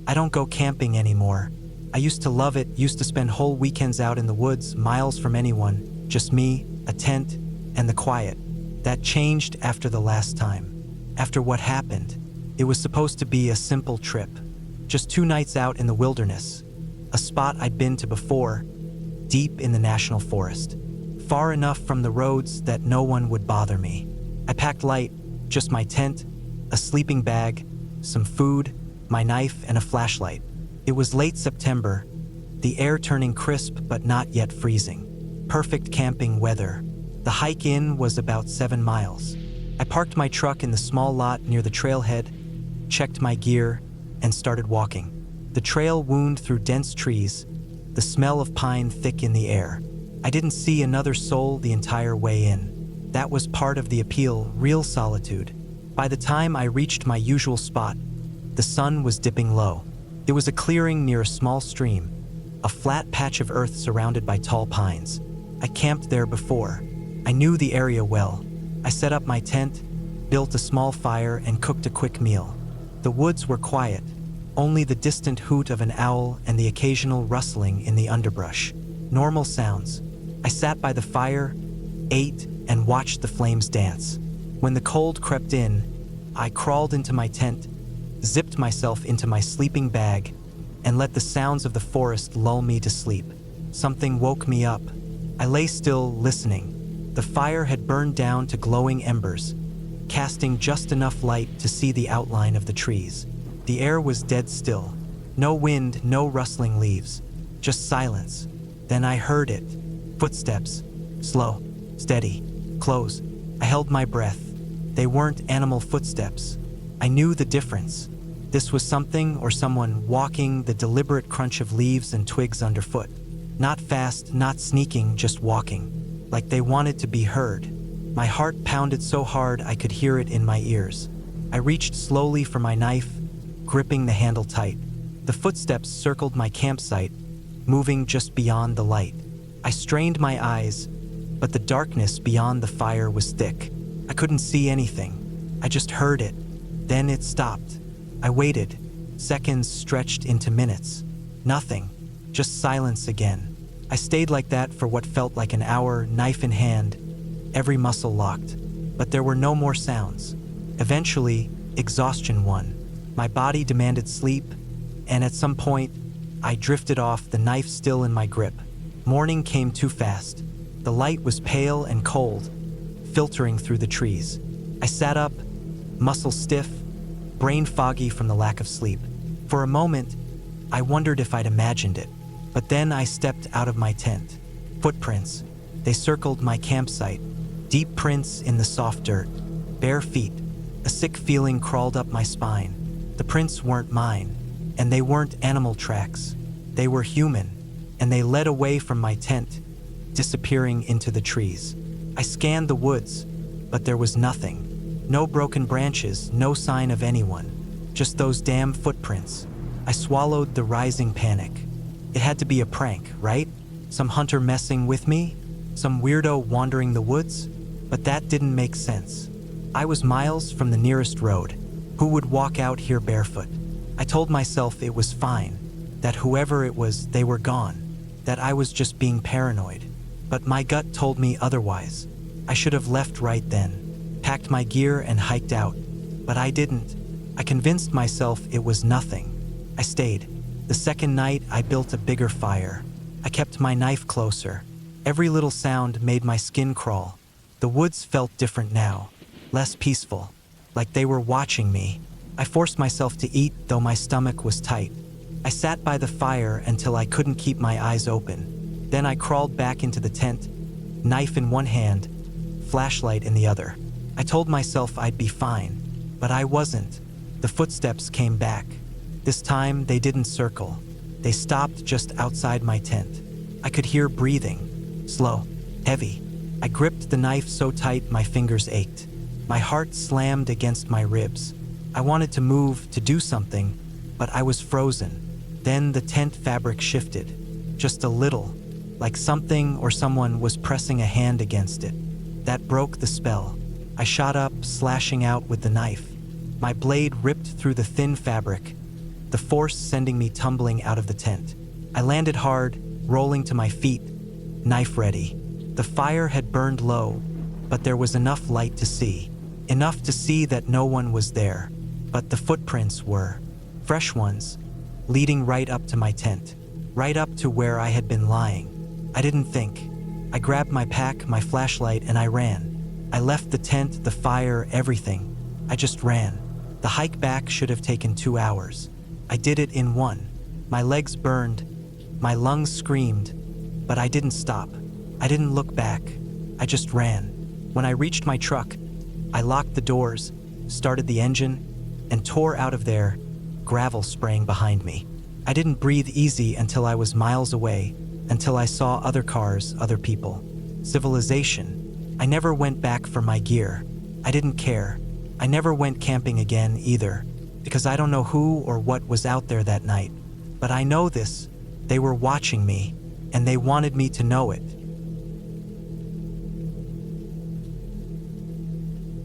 I don't go camping anymore. I used to love it, used to spend whole weekends out in the woods, miles from anyone, just me, a tent, and the quiet. That changed after the last time. After what happened. It was supposed to be a simple trip. Just 2 nights out in the wilderness. A spot I'd been to before, deep in the national forest. Far enough from the roads that no one would bother me. I packed light, just my tent, a sleeping bag, some food, my knife, and a flashlight. It was late September, the air turning crisp but not yet freezing. Perfect camping weather. The hike in was about 7 miles. I parked my truck in the small lot near the trailhead, checked my gear, and started walking. The trail wound through dense trees, the smell of pine thick in the air. I didn't see another soul the entire way in. That was part of the appeal, real solitude. By the time I reached my usual spot, the sun was dipping low. It was a clearing near a small stream, a flat patch of earth surrounded by tall pines. I camped there before. I knew the area well. I set up my tent, built a small fire, and cooked a quick meal. The woods were quiet, only the distant hoot of an owl and the occasional rustling in the underbrush. Normal sounds. I sat by the fire, ate, and watched the flames dance. When the cold crept in, I crawled into my tent, zipped myself into my sleeping bag, and let the sounds of the forest lull me to sleep. Something woke me up. I lay still, listening. The fire had burned down to glowing embers, casting just enough light to see the outline of the trees. The air was dead still. No wind, no rustling leaves, just silence. Then I heard it. Footsteps. Slow, steady, close. I held my breath. They weren't animal footsteps. I knew the difference. This was something or someone walking, the deliberate crunch of leaves and twigs underfoot. Not fast, not sneaking, just walking, like they wanted to be heard. My heart pounded so hard I could hear it in my ears. I reached slowly for my knife, gripping the handle tight. The footsteps circled my campsite, moving just beyond the light. I strained my eyes, but the darkness beyond the fire was thick. I couldn't see anything. I just heard it. Then it stopped. I waited. Seconds stretched into minutes. Nothing. Just silence again. I stayed like that for what felt like an hour, knife in hand, every muscle locked. But there were no more sounds. Eventually, exhaustion won. My body demanded sleep, and at some point, I drifted off, the knife still in my grip. Morning came too fast. The light was pale and cold, filtering through the trees. I sat up, muscles stiff, brain foggy from the lack of sleep. For a moment, I wondered if I'd imagined it. But then I stepped out of my tent. Footprints. They circled my campsite. Deep prints in the soft dirt. Bare feet. A sick feeling crawled up my spine. The prints weren't mine, and they weren't animal tracks. They were human, and they led away from my tent, disappearing into the trees. I scanned the woods, but there was nothing. No broken branches, no sign of anyone. Just those damn footprints. I swallowed the rising panic. It had to be a prank, right? Some hunter messing with me? Some weirdo wandering the woods? But that didn't make sense. I was miles from the nearest road. Who would walk out here barefoot? I told myself it was fine, that whoever it was, they were gone, that I was just being paranoid. But my gut told me otherwise. I should have left right then, packed my gear and hiked out. But I didn't. I convinced myself it was nothing. I stayed. The second night, I built a bigger fire. I kept my knife closer. Every little sound made my skin crawl. The woods felt different now, less peaceful, like they were watching me. I forced myself to eat, though my stomach was tight. I sat by the fire until I couldn't keep my eyes open. Then I crawled back into the tent, knife in one hand, flashlight in the other. I told myself I'd be fine, but I wasn't. The footsteps came back. This time, they didn't circle. They stopped just outside my tent. I could hear breathing, slow, heavy. I gripped the knife so tight my fingers ached. My heart slammed against my ribs. I wanted to move, to do something, but I was frozen. Then the tent fabric shifted, just a little, like something or someone was pressing a hand against it. That broke the spell. I shot up, slashing out with the knife. My blade ripped through the thin fabric. the force sending me tumbling out of the tent. I landed hard, rolling to my feet, knife ready. The fire had burned low, but there was enough light to see. Enough to see that no one was there. But the footprints were fresh ones, leading right up to my tent, right up to where I had been lying. I didn't think. I grabbed my pack, my flashlight, and I ran. I left the tent, the fire, everything. I just ran. The hike back should have taken 2 hours. I did it in 1. My legs burned, my lungs screamed, but I didn't stop. I didn't look back. I just ran. When I reached my truck, I locked the doors, started the engine, and tore out of there, gravel spraying behind me. I didn't breathe easy until I was miles away, until I saw other cars, other people. Civilization. I never went back for my gear. I didn't care. I never went camping again either, because I don't know who or what was out there that night. But I know this. They were watching me, and they wanted me to know it.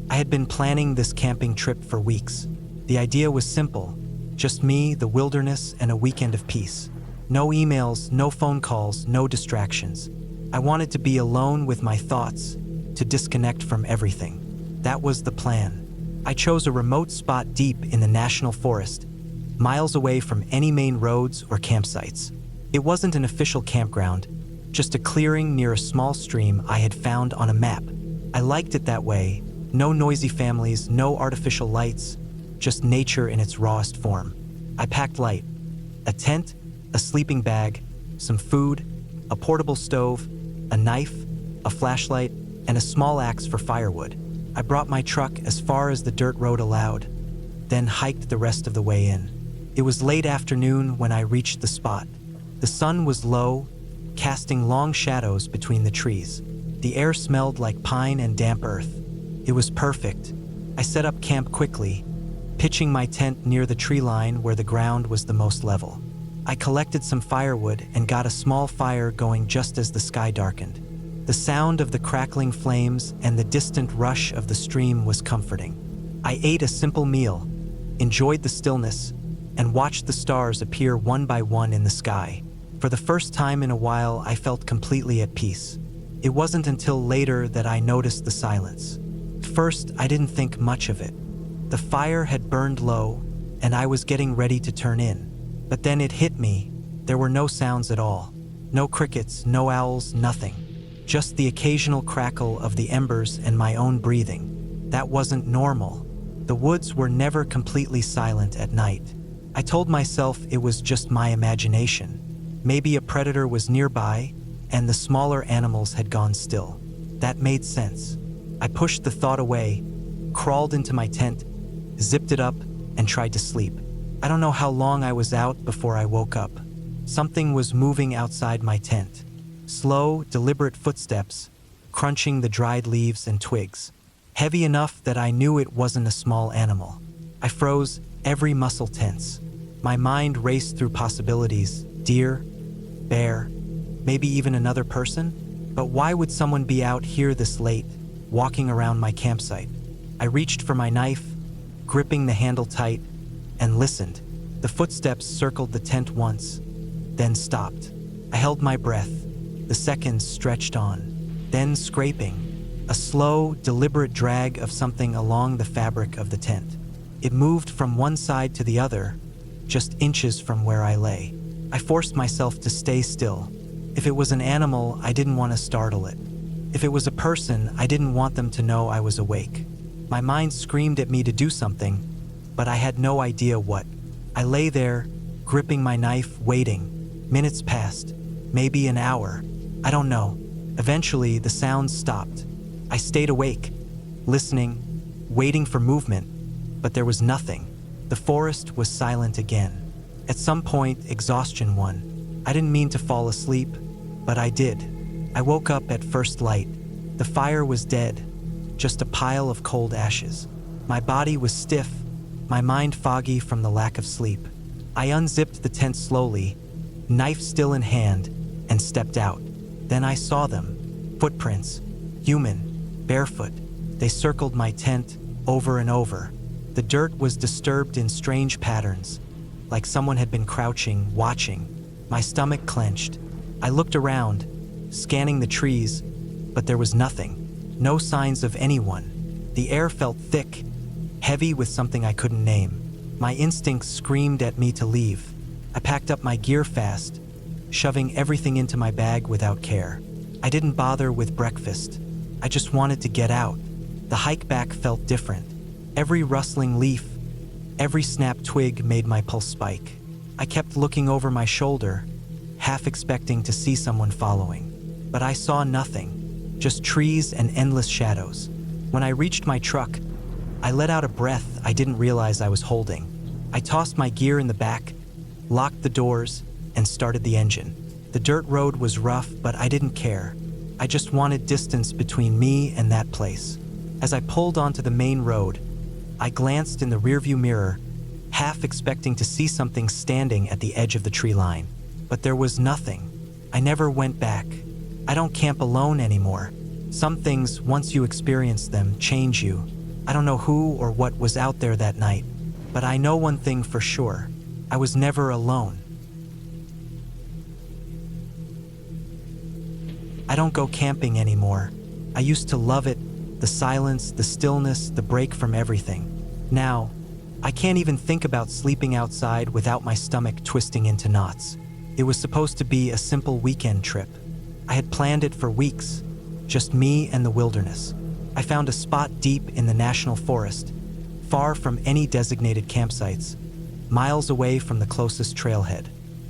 I had been planning this camping trip for weeks. The idea was simple. Just me, the wilderness, and a weekend of peace. No emails, no phone calls, no distractions. I wanted to be alone with my thoughts, to disconnect from everything. That was the plan. I chose a remote spot deep in the national forest, miles away from any main roads or campsites. It wasn't an official campground, just a clearing near a small stream I had found on a map. I liked it that way. No noisy families, no artificial lights, just nature in its rawest form. I packed light. A tent, a sleeping bag, some food, a portable stove, a knife, a flashlight, and a small axe for firewood. I brought my truck as far as the dirt road allowed, then hiked the rest of the way in. It was late afternoon when I reached the spot. The sun was low, casting long shadows between the trees. The air smelled like pine and damp earth. It was perfect. I set up camp quickly, pitching my tent near the tree line where the ground was the most level. I collected some firewood and got a small fire going just as the sky darkened. The sound of the crackling flames and the distant rush of the stream was comforting. I ate a simple meal, enjoyed the stillness, and watched the stars appear one by one in the sky. For the first time in a while, I felt completely at peace. It wasn't until later that I noticed the silence. First, I didn't think much of it. The fire had burned low, and I was getting ready to turn in. But then it hit me. There were no sounds at all. No crickets, no owls, nothing. Just the occasional crackle of the embers and my own breathing. That wasn't normal. The woods were never completely silent at night. I told myself it was just my imagination. Maybe a predator was nearby, and the smaller animals had gone still. That made sense. I pushed the thought away, crawled into my tent, zipped it up, and tried to sleep. I don't know how long I was out before I woke up. Something was moving outside my tent. Slow, deliberate footsteps, crunching the dried leaves and twigs. Heavy enough that I knew it wasn't a small animal. I froze, every muscle tense. My mind raced through possibilities. Deer, bear, maybe even another person? But why would someone be out here this late, walking around my campsite? I reached for my knife, gripping the handle tight, and listened. The footsteps circled the tent once, then stopped. I held my breath. The seconds stretched on, then scraping, a slow, deliberate drag of something along the fabric of the tent. It moved from one side to the other, just inches from where I lay. I forced myself to stay still. If it was an animal, I didn't want to startle it. If it was a person, I didn't want them to know I was awake. My mind screamed at me to do something, but I had no idea what. I lay there, gripping my knife, waiting. Minutes passed, maybe an hour. I don't know. Eventually, the sounds stopped. I stayed awake, listening, waiting for movement, but there was nothing. The forest was silent again. At some point, exhaustion won. I didn't mean to fall asleep, but I did. I woke up at first light. The fire was dead, just a pile of cold ashes. My body was stiff, my mind foggy from the lack of sleep. I unzipped the tent slowly, knife still in hand, and stepped out. Then I saw them. Footprints. Human. Barefoot. They circled my tent over and over. The dirt was disturbed in strange patterns. like someone had been crouching, watching. My stomach clenched. I looked around, scanning the trees, but there was nothing. No signs of anyone. The air felt thick, heavy with something I couldn't name. My instincts screamed at me to leave. I packed up my gear fast, shoving everything into my bag without care. I didn't bother with breakfast. I just wanted to get out. The hike back felt different. Every rustling leaf, every snapped twig made my pulse spike. I kept looking over my shoulder, half expecting to see someone following. But I saw nothing, just trees and endless shadows. When I reached my truck, I let out a breath I didn't realize I was holding. I tossed my gear in the back, locked the doors, and started the engine. The dirt road was rough, but I didn't care. I just wanted distance between me and that place. As I pulled onto the main road, I glanced in the rearview mirror, half expecting to see something standing at the edge of the tree line. But there was nothing. I never went back. I don't camp alone anymore. Some things, once you experience them, change you. I don't know who or what was out there that night, but I know one thing for sure. I was never alone. I don't go camping anymore. I used to love it, the silence, the stillness, the break from everything. Now, I can't even think about sleeping outside without my stomach twisting into knots. It was supposed to be a simple weekend trip. I had planned it for weeks, just me and the wilderness. I found a spot deep in the national forest, far from any designated campsites, miles away from the closest trailhead.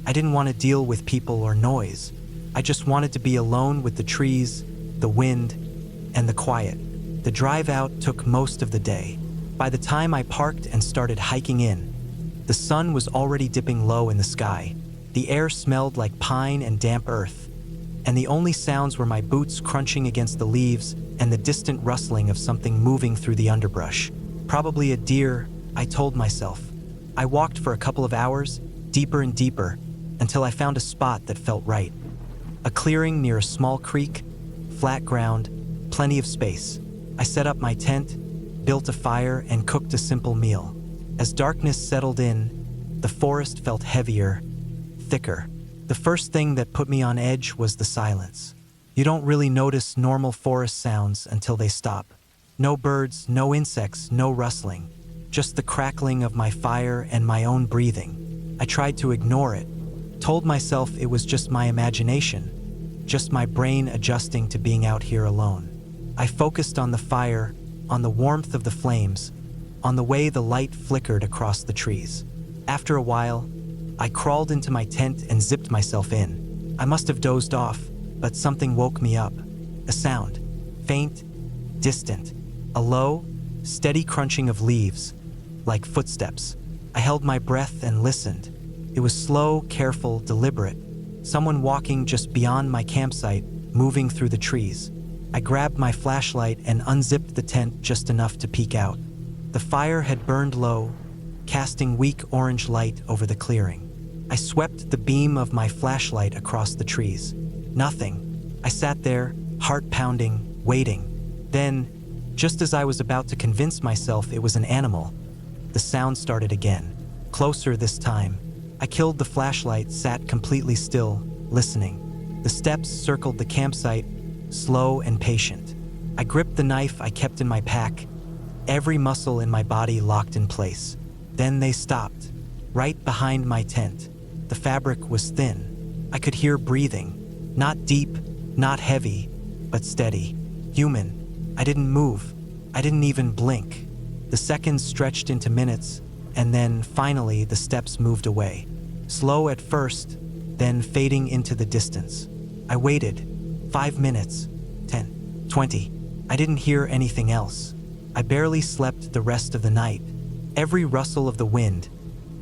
I didn't want to deal with people or noise. I just wanted to be alone with the trees, the wind, and the quiet. The drive out took most of the day. By the time I parked and started hiking in, the sun was already dipping low in the sky. The air smelled like pine and damp earth, and the only sounds were my boots crunching against the leaves and the distant rustling of something moving through the underbrush. Probably a deer, I told myself. I walked for a couple of hours, deeper and deeper, until I found a spot that felt right. A clearing near a small creek, flat ground, plenty of space. I set up my tent, built a fire, and cooked a simple meal. As darkness settled in, the forest felt heavier, thicker. The first thing that put me on edge was the silence. You don't really notice normal forest sounds until they stop. No birds, no insects, no rustling. Just the crackling of my fire and my own breathing. I tried to ignore it, told myself it was just my imagination, just my brain adjusting to being out here alone. I focused on the fire, on the warmth of the flames, on the way the light flickered across the trees. After a while, I crawled into my tent and zipped myself in. I must have dozed off, but something woke me up. A sound, faint, distant, a low, steady crunching of leaves, like footsteps. I held my breath and listened. It was slow, careful, deliberate. Someone walking just beyond my campsite, moving through the trees. I grabbed my flashlight and unzipped the tent just enough to peek out. The fire had burned low, casting weak orange light over the clearing. I swept the beam of my flashlight across the trees. Nothing. I sat there, heart pounding, waiting. Then, just as I was about to convince myself it was an animal, the sound started again. Closer this time. I killed the flashlight, sat completely still, listening. The steps circled the campsite, slow and patient. I gripped the knife I kept in my pack, every muscle in my body locked in place. Then they stopped, right behind my tent. The fabric was thin. I could hear breathing, not deep, not heavy, but steady, human. I didn't move. I didn't even blink. The seconds stretched into minutes, and then, finally, the steps moved away. Slow at first, then fading into the distance. I waited. 5 minutes, 10, 20. I didn't hear anything else. I barely slept the rest of the night. Every rustle of the wind,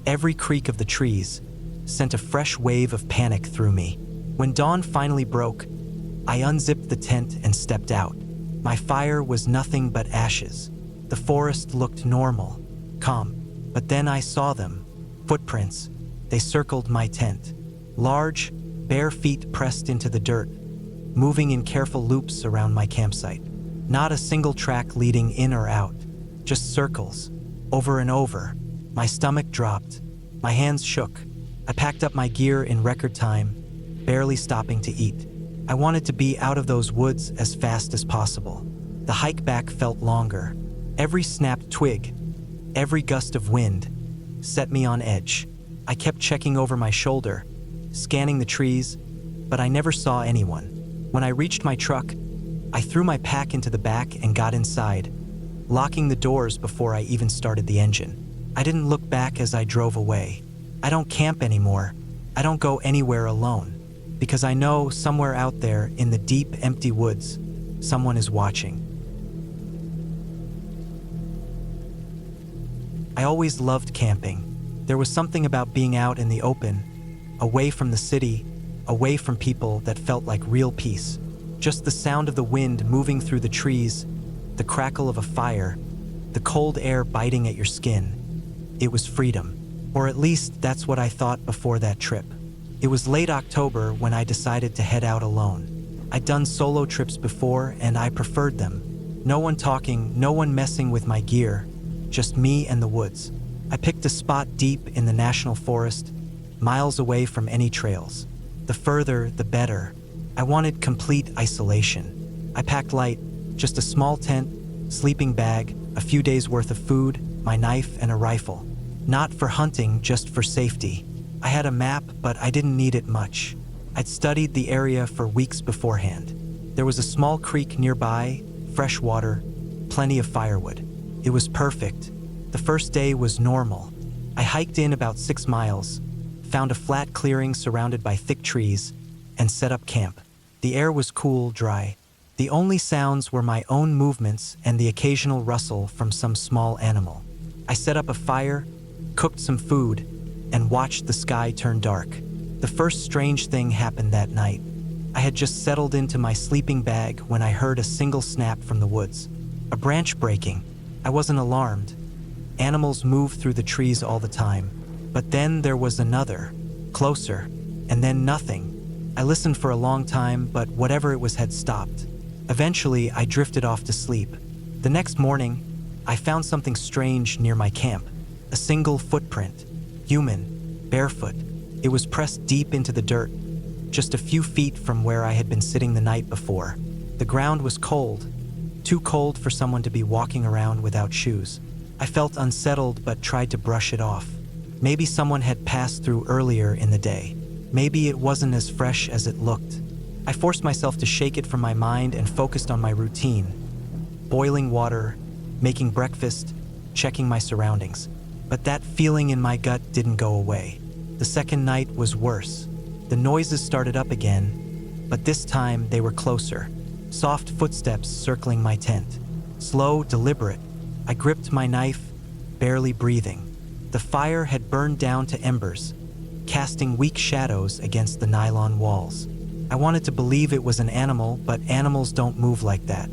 every creak of the trees, sent a fresh wave of panic through me. When dawn finally broke, I unzipped the tent and stepped out. My fire was nothing but ashes. The forest looked normal, calm. But then I saw them. Footprints. They circled my tent. Large, bare feet pressed into the dirt, moving in careful loops around my campsite. Not a single track leading in or out. Just circles, over and over. My stomach dropped. My hands shook. I packed up my gear in record time, barely stopping to eat. I wanted to be out of those woods as fast as possible. The hike back felt longer. Every snapped twig, every gust of wind, set me on edge. I kept checking over my shoulder, scanning the trees, but I never saw anyone. When I reached my truck, I threw my pack into the back and got inside, locking the doors before I even started the engine. I didn't look back as I drove away. I don't camp anymore. I don't go anywhere alone, because I know somewhere out there in the deep, empty woods, someone is watching. I always loved camping. There was something about being out in the open, away from the city, away from people, that felt like real peace. Just the sound of the wind moving through the trees, the crackle of a fire, the cold air biting at your skin. It was freedom. Or at least that's what I thought before that trip. It was late October when I decided to head out alone. I'd done solo trips before and I preferred them. No one talking, no one messing with my gear, just me and the woods. I picked a spot deep in the national forest, miles away from any trails. The further, the better. I wanted complete isolation. I packed light, just a small tent, sleeping bag, a few days worth of food, my knife and a rifle. Not for hunting, just for safety. I had a map, but I didn't need it much. I'd studied the area for weeks beforehand. There was a small creek nearby, fresh water, plenty of firewood. It was perfect. The first day was normal. I hiked in about 6 miles, found a flat clearing surrounded by thick trees, and set up camp. The air was cool, dry. The only sounds were my own movements and the occasional rustle from some small animal. I set up a fire, cooked some food, and watched the sky turn dark. The first strange thing happened that night. I had just settled into my sleeping bag when I heard a single snap from the woods. A branch breaking. I wasn't alarmed. Animals move through the trees all the time. But then there was another, closer, and then nothing. I listened for a long time, but whatever it was had stopped. Eventually, I drifted off to sleep. The next morning, I found something strange near my camp. A single footprint, human, barefoot. It was pressed deep into the dirt, just a few feet from where I had been sitting the night before. The ground was cold, too cold for someone to be walking around without shoes. I felt unsettled but tried to brush it off. Maybe someone had passed through earlier in the day. Maybe it wasn't as fresh as it looked. I forced myself to shake it from my mind and focused on my routine. Boiling water, making breakfast, checking my surroundings. But that feeling in my gut didn't go away. The second night was worse. The noises started up again, but this time they were closer. Soft footsteps circling my tent. Slow, deliberate. I gripped my knife, barely breathing. The fire had burned down to embers, casting weak shadows against the nylon walls. I wanted to believe it was an animal, but animals don't move like that.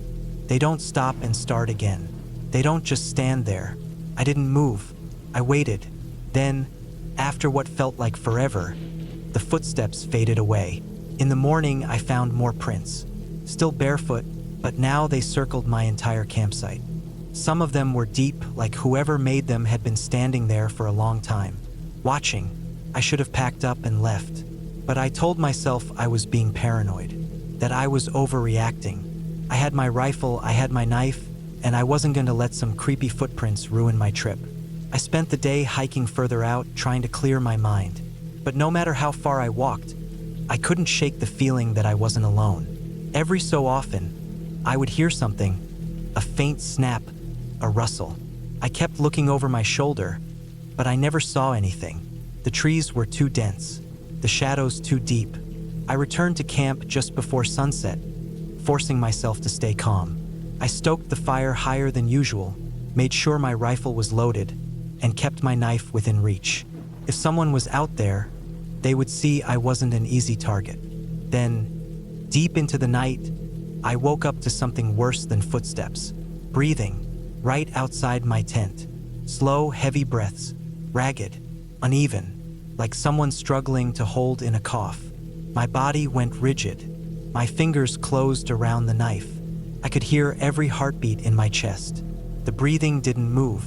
They don't stop and start again. They don't just stand there. I didn't move. I waited. Then, after what felt like forever, the footsteps faded away. In the morning, I found more prints. Still barefoot, but now they circled my entire campsite. Some of them were deep, like whoever made them had been standing there for a long time. Watching, I should have packed up and left. But I told myself I was being paranoid, that I was overreacting. I had my rifle, I had my knife, and I wasn't going to let some creepy footprints ruin my trip. I spent the day hiking further out, trying to clear my mind. But no matter how far I walked, I couldn't shake the feeling that I wasn't alone. Every so often, I would hear something, a faint snap, a rustle. I kept looking over my shoulder, but I never saw anything. The trees were too dense, the shadows too deep. I returned to camp just before sunset, forcing myself to stay calm. I stoked the fire higher than usual, made sure my rifle was loaded, and kept my knife within reach. If someone was out there, they would see I wasn't an easy target. Then, deep into the night, I woke up to something worse than footsteps. Breathing, right outside my tent. Slow, heavy breaths, ragged, uneven, like someone struggling to hold in a cough. My body went rigid. My fingers closed around the knife. I could hear every heartbeat in my chest. The breathing didn't move.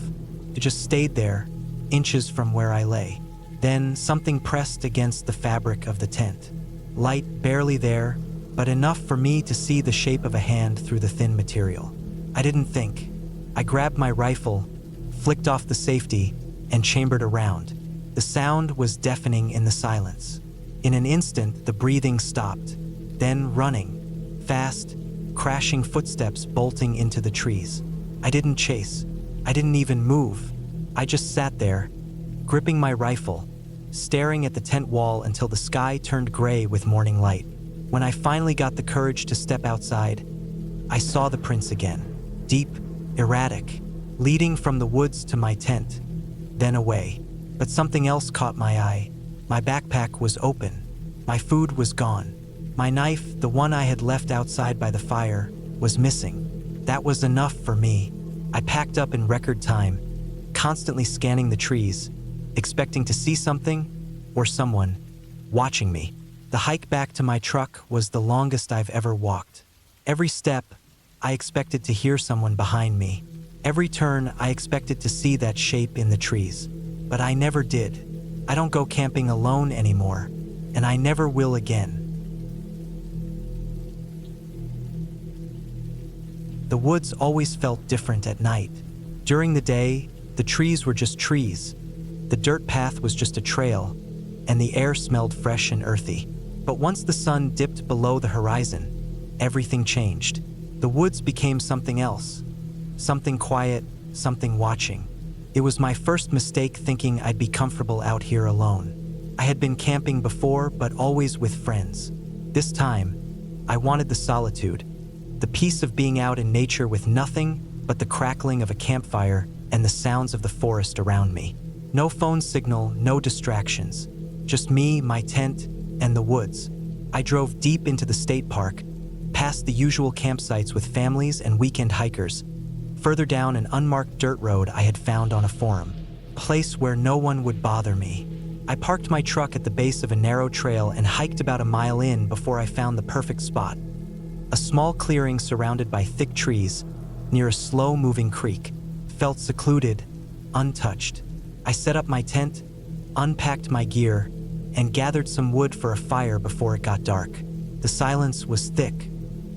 It just stayed there, inches from where I lay. Then something pressed against the fabric of the tent. Light barely there, but enough for me to see the shape of a hand through the thin material. I didn't think. I grabbed my rifle, flicked off the safety, and chambered around. The sound was deafening in the silence. In an instant, the breathing stopped. Then running, fast, crashing footsteps bolting into the trees. I didn't chase. I didn't even move. I just sat there, gripping my rifle, staring at the tent wall until the sky turned gray with morning light. When I finally got the courage to step outside, I saw the prints again. Deep, erratic, leading from the woods to my tent, then away. But something else caught my eye. My backpack was open. My food was gone. My knife, the one I had left outside by the fire, was missing. That was enough for me. I packed up in record time, constantly scanning the trees, expecting to see something or someone watching me. The hike back to my truck was the longest I've ever walked. Every step, I expected to hear someone behind me. Every turn, I expected to see that shape in the trees. But I never did. I don't go camping alone anymore, and I never will again. The woods always felt different at night. During the day, the trees were just trees. The dirt path was just a trail, and the air smelled fresh and earthy. But once the sun dipped below the horizon, everything changed. The woods became something else. Something quiet, something watching. It was my first mistake thinking I'd be comfortable out here alone. I had been camping before, but always with friends. This time, I wanted the solitude, the peace of being out in nature with nothing but the crackling of a campfire and the sounds of the forest around me. No phone signal, no distractions. Just me, my tent, and the woods. I drove deep into the state park, past the usual campsites with families and weekend hikers, further down an unmarked dirt road I had found on a forum, a place where no one would bother me. I parked my truck at the base of a narrow trail and hiked about a mile in before I found the perfect spot. A small clearing surrounded by thick trees, near a slow-moving creek, felt secluded, untouched. I set up my tent, unpacked my gear, and gathered some wood for a fire before it got dark. The silence was thick.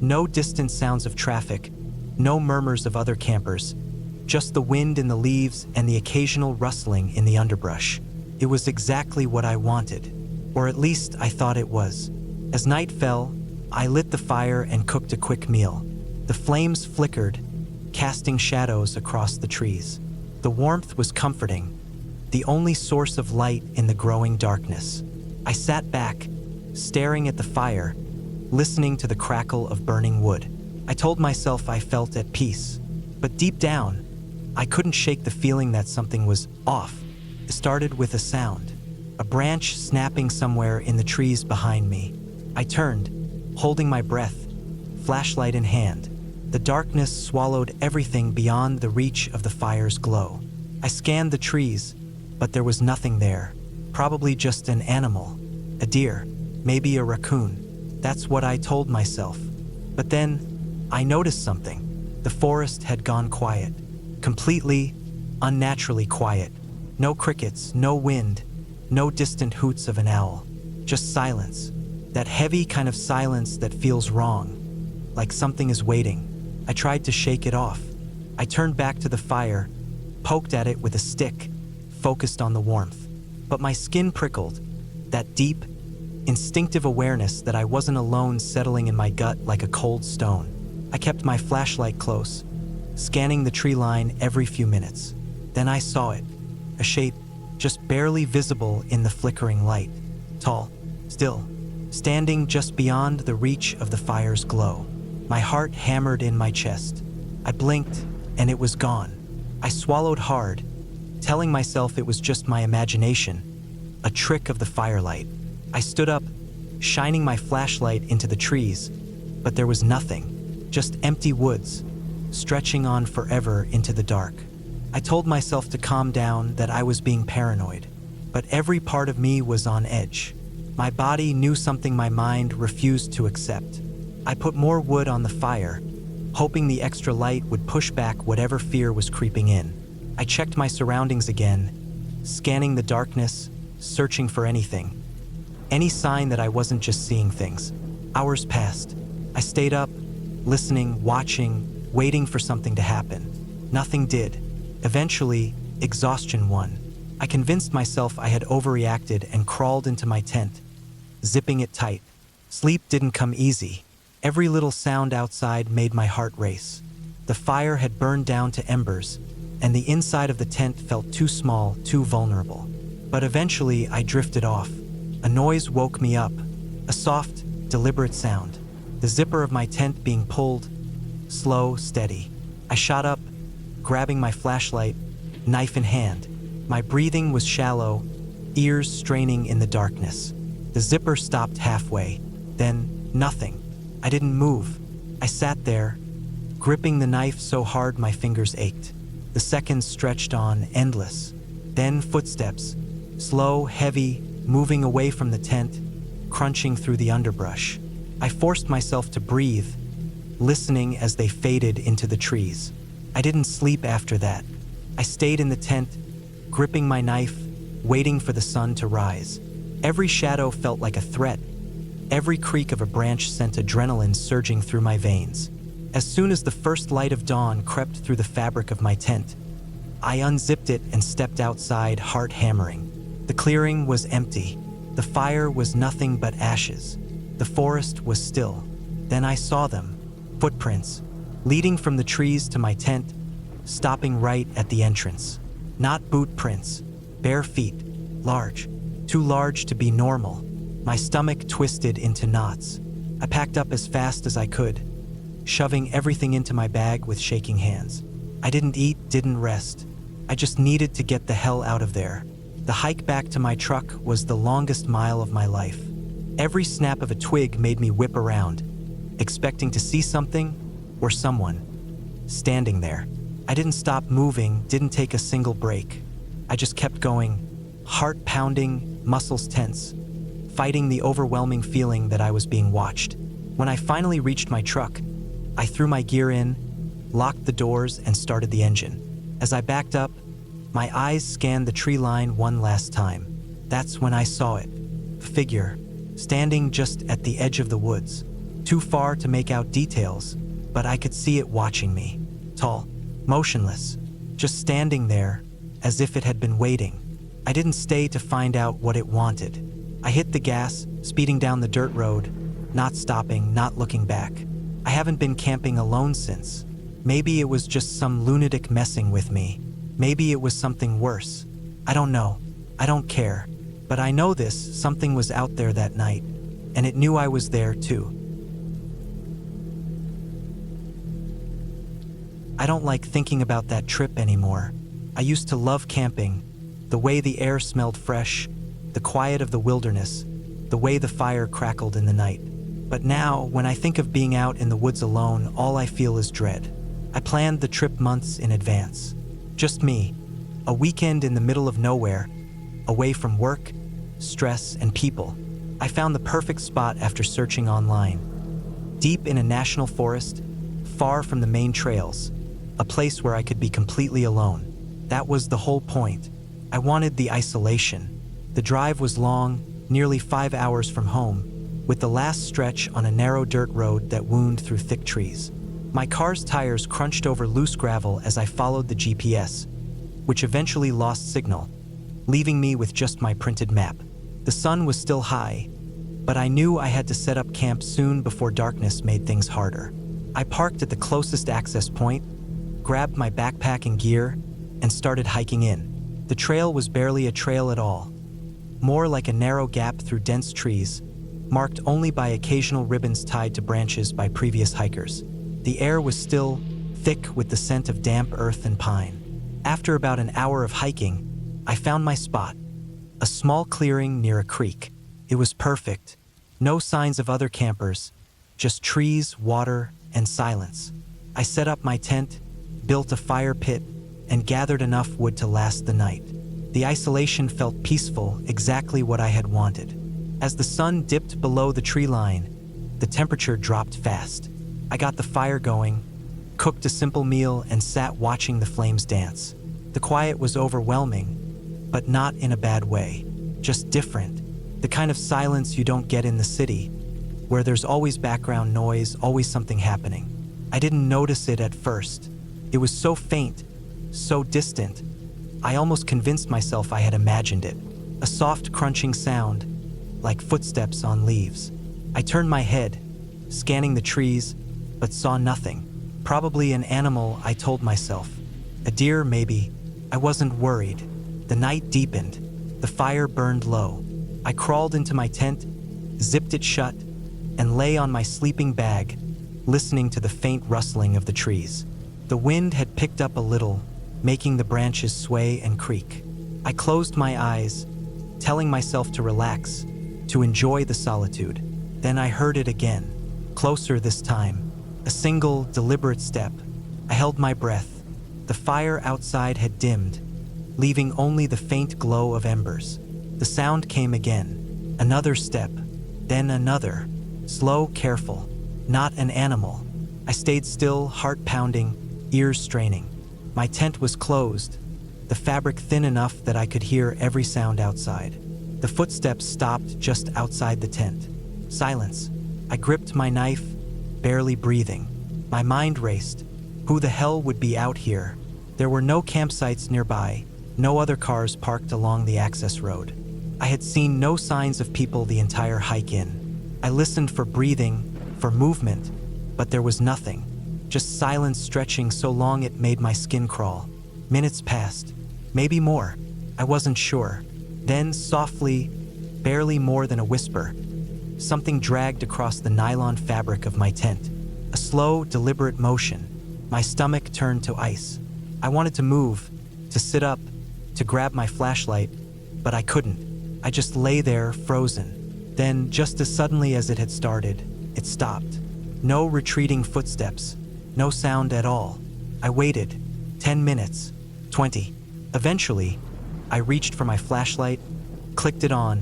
No distant sounds of traffic, no murmurs of other campers, just the wind in the leaves and the occasional rustling in the underbrush. It was exactly what I wanted, or at least I thought it was. As night fell, I lit the fire and cooked a quick meal. The flames flickered, casting shadows across the trees. The warmth was comforting, the only source of light in the growing darkness. I sat back, staring at the fire, listening to the crackle of burning wood. I told myself I felt at peace, but deep down, I couldn't shake the feeling that something was off. It started with a sound, a branch snapping somewhere in the trees behind me. I turned, holding my breath, flashlight in hand. The darkness swallowed everything beyond the reach of the fire's glow. I scanned the trees, but there was nothing there. Probably just an animal, a deer, maybe a raccoon. That's what I told myself. But then, I noticed something. The forest had gone quiet. Completely, unnaturally quiet. No crickets, no wind, no distant hoots of an owl. Just silence. That heavy kind of silence that feels wrong, like something is waiting. I tried to shake it off. I turned back to the fire, poked at it with a stick, focused on the warmth. But my skin prickled, that deep, instinctive awareness that I wasn't alone settling in my gut like a cold stone. I kept my flashlight close, scanning the tree line every few minutes. Then I saw it, a shape just barely visible in the flickering light. Tall, still, standing just beyond the reach of the fire's glow. My heart hammered in my chest. I blinked, and it was gone. I swallowed hard, telling myself it was just my imagination, a trick of the firelight. I stood up, shining my flashlight into the trees, but there was nothing, just empty woods, stretching on forever into the dark. I told myself to calm down, that I was being paranoid, but every part of me was on edge. My body knew something my mind refused to accept. I put more wood on the fire, hoping the extra light would push back whatever fear was creeping in. I checked my surroundings again, scanning the darkness, searching for anything. Any sign that I wasn't just seeing things. Hours passed. I stayed up, listening, watching, waiting for something to happen. Nothing did. Eventually, exhaustion won. I convinced myself I had overreacted and crawled into my tent, zipping it tight. Sleep didn't come easy. Every little sound outside made my heart race. The fire had burned down to embers, and the inside of the tent felt too small, too vulnerable. But eventually, I drifted off. A noise woke me up, a soft, deliberate sound. The zipper of my tent being pulled, slow, steady. I shot up, grabbing my flashlight, knife in hand. My breathing was shallow, ears straining in the darkness. The zipper stopped halfway, then nothing. I didn't move. I sat there, gripping the knife so hard my fingers ached. The seconds stretched on, endless. Then footsteps, slow, heavy, moving away from the tent, crunching through the underbrush. I forced myself to breathe, listening as they faded into the trees. I didn't sleep after that. I stayed in the tent, gripping my knife, waiting for the sun to rise. Every shadow felt like a threat. Every creak of a branch sent adrenaline surging through my veins. As soon as the first light of dawn crept through the fabric of my tent, I unzipped it and stepped outside, heart hammering. The clearing was empty. The fire was nothing but ashes. The forest was still. Then I saw them, footprints, leading from the trees to my tent, stopping right at the entrance. Not boot prints, bare feet, large, too large to be normal. My stomach twisted into knots. I packed up as fast as I could, shoving everything into my bag with shaking hands. I didn't eat, didn't rest. I just needed to get the hell out of there. The hike back to my truck was the longest mile of my life. Every snap of a twig made me whip around, expecting to see something or someone standing there. I didn't stop moving, didn't take a single break. I just kept going, heart pounding, muscles tense, fighting the overwhelming feeling that I was being watched. When I finally reached my truck, I threw my gear in, locked the doors, and started the engine. As I backed up, my eyes scanned the tree line one last time. That's when I saw it. A figure, standing just at the edge of the woods. Too far to make out details, but I could see it watching me. Tall, motionless, just standing there, as if it had been waiting. I didn't stay to find out what it wanted. I hit the gas, speeding down the dirt road, not stopping, not looking back. I haven't been camping alone since. Maybe it was just some lunatic messing with me. Maybe it was something worse. I don't know. I don't care. But I know this, something was out there that night, and it knew I was there too. I don't like thinking about that trip anymore. I used to love camping, the way the air smelled fresh, the quiet of the wilderness, the way the fire crackled in the night. But now, when I think of being out in the woods alone, all I feel is dread. I planned the trip months in advance. Just me, a weekend in the middle of nowhere, away from work, stress, and people. I found the perfect spot after searching online. Deep in a national forest, far from the main trails, a place where I could be completely alone. That was the whole point. I wanted the isolation. The drive was long, nearly 5 hours from home, with the last stretch on a narrow dirt road that wound through thick trees. My car's tires crunched over loose gravel as I followed the GPS, which eventually lost signal, leaving me with just my printed map. The sun was still high, but I knew I had to set up camp soon before darkness made things harder. I parked at the closest access point, grabbed my backpack and gear, and started hiking in. The trail was barely a trail at all, more like a narrow gap through dense trees, marked only by occasional ribbons tied to branches by previous hikers. The air was still, thick with the scent of damp earth and pine. After about an hour of hiking, I found my spot, a small clearing near a creek. It was perfect. No signs of other campers, just trees, water, and silence. I set up my tent, built a fire pit, and gathered enough wood to last the night. The isolation felt peaceful, exactly what I had wanted. As the sun dipped below the tree line, the temperature dropped fast. I got the fire going, cooked a simple meal, and sat watching the flames dance. The quiet was overwhelming, but not in a bad way. just different. The kind of silence you don't get in the city, where there's always background noise, always something happening. I didn't notice it at first. It was so faint, so distant. I almost convinced myself I had imagined it. A soft crunching sound, like footsteps on leaves. I turned my head, scanning the trees, but saw nothing. Probably an animal, I told myself. A deer, maybe. I wasn't worried. The night deepened. The fire burned low. I crawled into my tent, zipped it shut, and lay on my sleeping bag, listening to the faint rustling of the trees. The wind had picked up a little, making the branches sway and creak. I closed my eyes, telling myself to relax, to enjoy the solitude. Then I heard it again, closer this time. A single, deliberate step. I held my breath. The fire outside had dimmed, leaving only the faint glow of embers. The sound came again. Another step, then another. Slow, careful. Not an animal. I stayed still, heart pounding, ears straining. My tent was closed, the fabric thin enough that I could hear every sound outside. The footsteps stopped just outside the tent. Silence. I gripped my knife, barely breathing. My mind raced. Who the hell would be out here? There were no campsites nearby, no other cars parked along the access road. I had seen no signs of people the entire hike in. I listened for breathing, for movement, but there was nothing. Just silence stretching so long it made my skin crawl. Minutes passed, maybe more. I wasn't sure. Then, softly, barely more than a whisper, something dragged across the nylon fabric of my tent. A slow, deliberate motion. My stomach turned to ice. I wanted to move, to sit up, to grab my flashlight, but I couldn't. I just lay there, frozen. Then, just as suddenly as it had started, it stopped. No retreating footsteps, no sound at all. I waited. 10 minutes, 20. Eventually, I reached for my flashlight, clicked it on,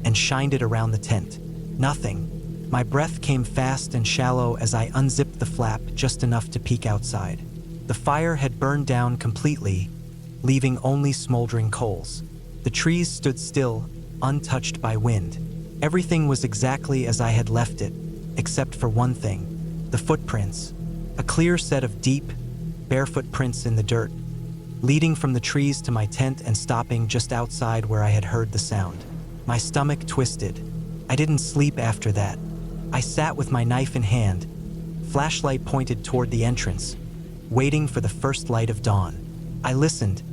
and shined it around the tent. Nothing. My breath came fast and shallow as I unzipped the flap just enough to peek outside. The fire had burned down completely, leaving only smoldering coals. The trees stood still, untouched by wind. Everything was exactly as I had left it, except for one thing. The footprints. A clear set of deep, barefoot prints in the dirt, leading from the trees to my tent and stopping just outside where I had heard the sound. My stomach twisted. I didn't sleep after that. I sat with my knife in hand, flashlight pointed toward the entrance, waiting for the first light of dawn. I listened,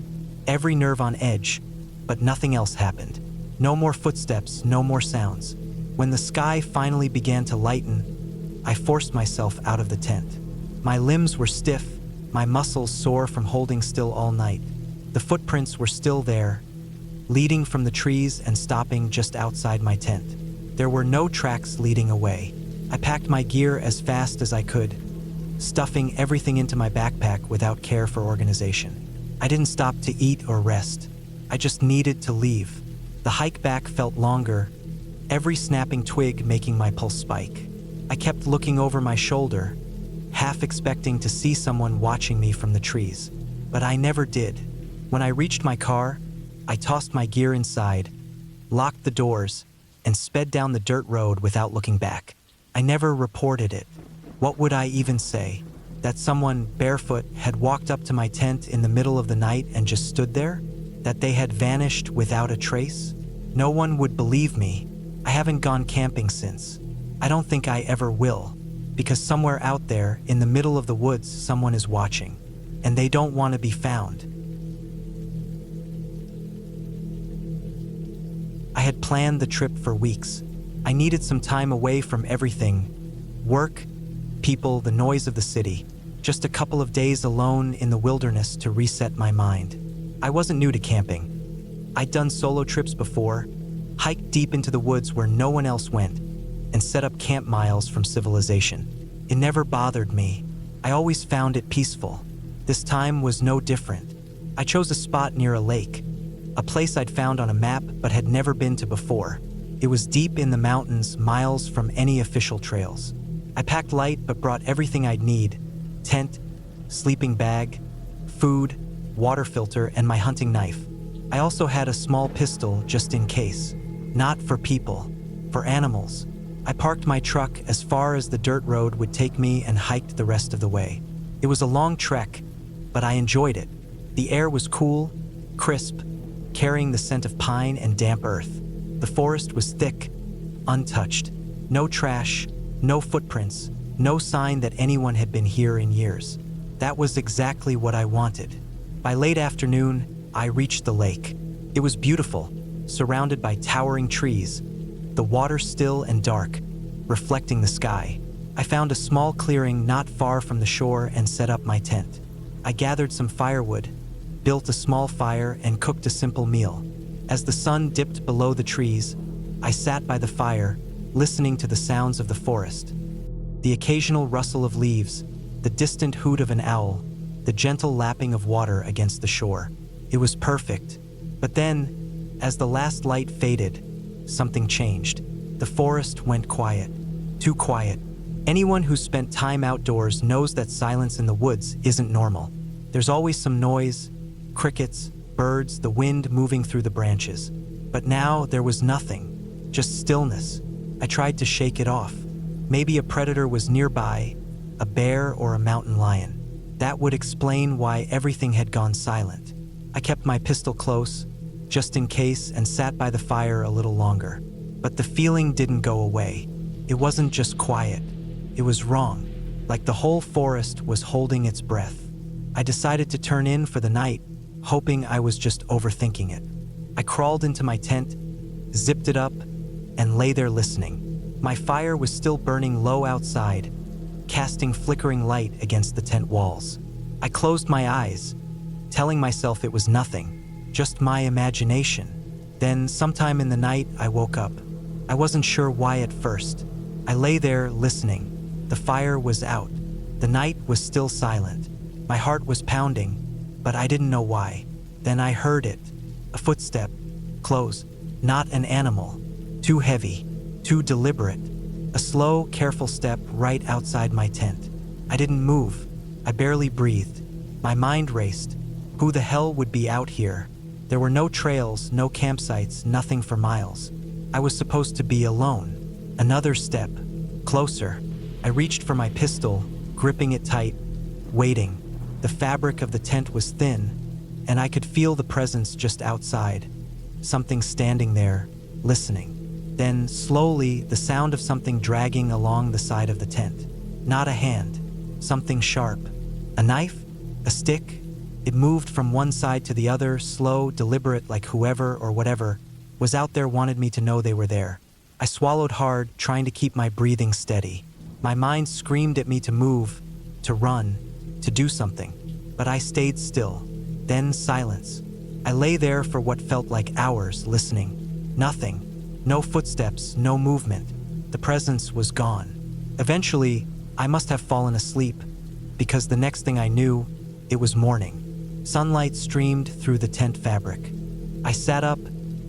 every nerve on edge, but nothing else happened. No more footsteps, no more sounds. When the sky finally began to lighten, I forced myself out of the tent. My limbs were stiff, my muscles sore from holding still all night. The footprints were still there, leading from the trees and stopping just outside my tent. There were no tracks leading away. I packed my gear as fast as I could, stuffing everything into my backpack without care for organization. I didn't stop to eat or rest. I just needed to leave. The hike back felt longer, every snapping twig making my pulse spike. I kept looking over my shoulder, half expecting to see someone watching me from the trees. But I never did. When I reached my car, I tossed my gear inside, locked the doors, and sped down the dirt road without looking back. I never reported it. What would I even say? That someone barefoot had walked up to my tent in the middle of the night and just stood there? That they had vanished without a trace? No one would believe me. I haven't gone camping since. I don't think I ever will, because somewhere out there in the middle of the woods someone is watching, and they don't want to be found. I had planned the trip for weeks. I needed some time away from everything. Work, people, the noise of the city. Just a couple of days alone in the wilderness to reset my mind. I wasn't new to camping. I'd done solo trips before, hiked deep into the woods where no one else went, and set up camp miles from civilization. It never bothered me. I always found it peaceful. This time was no different. I chose a spot near a lake, a place I'd found on a map but had never been to before. It was deep in the mountains, miles from any official trails. I packed light but brought everything I'd need: tent, sleeping bag, food, water filter, and my hunting knife. I also had a small pistol just in case. Not for people, for animals. I parked my truck as far as the dirt road would take me and hiked the rest of the way. It was a long trek, but I enjoyed it. The air was cool, crisp, carrying the scent of pine and damp earth. The forest was thick, untouched. No trash, no footprints, no sign that anyone had been here in years. That was exactly what I wanted. By late afternoon, I reached the lake. It was beautiful, surrounded by towering trees, the water still and dark, reflecting the sky. I found a small clearing not far from the shore and set up my tent. I gathered some firewood, built a small fire, and cooked a simple meal. As the sun dipped below the trees, I sat by the fire, listening to the sounds of the forest. The occasional rustle of leaves, the distant hoot of an owl, the gentle lapping of water against the shore. It was perfect. But then, as the last light faded, something changed. The forest went quiet. Too quiet. Anyone who's spent time outdoors knows that silence in the woods isn't normal. There's always some noise, crickets, birds, the wind moving through the branches. But now there was nothing, just stillness. I tried to shake it off. Maybe a predator was nearby, a bear or a mountain lion. That would explain why everything had gone silent. I kept my pistol close, just in case, and sat by the fire a little longer. But the feeling didn't go away. It wasn't just quiet. It was wrong, like the whole forest was holding its breath. I decided to turn in for the night, hoping I was just overthinking it. I crawled into my tent, zipped it up, and lay there listening. My fire was still burning low outside, casting flickering light against the tent walls. I closed my eyes, telling myself it was nothing, just my imagination. Then, sometime in the night, I woke up. I wasn't sure why at first. I lay there listening. The fire was out. The night was still silent. My heart was pounding, but I didn't know why. Then I heard it. A footstep. Close. Not an animal. Too heavy. Too deliberate. A slow, careful step right outside my tent. I didn't move. I barely breathed. My mind raced. Who the hell would be out here? There were no trails, no campsites, nothing for miles. I was supposed to be alone. Another step. Closer. I reached for my pistol, gripping it tight, waiting. The fabric of the tent was thin, and I could feel the presence just outside. Something standing there, listening. Then, slowly, the sound of something dragging along the side of the tent. Not a hand. Something sharp. A knife? A stick? It moved from one side to the other, slow, deliberate, like whoever or whatever was out there wanted me to know they were there. I swallowed hard, trying to keep my breathing steady. My mind screamed at me to move, to run, to do something. But I stayed still. Then silence. I lay there for what felt like hours, listening. Nothing. No footsteps, no movement. The presence was gone. Eventually, I must have fallen asleep, because the next thing I knew, it was morning. Sunlight streamed through the tent fabric. I sat up,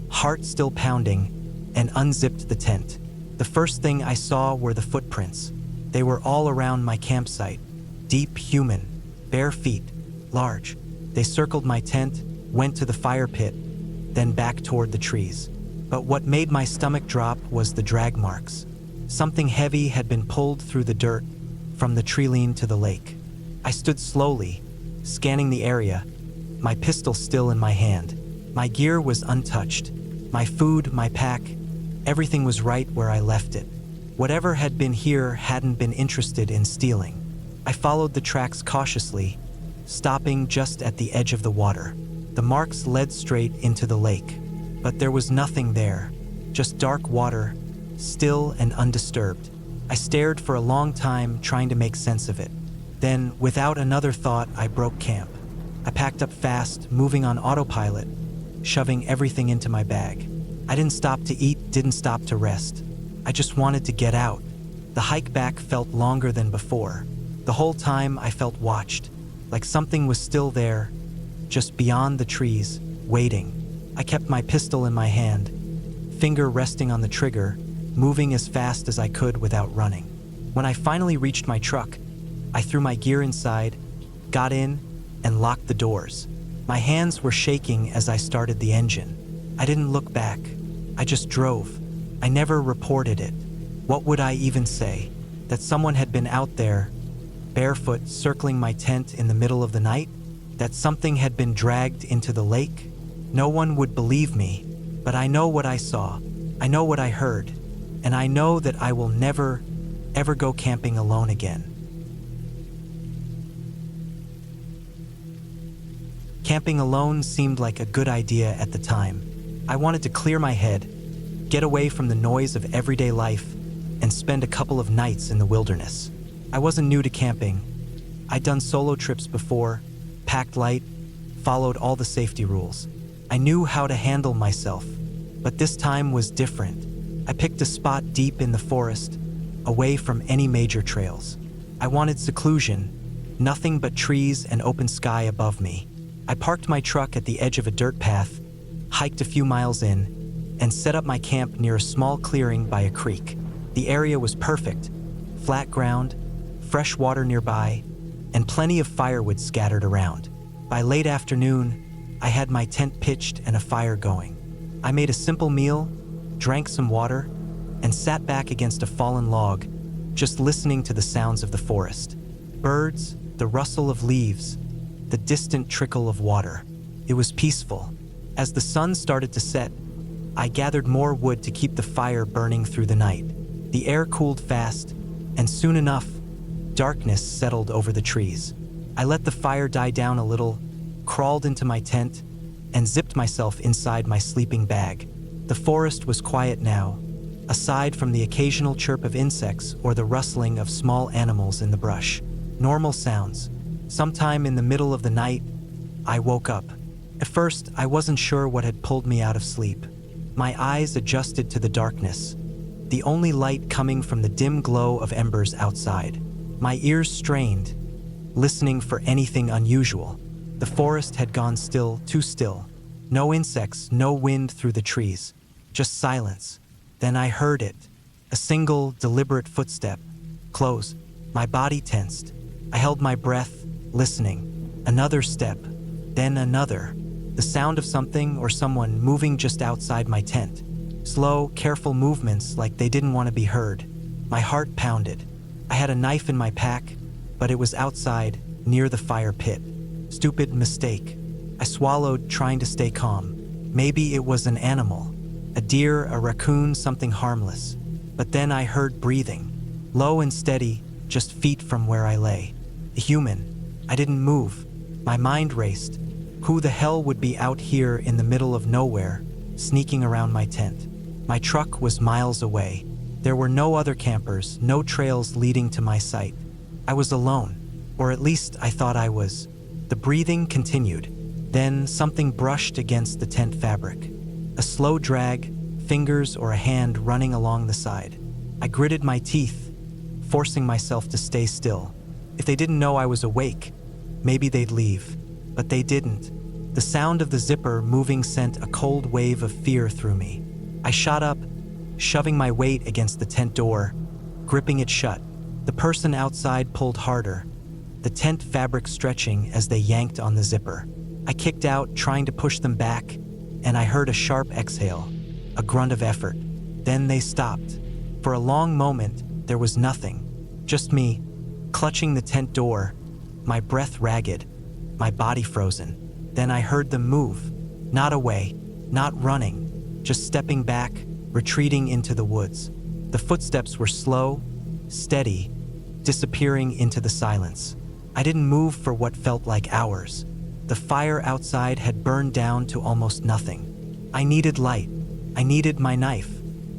heart still pounding, and unzipped the tent. The first thing I saw were the footprints. They were all around my campsite. Deep, human, bare feet, large. They circled my tent, went to the fire pit, then back toward the trees. But what made my stomach drop was the drag marks. Something heavy had been pulled through the dirt, from the tree line to the lake. I stood slowly, scanning the area, my pistol still in my hand. My gear was untouched. My food, my pack, everything was right where I left it. Whatever had been here hadn't been interested in stealing. I followed the tracks cautiously, stopping just at the edge of the water. The marks led straight into the lake, but there was nothing there, just dark water, still and undisturbed. I stared for a long time, trying to make sense of it. Then, without another thought, I broke camp. I packed up fast, moving on autopilot, shoving everything into my bag. I didn't stop to eat, didn't stop to rest. I just wanted to get out. The hike back felt longer than before. The whole time I felt watched, like something was still there, just beyond the trees, waiting. I kept my pistol in my hand, finger resting on the trigger, moving as fast as I could without running. When I finally reached my truck, I threw my gear inside, got in, and locked the doors. My hands were shaking as I started the engine. I didn't look back. I just drove. I never reported it. What would I even say? That someone had been out there, barefoot, circling my tent in the middle of the night? That something had been dragged into the lake? No one would believe me, but I know what I saw. I know what I heard. And I know that I will never, ever go camping alone again. Camping alone seemed like a good idea at the time. I wanted to clear my head, get away from the noise of everyday life, and spend a couple of nights in the wilderness. I wasn't new to camping. I'd done solo trips before, packed light, followed all the safety rules. I knew how to handle myself, but this time was different. I picked a spot deep in the forest, away from any major trails. I wanted seclusion, nothing but trees and open sky above me. I parked my truck at the edge of a dirt path, hiked a few miles in, and set up my camp near a small clearing by a creek. The area was perfect, flat ground, fresh water nearby, and plenty of firewood scattered around. By late afternoon, I had my tent pitched and a fire going. I made a simple meal, drank some water, and sat back against a fallen log, just listening to the sounds of the forest. Birds, the rustle of leaves, the distant trickle of water. It was peaceful. As the sun started to set, I gathered more wood to keep the fire burning through the night. The air cooled fast, and soon enough, darkness settled over the trees. I let the fire die down a little, crawled into my tent, and zipped myself inside my sleeping bag. The forest was quiet now, aside from the occasional chirp of insects or the rustling of small animals in the brush. Normal sounds. Sometime in the middle of the night, I woke up. At first, I wasn't sure what had pulled me out of sleep. My eyes adjusted to the darkness, the only light coming from the dim glow of embers outside. My ears strained, listening for anything unusual. The forest had gone still, too still. No insects, no wind through the trees, just silence. Then I heard it, a single, deliberate footstep. Close. My body tensed. I held my breath, listening. Another step, then another. The sound of something or someone moving just outside my tent. Slow, careful movements like they didn't want to be heard. My heart pounded. I had a knife in my pack, but it was outside, near the fire pit. Stupid mistake. I swallowed, trying to stay calm. Maybe it was an animal. A deer, a raccoon, something harmless. But then I heard breathing. Low and steady, just feet from where I lay. A human. I didn't move. My mind raced. Who the hell would be out here in the middle of nowhere, sneaking around my tent? My truck was miles away. There were no other campers, no trails leading to my site. I was alone, or at least I thought I was. The breathing continued. Then something brushed against the tent fabric. A slow drag, fingers or a hand running along the side. I gritted my teeth, forcing myself to stay still. If they didn't know I was awake, maybe they'd leave. But they didn't. The sound of the zipper moving sent a cold wave of fear through me. I shot up, shoving my weight against the tent door, gripping it shut. The person outside pulled harder, the tent fabric stretching as they yanked on the zipper. I kicked out, trying to push them back, and I heard a sharp exhale, a grunt of effort. Then they stopped. For a long moment, there was nothing, just me, clutching the tent door, my breath ragged, my body frozen. Then I heard them move, not away, not running, just stepping back, retreating into the woods. The footsteps were slow, steady, disappearing into the silence. I didn't move for what felt like hours. The fire outside had burned down to almost nothing. I needed light. I needed my knife,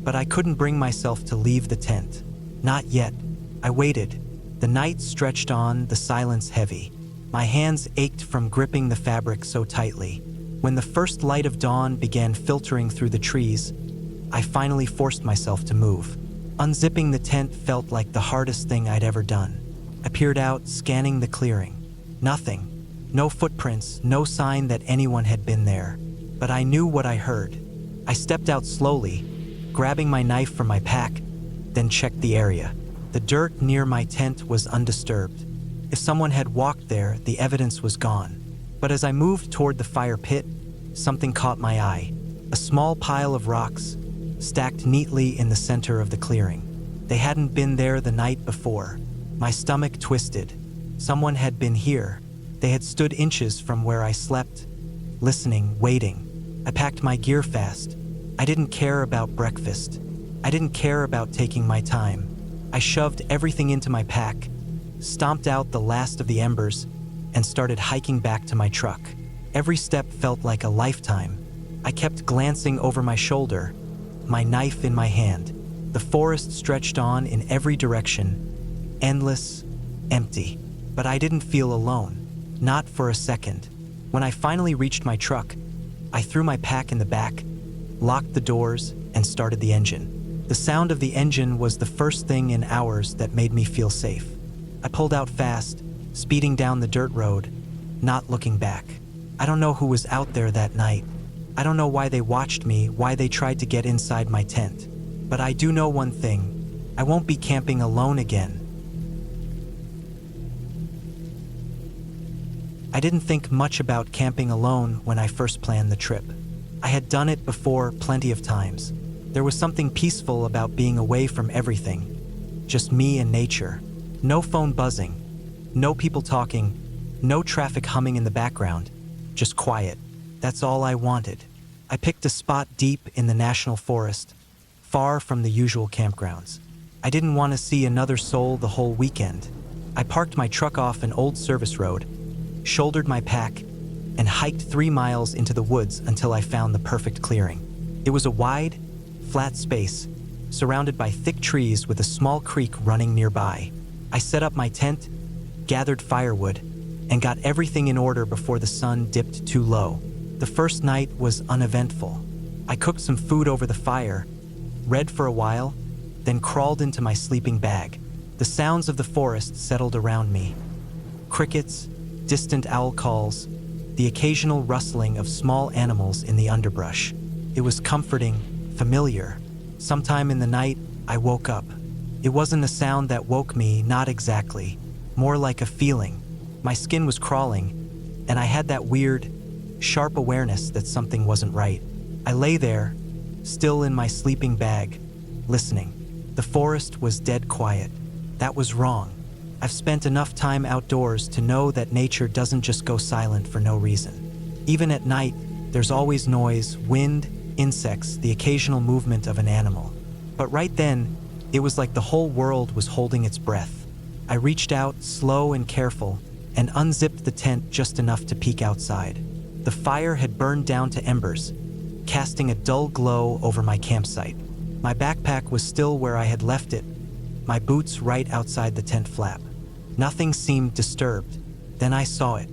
but I couldn't bring myself to leave the tent. Not yet. I waited. The night stretched on, the silence heavy. My hands ached from gripping the fabric so tightly. When the first light of dawn began filtering through the trees, I finally forced myself to move. Unzipping the tent felt like the hardest thing I'd ever done. I peered out, scanning the clearing. Nothing. No footprints, no sign that anyone had been there. But I knew what I heard. I stepped out slowly, grabbing my knife from my pack, then checked the area. The dirt near my tent was undisturbed. If someone had walked there, the evidence was gone. But as I moved toward the fire pit, something caught my eye. A small pile of rocks, stacked neatly in the center of the clearing. They hadn't been there the night before. My stomach twisted. Someone had been here. They had stood inches from where I slept, listening, waiting. I packed my gear fast. I didn't care about breakfast. I didn't care about taking my time. I shoved everything into my pack, stomped out the last of the embers, and started hiking back to my truck. Every step felt like a lifetime. I kept glancing over my shoulder, my knife in my hand. The forest stretched on in every direction, endless, empty. But I didn't feel alone, not for a second. When I finally reached my truck, I threw my pack in the back, locked the doors, and started the engine. The sound of the engine was the first thing in hours that made me feel safe. I pulled out fast, speeding down the dirt road, not looking back. I don't know who was out there that night. I don't know why they watched me, why they tried to get inside my tent. But I do know one thing: I won't be camping alone again. I didn't think much about camping alone when I first planned the trip. I had done it before plenty of times. There was something peaceful about being away from everything. Just me and nature. No phone buzzing. No people talking. No traffic humming in the background. Just quiet. That's all I wanted. I picked a spot deep in the national forest, far from the usual campgrounds. I didn't want to see another soul the whole weekend. I parked my truck off an old service road, shouldered my pack, and hiked 3 miles into the woods until I found the perfect clearing. It was a wide, flat space, surrounded by thick trees with a small creek running nearby. I set up my tent, gathered firewood, and got everything in order before the sun dipped too low. The first night was uneventful. I cooked some food over the fire, read for a while, then crawled into my sleeping bag. The sounds of the forest settled around me. Crickets, distant owl calls, the occasional rustling of small animals in the underbrush. It was comforting, familiar. Sometime in the night, I woke up. It wasn't a sound that woke me, not exactly. More like a feeling. My skin was crawling, and I had that weird, sharp awareness that something wasn't right. I lay there, still in my sleeping bag, listening. The forest was dead quiet. That was wrong. I've spent enough time outdoors to know that nature doesn't just go silent for no reason. Even at night, there's always noise, wind, insects, the occasional movement of an animal. But right then, it was like the whole world was holding its breath. I reached out, slow and careful, and unzipped the tent just enough to peek outside. The fire had burned down to embers, casting a dull glow over my campsite. My backpack was still where I had left it, my boots right outside the tent flap. Nothing seemed disturbed. Then I saw it.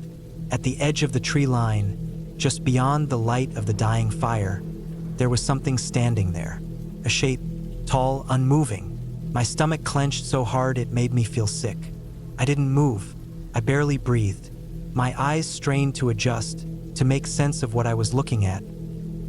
At the edge of the tree line, just beyond the light of the dying fire, there was something standing there. A shape, tall, unmoving. My stomach clenched so hard it made me feel sick. I didn't move. I barely breathed. My eyes strained to adjust, to make sense of what I was looking at,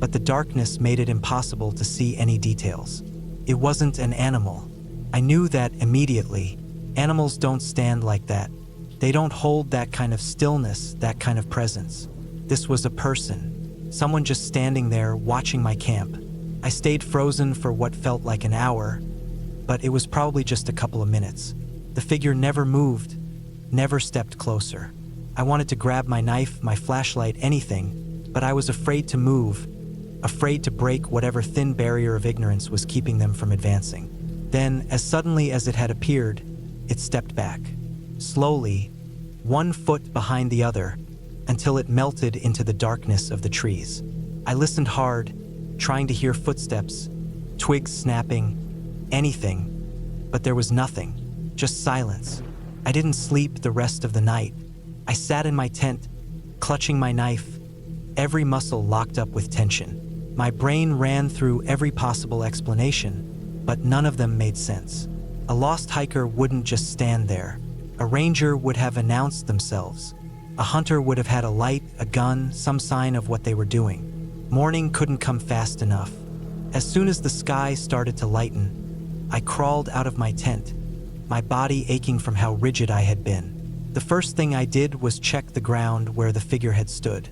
but the darkness made it impossible to see any details. It wasn't an animal. I knew that immediately. Animals don't stand like that. They don't hold that kind of stillness, that kind of presence. This was a person. Someone just standing there watching my camp. I stayed frozen for what felt like an hour, but it was probably just a couple of minutes. The figure never moved, never stepped closer. I wanted to grab my knife, my flashlight, anything, but I was afraid to move, afraid to break whatever thin barrier of ignorance was keeping them from advancing. Then, as suddenly as it had appeared, it stepped back, slowly, 1 foot behind the other, until it melted into the darkness of the trees. I listened hard, trying to hear footsteps, twigs snapping, anything, but there was nothing, just silence. I didn't sleep the rest of the night. I sat in my tent, clutching my knife, every muscle locked up with tension. My brain ran through every possible explanation, but none of them made sense. A lost hiker wouldn't just stand there. A ranger would have announced themselves. A hunter would have had a light, a gun, some sign of what they were doing. Morning couldn't come fast enough. As soon as the sky started to lighten, I crawled out of my tent, my body aching from how rigid I had been. The first thing I did was check the ground where the figure had stood.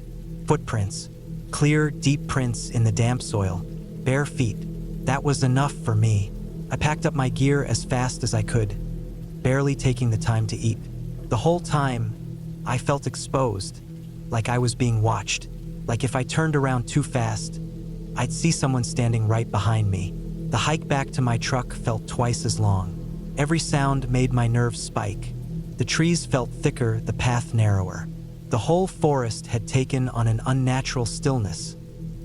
Footprints. Clear, deep prints in the damp soil. Bare feet. That was enough for me. I packed up my gear as fast as I could, barely taking the time to eat. The whole time, I felt exposed, like I was being watched, like if I turned around too fast, I'd see someone standing right behind me. The hike back to my truck felt twice as long. Every sound made my nerves spike. The trees felt thicker, the path narrower. The whole forest had taken on an unnatural stillness,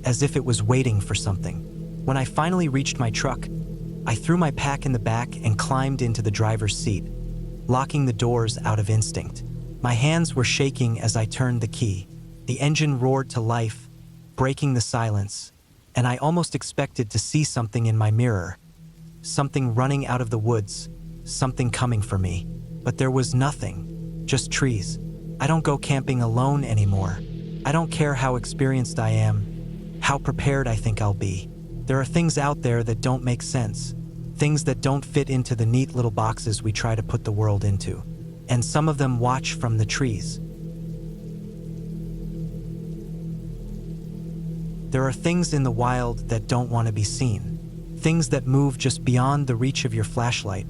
as if it was waiting for something. When I finally reached my truck, I threw my pack in the back and climbed into the driver's seat, locking the doors out of instinct. My hands were shaking as I turned the key. The engine roared to life, breaking the silence, and I almost expected to see something in my mirror. Something running out of the woods, something coming for me. But there was nothing, just trees. I don't go camping alone anymore. I don't care how experienced I am, how prepared I think I'll be. There are things out there that don't make sense, things that don't fit into the neat little boxes we try to put the world into. And some of them watch from the trees. There are things in the wild that don't want to be seen, things that move just beyond the reach of your flashlight,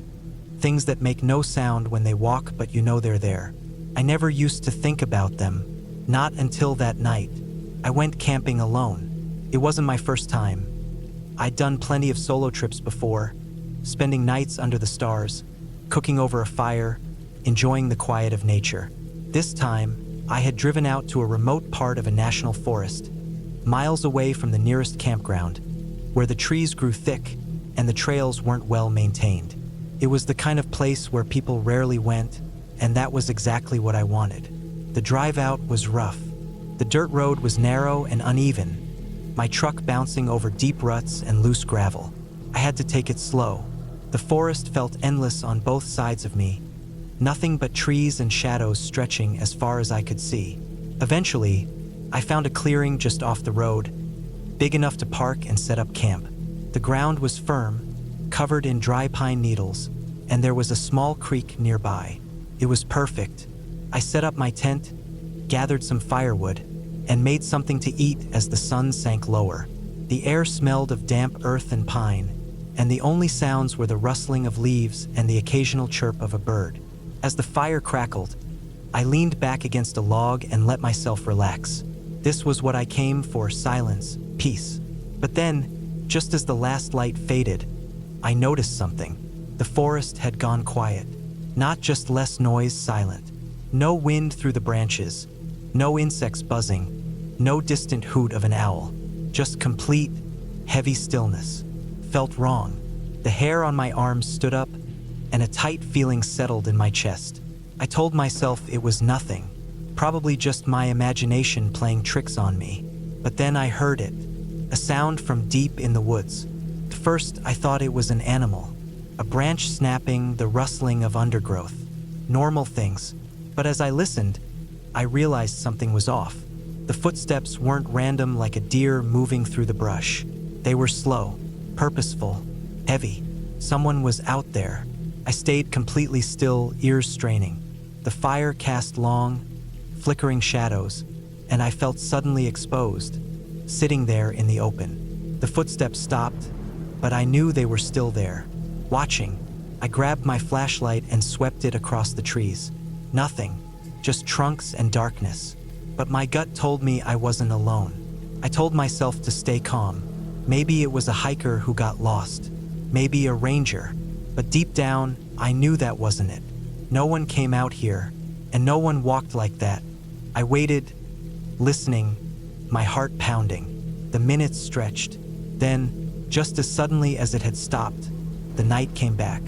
things that make no sound when they walk but you know they're there. I never used to think about them, not until that night. I went camping alone. It wasn't my first time. I'd done plenty of solo trips before, spending nights under the stars, cooking over a fire, enjoying the quiet of nature. This time, I had driven out to a remote part of a national forest, miles away from the nearest campground, where the trees grew thick and the trails weren't well maintained. It was the kind of place where people rarely went, and that was exactly what I wanted. The drive out was rough. The dirt road was narrow and uneven, my truck bouncing over deep ruts and loose gravel. I had to take it slow. The forest felt endless on both sides of me, nothing but trees and shadows stretching as far as I could see. Eventually, I found a clearing just off the road, big enough to park and set up camp. The ground was firm, covered in dry pine needles, and there was a small creek nearby. It was perfect. I set up my tent, gathered some firewood, and made something to eat as the sun sank lower. The air smelled of damp earth and pine, and the only sounds were the rustling of leaves and the occasional chirp of a bird. As the fire crackled, I leaned back against a log and let myself relax. This was what I came for: silence, peace. But then, just as the last light faded, I noticed something. The forest had gone quiet. Not just less noise, silent. No wind through the branches, no insects buzzing, no distant hoot of an owl. Just complete, heavy stillness. Felt wrong. The hair on my arms stood up, and a tight feeling settled in my chest. I told myself it was nothing, probably just my imagination playing tricks on me. But then I heard it, a sound from deep in the woods. At first, I thought it was an animal, a branch snapping, the rustling of undergrowth. Normal things. But as I listened, I realized something was off. The footsteps weren't random like a deer moving through the brush. They were slow, purposeful, heavy. Someone was out there. I stayed completely still, ears straining. The fire cast long, flickering shadows, and I felt suddenly exposed, sitting there in the open. The footsteps stopped, but I knew they were still there, watching. I grabbed my flashlight and swept it across the trees. Nothing, just trunks and darkness. But my gut told me I wasn't alone. I told myself to stay calm. Maybe it was a hiker who got lost, maybe a ranger. But deep down, I knew that wasn't it. No one came out here, and no one walked like that. I waited, listening, my heart pounding. The minutes stretched. Then, just as suddenly as it had stopped, the night came back.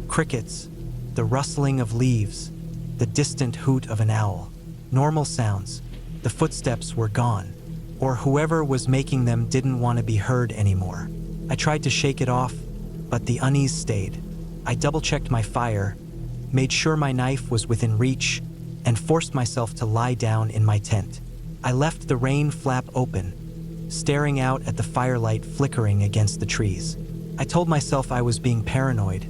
Crickets, the rustling of leaves, the distant hoot of an owl. Normal sounds. The footsteps were gone, or whoever was making them didn't want to be heard anymore. I tried to shake it off, but the unease stayed. I double-checked my fire, made sure my knife was within reach, and forced myself to lie down in my tent. I left the rain flap open, staring out at the firelight flickering against the trees. I told myself I was being paranoid,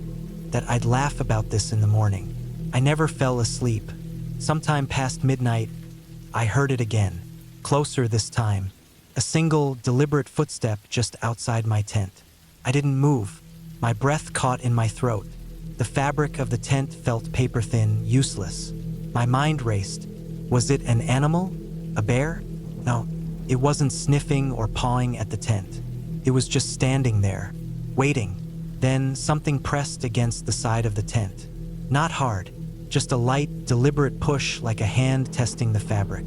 that I'd laugh about this in the morning. I never fell asleep. Sometime past midnight, I heard it again, closer this time. A single, deliberate footstep just outside my tent. I didn't move. My breath caught in my throat. The fabric of the tent felt paper-thin, useless. My mind raced. Was it an animal? A bear? No, it wasn't sniffing or pawing at the tent. It was just standing there, waiting. Then something pressed against the side of the tent. Not hard, just a light, deliberate push like a hand testing the fabric.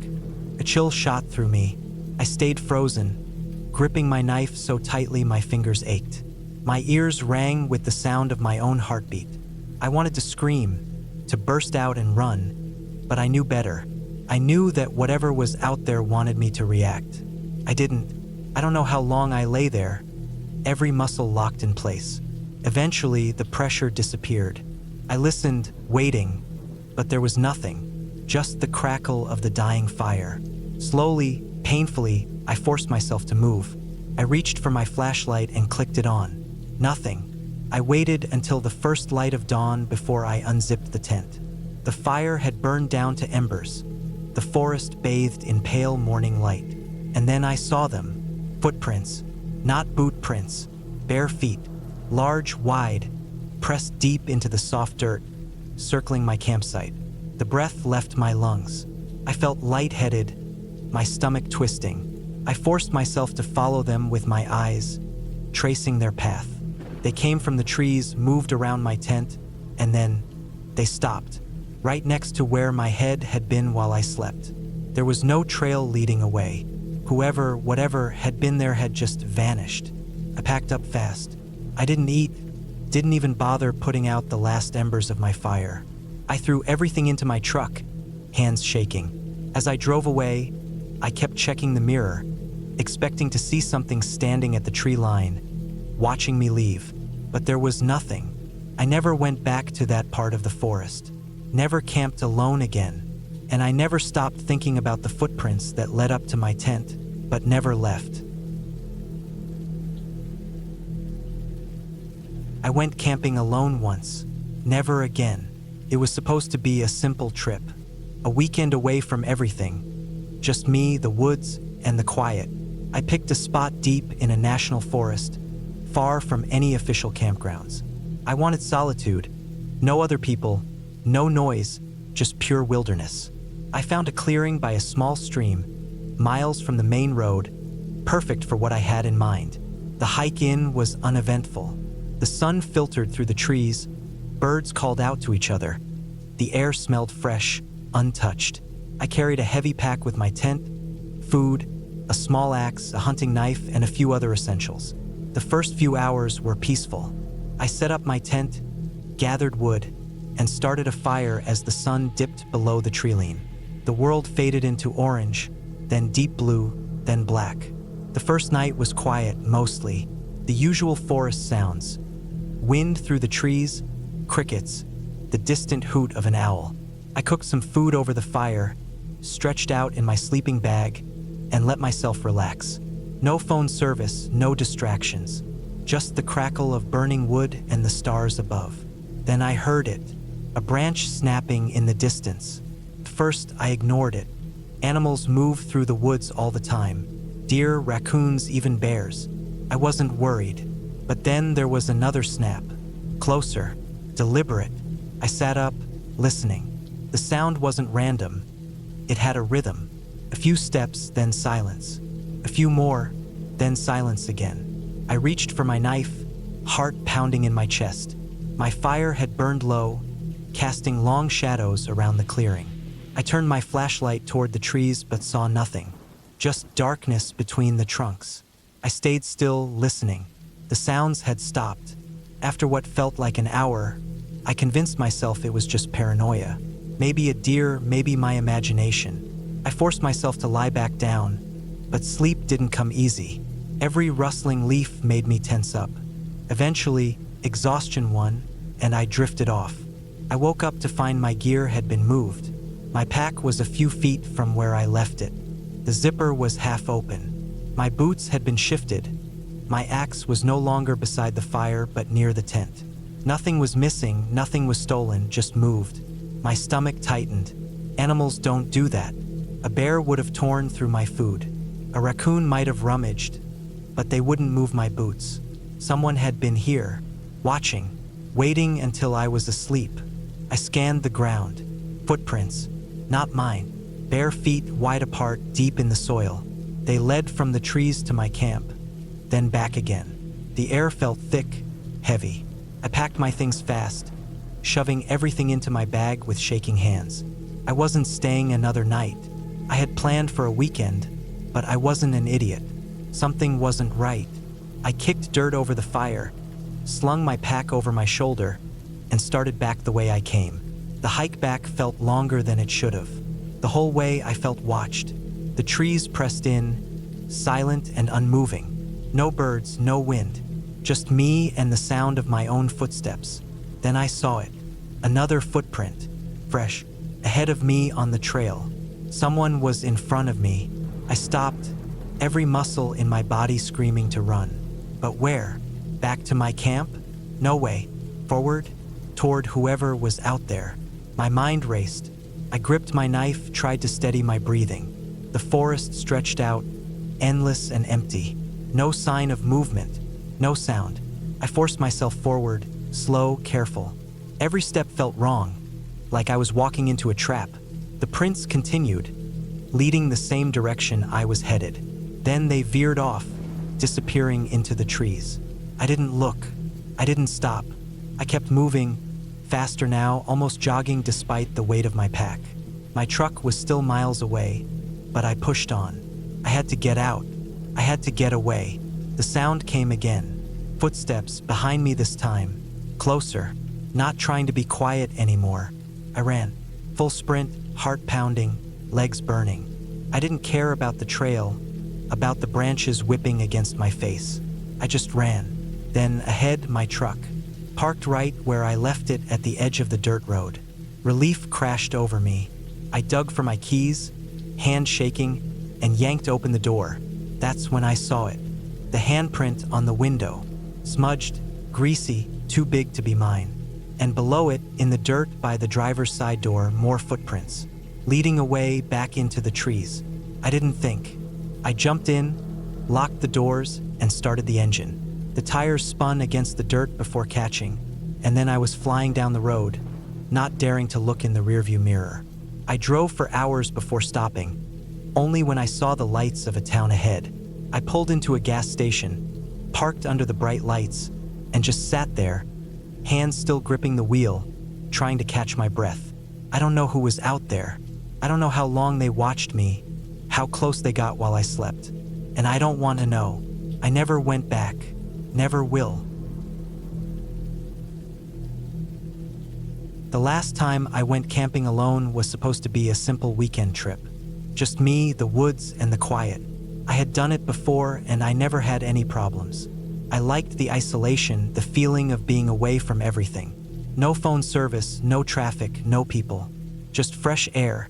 A chill shot through me. I stayed frozen, gripping my knife so tightly my fingers ached. My ears rang with the sound of my own heartbeat. I wanted to scream, to burst out and run, but I knew better. I knew that whatever was out there wanted me to react. I didn't. I don't know how long I lay there, every muscle locked in place. Eventually, the pressure disappeared. I listened, waiting, but there was nothing, just the crackle of the dying fire. Slowly, painfully, I forced myself to move. I reached for my flashlight and clicked it on. Nothing. I waited until the first light of dawn before I unzipped the tent. The fire had burned down to embers, the forest bathed in pale morning light. And then I saw them. Footprints, not boot prints, bare feet, large, wide, pressed deep into the soft dirt, circling my campsite. The breath left my lungs. I felt lightheaded, my stomach twisting. I forced myself to follow them with my eyes, tracing their path. They came from the trees, moved around my tent, and then they stopped, right next to where my head had been while I slept. There was no trail leading away. Whoever, whatever had been there had just vanished. I packed up fast. I didn't eat, didn't even bother putting out the last embers of my fire. I threw everything into my truck, hands shaking. As I drove away, I kept checking the mirror, expecting to see something standing at the tree line, watching me leave. But there was nothing. I never went back to that part of the forest, never camped alone again, and I never stopped thinking about the footprints that led up to my tent, but never left. I went camping alone once, never again. It was supposed to be a simple trip, a weekend away from everything, just me, the woods, and the quiet. I picked a spot deep in a national forest, far from any official campgrounds. I wanted solitude, no other people, no noise, just pure wilderness. I found a clearing by a small stream, miles from the main road, perfect for what I had in mind. The hike in was uneventful. The sun filtered through the trees, birds called out to each other. The air smelled fresh, untouched. I carried a heavy pack with my tent, food, a small axe, a hunting knife, and a few other essentials. The first few hours were peaceful. I set up my tent, gathered wood, and started a fire as the sun dipped below the treeline. The world faded into orange, then deep blue, then black. The first night was quiet, mostly. The usual forest sounds. Wind through the trees, crickets, the distant hoot of an owl. I cooked some food over the fire, stretched out in my sleeping bag, and let myself relax. No phone service, no distractions, just the crackle of burning wood and the stars above. Then I heard it, a branch snapping in the distance. At first, I ignored it. Animals move through the woods all the time. Deer, raccoons, even bears. I wasn't worried. But then there was another snap. Closer, deliberate. I sat up, listening. The sound wasn't random. It had a rhythm. A few steps, then silence. A few more, then silence again. I reached for my knife, heart pounding in my chest. My fire had burned low, casting long shadows around the clearing. I turned my flashlight toward the trees but saw nothing, just darkness between the trunks. I stayed still, listening. The sounds had stopped. After what felt like an hour, I convinced myself it was just paranoia. Maybe a deer, maybe my imagination. I forced myself to lie back down, but sleep didn't come easy. Every rustling leaf made me tense up. Eventually, exhaustion won, and I drifted off. I woke up to find my gear had been moved. My pack was a few feet from where I left it. The zipper was half open. My boots had been shifted. My axe was no longer beside the fire but near the tent. Nothing was missing, nothing was stolen, just moved. My stomach tightened. Animals don't do that. A bear would have torn through my food. A raccoon might have rummaged, but they wouldn't move my boots. Someone had been here, watching, waiting until I was asleep. I scanned the ground. Footprints, not mine. Bare feet wide apart, deep in the soil. They led from the trees to my camp, then back again. The air felt thick, heavy. I packed my things fast, shoving everything into my bag with shaking hands. I wasn't staying another night. I had planned for a weekend, but I wasn't an idiot. Something wasn't right. I kicked dirt over the fire, slung my pack over my shoulder, and started back the way I came. The hike back felt longer than it should have. The whole way I felt watched. The trees pressed in, silent and unmoving. No birds, no wind, just me and the sound of my own footsteps. Then I saw it. Another footprint, fresh, ahead of me on the trail. Someone was in front of me. I stopped, every muscle in my body screaming to run. But where? Back to my camp? No way. Forward, toward whoever was out there. My mind raced. I gripped my knife, tried to steady my breathing. The forest stretched out, endless and empty. No sign of movement, no sound. I forced myself forward, slow, careful. Every step felt wrong, like I was walking into a trap. The prints continued, leading the same direction I was headed. Then they veered off, disappearing into the trees. I didn't look. I didn't stop. I kept moving, faster now, almost jogging despite the weight of my pack. My truck was still miles away, but I pushed on. I had to get out. I had to get away. The sound came again. Footsteps behind me this time. Closer, not trying to be quiet anymore. I ran. Full sprint, heart pounding, legs burning. I didn't care about the trail, about the branches whipping against my face. I just ran. Then ahead, my truck, parked right where I left it at the edge of the dirt road. Relief crashed over me. I dug for my keys, hand shaking, and yanked open the door. That's when I saw it. The handprint on the window, smudged, greasy, too big to be mine. And below it, in the dirt by the driver's side door, more footprints, leading away back into the trees. I didn't think. I jumped in, locked the doors, and started the engine. The tires spun against the dirt before catching, and then I was flying down the road, not daring to look in the rearview mirror. I drove for hours before stopping, only when I saw the lights of a town ahead. I pulled into a gas station, parked under the bright lights, and just sat there, hands still gripping the wheel, trying to catch my breath. I don't know who was out there. I don't know how long they watched me, how close they got while I slept. And I don't want to know. I never went back. Never will. The last time I went camping alone was supposed to be a simple weekend trip. Just me, the woods, and the quiet. I had done it before, and I never had any problems. I liked the isolation, the feeling of being away from everything. No phone service, no traffic, no people. Just fresh air,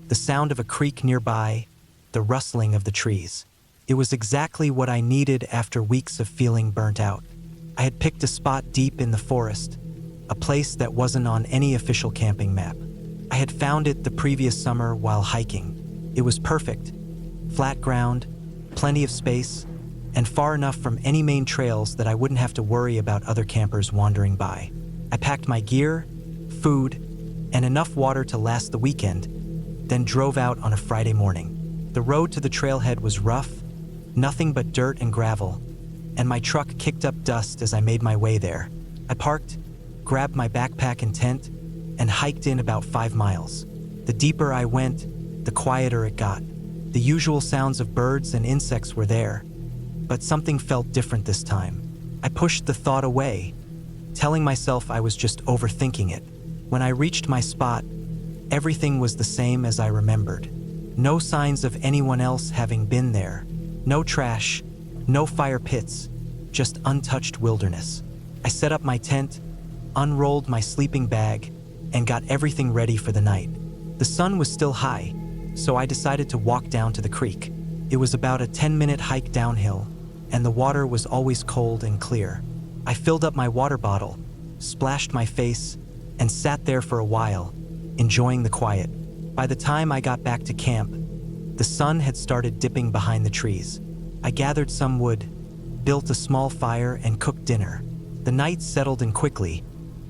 the sound of a creek nearby, the rustling of the trees. It was exactly what I needed after weeks of feeling burnt out. I had picked a spot deep in the forest, a place that wasn't on any official camping map. I had found it the previous summer while hiking. It was perfect. Flat ground, plenty of space, and far enough from any main trails that I wouldn't have to worry about other campers wandering by. I packed my gear, food, and enough water to last the weekend, then drove out on a Friday morning. The road to the trailhead was rough, nothing but dirt and gravel, and my truck kicked up dust as I made my way there. I parked, grabbed my backpack and tent, and hiked in about 5 miles. The deeper I went, the quieter it got. The usual sounds of birds and insects were there, but something felt different this time. I pushed the thought away, telling myself I was just overthinking it. When I reached my spot, everything was the same as I remembered. No signs of anyone else having been there. No trash, no fire pits, just untouched wilderness. I set up my tent, unrolled my sleeping bag, and got everything ready for the night. The sun was still high, so I decided to walk down to the creek. It was about a 10-minute hike downhill, and the water was always cold and clear. I filled up my water bottle, splashed my face, and sat there for a while, enjoying the quiet. By the time I got back to camp, the sun had started dipping behind the trees. I gathered some wood, built a small fire, and cooked dinner. The night settled in quickly,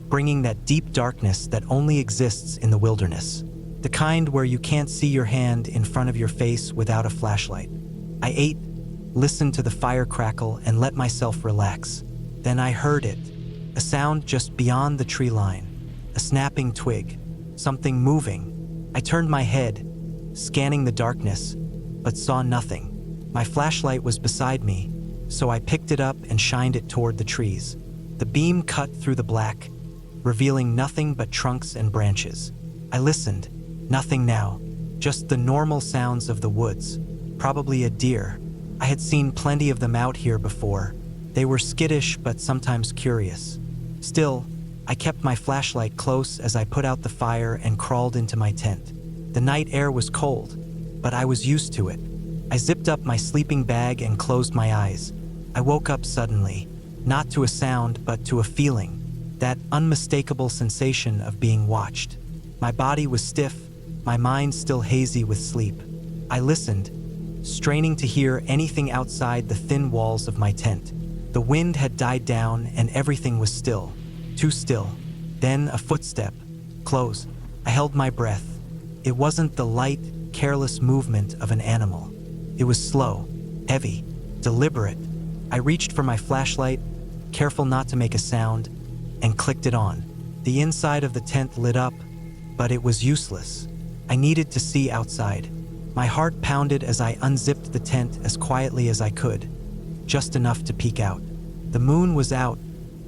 bringing that deep darkness that only exists in the wilderness. The kind where you can't see your hand in front of your face without a flashlight. I ate, listened to the fire crackle, and let myself relax. Then I heard it, a sound just beyond the tree line, a snapping twig, something moving. I turned my head, scanning the darkness, but saw nothing. My flashlight was beside me, so I picked it up and shined it toward the trees. The beam cut through the black, revealing nothing but trunks and branches. I listened. Nothing now, just the normal sounds of the woods. Probably a deer. I had seen plenty of them out here before. They were skittish but sometimes curious. Still, I kept my flashlight close as I put out the fire and crawled into my tent. The night air was cold, but I was used to it. I zipped up my sleeping bag and closed my eyes. I woke up suddenly, not to a sound but to a feeling, that unmistakable sensation of being watched. My body was stiff, my mind still hazy with sleep. I listened, straining to hear anything outside the thin walls of my tent. The wind had died down and everything was still, too still. Then a footstep, close. I held my breath. It wasn't the light, careless movement of an animal. It was slow, heavy, deliberate. I reached for my flashlight, careful not to make a sound, and clicked it on. The inside of the tent lit up, but it was useless. I needed to see outside. My heart pounded as I unzipped the tent as quietly as I could, just enough to peek out. The moon was out,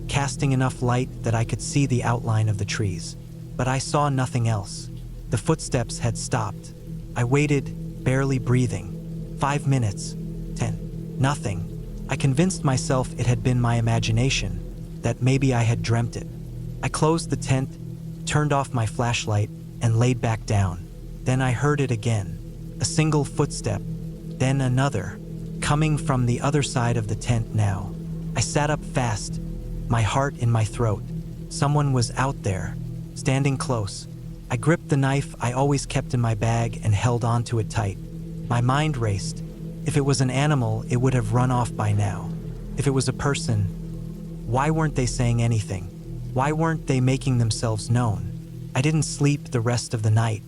casting enough light that I could see the outline of the trees. But I saw nothing else. The footsteps had stopped. I waited, barely breathing. 5 minutes, 10, nothing. I convinced myself it had been my imagination, that maybe I had dreamt it. I closed the tent, turned off my flashlight, and laid back down. Then I heard it again. A single footstep, then another, coming from the other side of the tent now. I sat up fast, my heart in my throat. Someone was out there, standing close. I gripped the knife I always kept in my bag and held onto it tight. My mind raced. If it was an animal, it would have run off by now. If it was a person, why weren't they saying anything? Why weren't they making themselves known? I didn't sleep the rest of the night.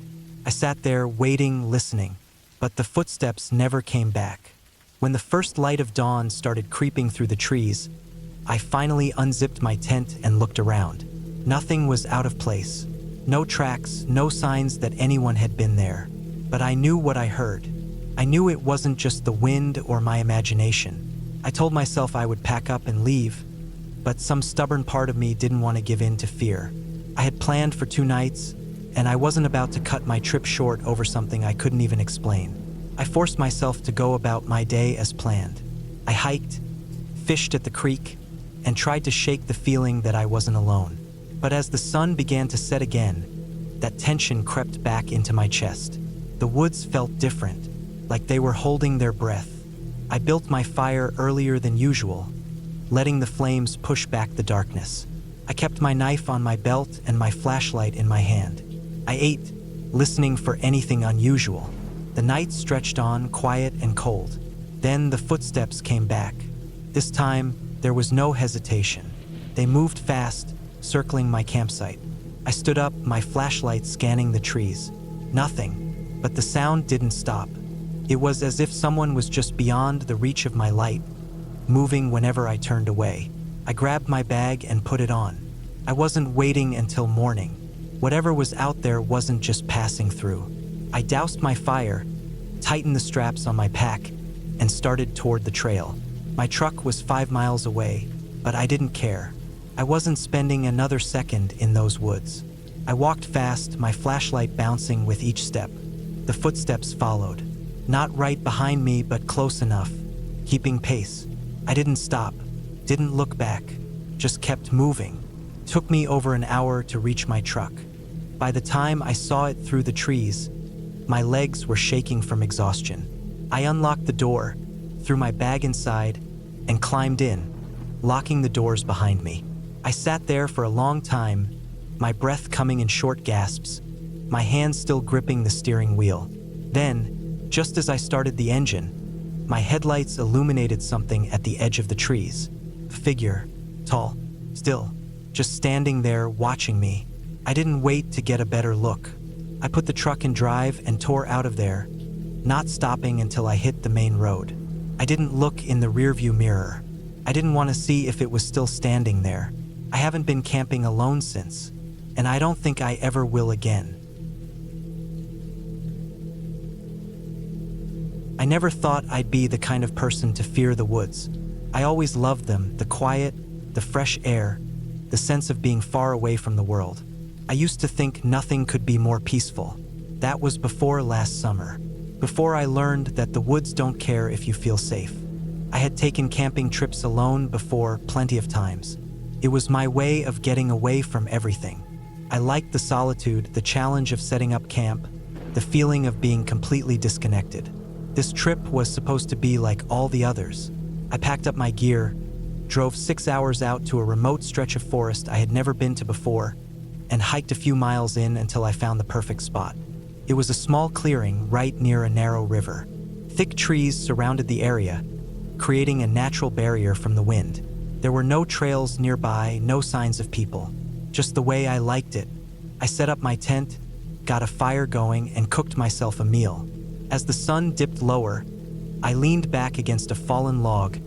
I sat there waiting, listening, but the footsteps never came back. When the first light of dawn started creeping through the trees, I finally unzipped my tent and looked around. Nothing was out of place. No tracks, no signs that anyone had been there. But I knew what I heard. I knew it wasn't just the wind or my imagination. I told myself I would pack up and leave, but some stubborn part of me didn't want to give in to fear. I had planned for 2 nights, and I wasn't about to cut my trip short over something I couldn't even explain. I forced myself to go about my day as planned. I hiked, fished at the creek, and tried to shake the feeling that I wasn't alone. But as the sun began to set again, that tension crept back into my chest. The woods felt different, like they were holding their breath. I built my fire earlier than usual, letting the flames push back the darkness. I kept my knife on my belt and my flashlight in my hand. I ate, listening for anything unusual. The night stretched on, quiet and cold. Then the footsteps came back. This time, there was no hesitation. They moved fast, circling my campsite. I stood up, my flashlight scanning the trees. Nothing, but the sound didn't stop. It was as if someone was just beyond the reach of my light, moving whenever I turned away. I grabbed my bag and put it on. I wasn't waiting until morning. Whatever was out there wasn't just passing through. I doused my fire, tightened the straps on my pack, and started toward the trail. My truck was 5 miles away, but I didn't care. I wasn't spending another second in those woods. I walked fast, my flashlight bouncing with each step. The footsteps followed. Not right behind me, but close enough, keeping pace. I didn't stop, didn't look back, just kept moving. Took me over an hour to reach my truck. By the time I saw it through the trees, my legs were shaking from exhaustion. I unlocked the door, threw my bag inside, and climbed in, locking the doors behind me. I sat there for a long time, my breath coming in short gasps, my hand still gripping the steering wheel. Then, just as I started the engine, my headlights illuminated something at the edge of the trees. A figure, tall, still, just standing there watching me. I didn't wait to get a better look. I put the truck in drive and tore out of there, not stopping until I hit the main road. I didn't look in the rearview mirror. I didn't want to see if it was still standing there. I haven't been camping alone since, and I don't think I ever will again. I never thought I'd be the kind of person to fear the woods. I always loved them, the quiet, the fresh air, the sense of being far away from the world. I used to think nothing could be more peaceful. That was before last summer, before I learned that the woods don't care if you feel safe. I had taken camping trips alone before, plenty of times. It was my way of getting away from everything. I liked the solitude, the challenge of setting up camp, the feeling of being completely disconnected. This trip was supposed to be like all the others. I packed up my gear, drove 6 hours out to a remote stretch of forest I had never been to before, and hiked a few miles in until I found the perfect spot. It was a small clearing right near a narrow river. Thick trees surrounded the area, creating a natural barrier from the wind. There were no trails nearby, no signs of people, just the way I liked it. I set up my tent, got a fire going, and cooked myself a meal. As the sun dipped lower, I leaned back against a fallen log,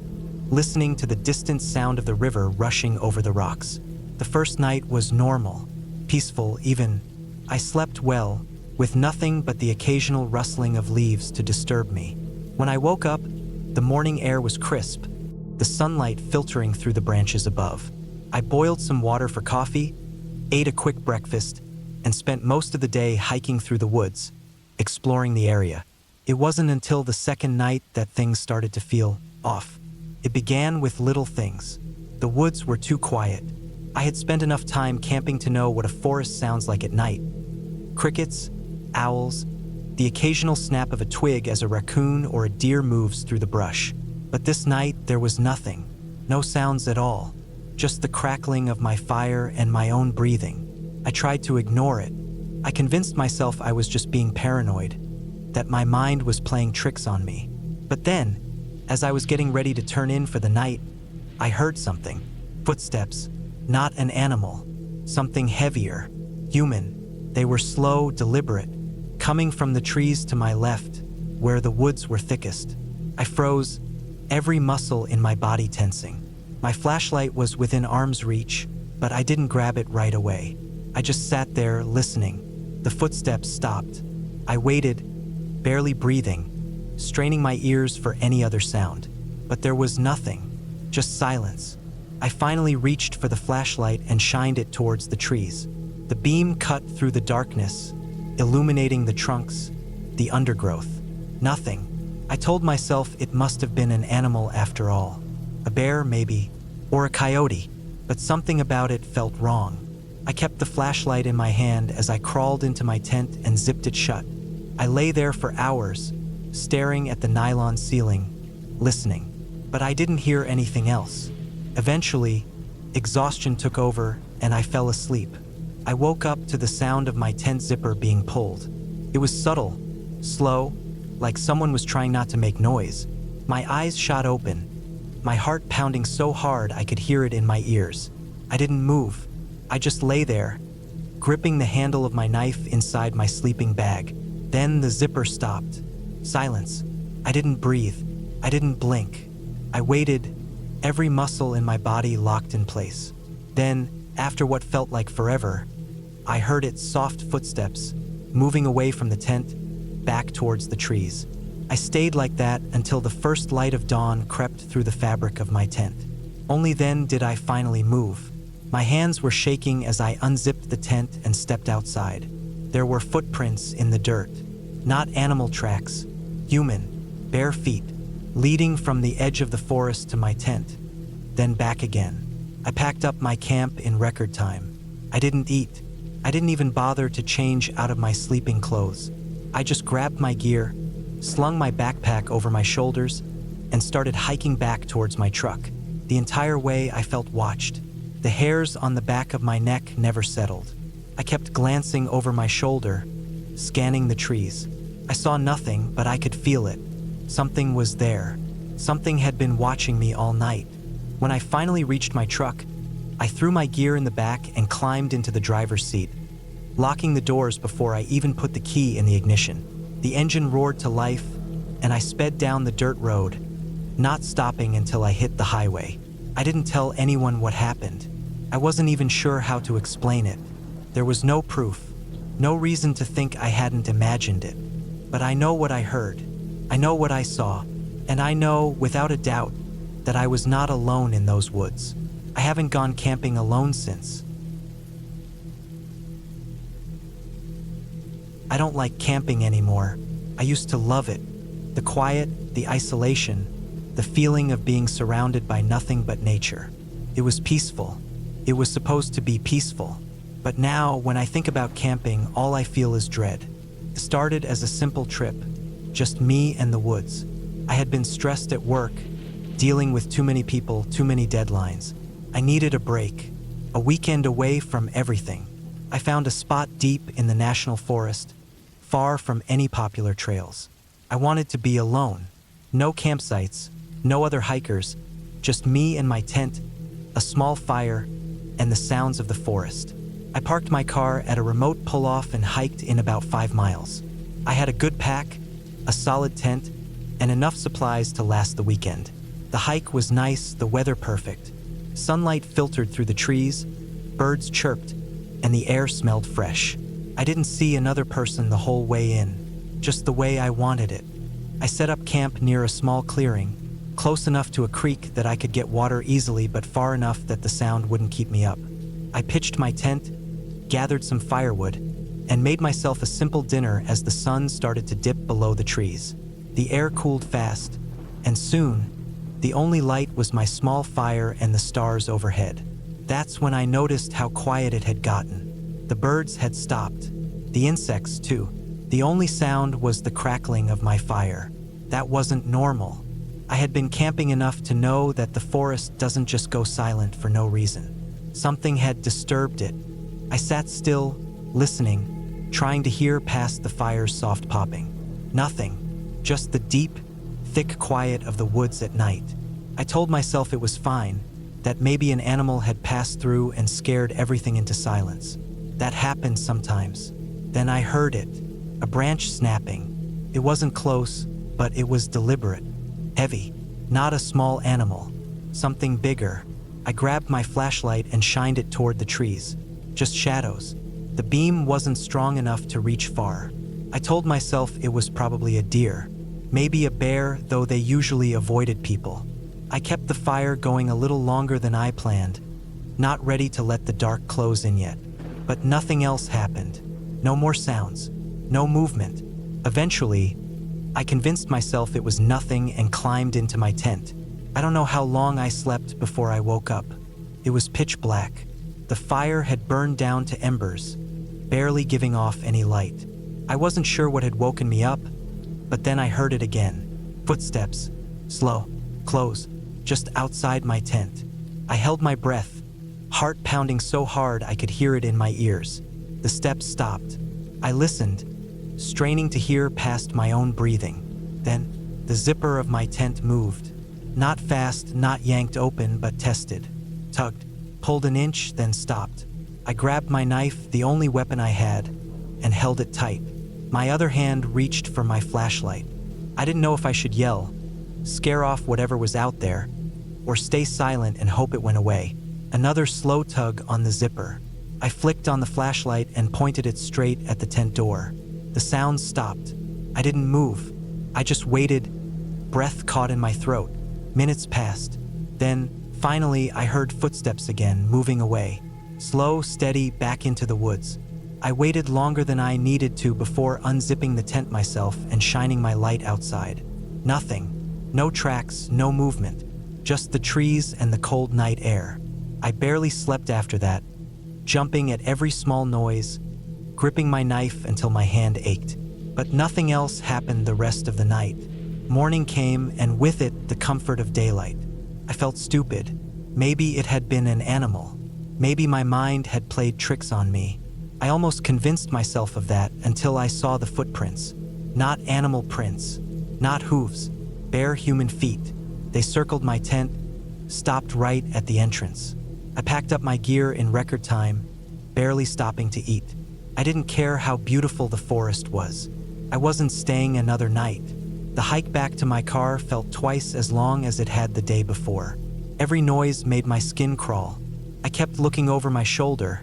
listening to the distant sound of the river rushing over the rocks. The first night was normal, peaceful even. I slept well, with nothing but the occasional rustling of leaves to disturb me. When I woke up, the morning air was crisp, the sunlight filtering through the branches above. I boiled some water for coffee, ate a quick breakfast, and spent most of the day hiking through the woods, exploring the area. It wasn't until the second night that things started to feel off. It began with little things. The woods were too quiet. I had spent enough time camping to know what a forest sounds like at night. Crickets, owls, the occasional snap of a twig as a raccoon or a deer moves through the brush. But this night there was nothing, no sounds at all, just the crackling of my fire and my own breathing. I tried to ignore it. I convinced myself I was just being paranoid, that my mind was playing tricks on me. But then, as I was getting ready to turn in for the night, I heard something. Footsteps, not an animal, something heavier, human. They were slow, deliberate, coming from the trees to my left, where the woods were thickest. I froze, every muscle in my body tensing. My flashlight was within arm's reach, but I didn't grab it right away. I just sat there listening. The footsteps stopped. I waited, barely breathing, straining my ears for any other sound. But there was nothing, just silence. I finally reached for the flashlight and shined it towards the trees. The beam cut through the darkness, illuminating the trunks, the undergrowth. Nothing. I told myself it must have been an animal after all. A bear, maybe, or a coyote, but something about it felt wrong. I kept the flashlight in my hand as I crawled into my tent and zipped it shut. I lay there for hours, staring at the nylon ceiling, listening. But I didn't hear anything else. Eventually, exhaustion took over and I fell asleep. I woke up to the sound of my tent zipper being pulled. It was subtle, slow, like someone was trying not to make noise. My eyes shot open, my heart pounding so hard I could hear it in my ears. I didn't move. I just lay there, gripping the handle of my knife inside my sleeping bag. Then the zipper stopped. Silence. I didn't breathe. I didn't blink. I waited, every muscle in my body locked in place. Then, after what felt like forever, I heard its soft footsteps, moving away from the tent, back towards the trees. I stayed like that until the first light of dawn crept through the fabric of my tent. Only then did I finally move. My hands were shaking as I unzipped the tent and stepped outside. There were footprints in the dirt, not animal tracks, human, bare feet, leading from the edge of the forest to my tent, then back again. I packed up my camp in record time. I didn't eat. I didn't even bother to change out of my sleeping clothes. I just grabbed my gear, slung my backpack over my shoulders, and started hiking back towards my truck. The entire way I felt watched. The hairs on the back of my neck never settled. I kept glancing over my shoulder, scanning the trees. I saw nothing, but I could feel it. Something was there. Something had been watching me all night. When I finally reached my truck, I threw my gear in the back and climbed into the driver's seat, locking the doors before I even put the key in the ignition. The engine roared to life, and I sped down the dirt road, not stopping until I hit the highway. I didn't tell anyone what happened. I wasn't even sure how to explain it. There was no proof, no reason to think I hadn't imagined it. But I know what I heard. I know what I saw, and I know, without a doubt, that I was not alone in those woods. I haven't gone camping alone since. I don't like camping anymore. I used to love it. The quiet, the isolation, the feeling of being surrounded by nothing but nature. It was peaceful. It was supposed to be peaceful. But now, when I think about camping, all I feel is dread. It started as a simple trip, just me and the woods. I had been stressed at work, dealing with too many people, too many deadlines. I needed a break, a weekend away from everything. I found a spot deep in the national forest, far from any popular trails. I wanted to be alone. No campsites, no other hikers, just me and my tent, a small fire, and the sounds of the forest. I parked my car at a remote pull-off and hiked in about 5 miles. I had a good pack, a solid tent, and enough supplies to last the weekend. The hike was nice, the weather perfect. Sunlight filtered through the trees, birds chirped, and the air smelled fresh. I didn't see another person the whole way in, just the way I wanted it. I set up camp near a small clearing, close enough to a creek that I could get water easily but far enough that the sound wouldn't keep me up. I pitched my tent, gathered some firewood, and made myself a simple dinner as the sun started to dip below the trees. The air cooled fast, and soon, the only light was my small fire and the stars overhead. That's when I noticed how quiet it had gotten. The birds had stopped. The insects, too. The only sound was the crackling of my fire. That wasn't normal. I had been camping enough to know that the forest doesn't just go silent for no reason. Something had disturbed it. I sat still, listening, trying to hear past the fire's soft popping. Nothing. Just the deep, thick quiet of the woods at night. I told myself it was fine, that maybe an animal had passed through and scared everything into silence. That happens sometimes. Then I heard it, a branch snapping. It wasn't close, but it was deliberate, heavy, not a small animal, something bigger. I grabbed my flashlight and shined it toward the trees, just shadows. The beam wasn't strong enough to reach far. I told myself it was probably a deer, maybe a bear, though they usually avoided people. I kept the fire going a little longer than I planned, not ready to let the dark close in yet. But nothing else happened. No more sounds, no movement. Eventually, I convinced myself it was nothing and climbed into my tent. I don't know how long I slept before I woke up. It was pitch black. The fire had burned down to embers, barely giving off any light. I wasn't sure what had woken me up, but then I heard it again. Footsteps, slow, close, just outside my tent. I held my breath, heart pounding so hard I could hear it in my ears. The steps stopped. I listened, straining to hear past my own breathing. Then, the zipper of my tent moved. Not fast, not yanked open, but tested. Tugged, pulled an inch, then stopped. I grabbed my knife, the only weapon I had, and held it tight. My other hand reached for my flashlight. I didn't know if I should yell, scare off whatever was out there, or stay silent and hope it went away. Another slow tug on the zipper. I flicked on the flashlight and pointed it straight at the tent door. The sound stopped. I didn't move. I just waited, breath caught in my throat. Minutes passed. Then, finally, I heard footsteps again, moving away. Slow, steady, back into the woods. I waited longer than I needed to before unzipping the tent myself and shining my light outside. Nothing. No tracks, no movement. Just the trees and the cold night air. I barely slept after that, jumping at every small noise, gripping my knife until my hand ached. But nothing else happened the rest of the night. Morning came, and with it, the comfort of daylight. I felt stupid. Maybe it had been an animal. Maybe my mind had played tricks on me. I almost convinced myself of that until I saw the footprints. Not animal prints, not hooves, bare human feet. They circled my tent, stopped right at the entrance. I packed up my gear in record time, barely stopping to eat. I didn't care how beautiful the forest was. I wasn't staying another night. The hike back to my car felt twice as long as it had the day before. Every noise made my skin crawl. I kept looking over my shoulder,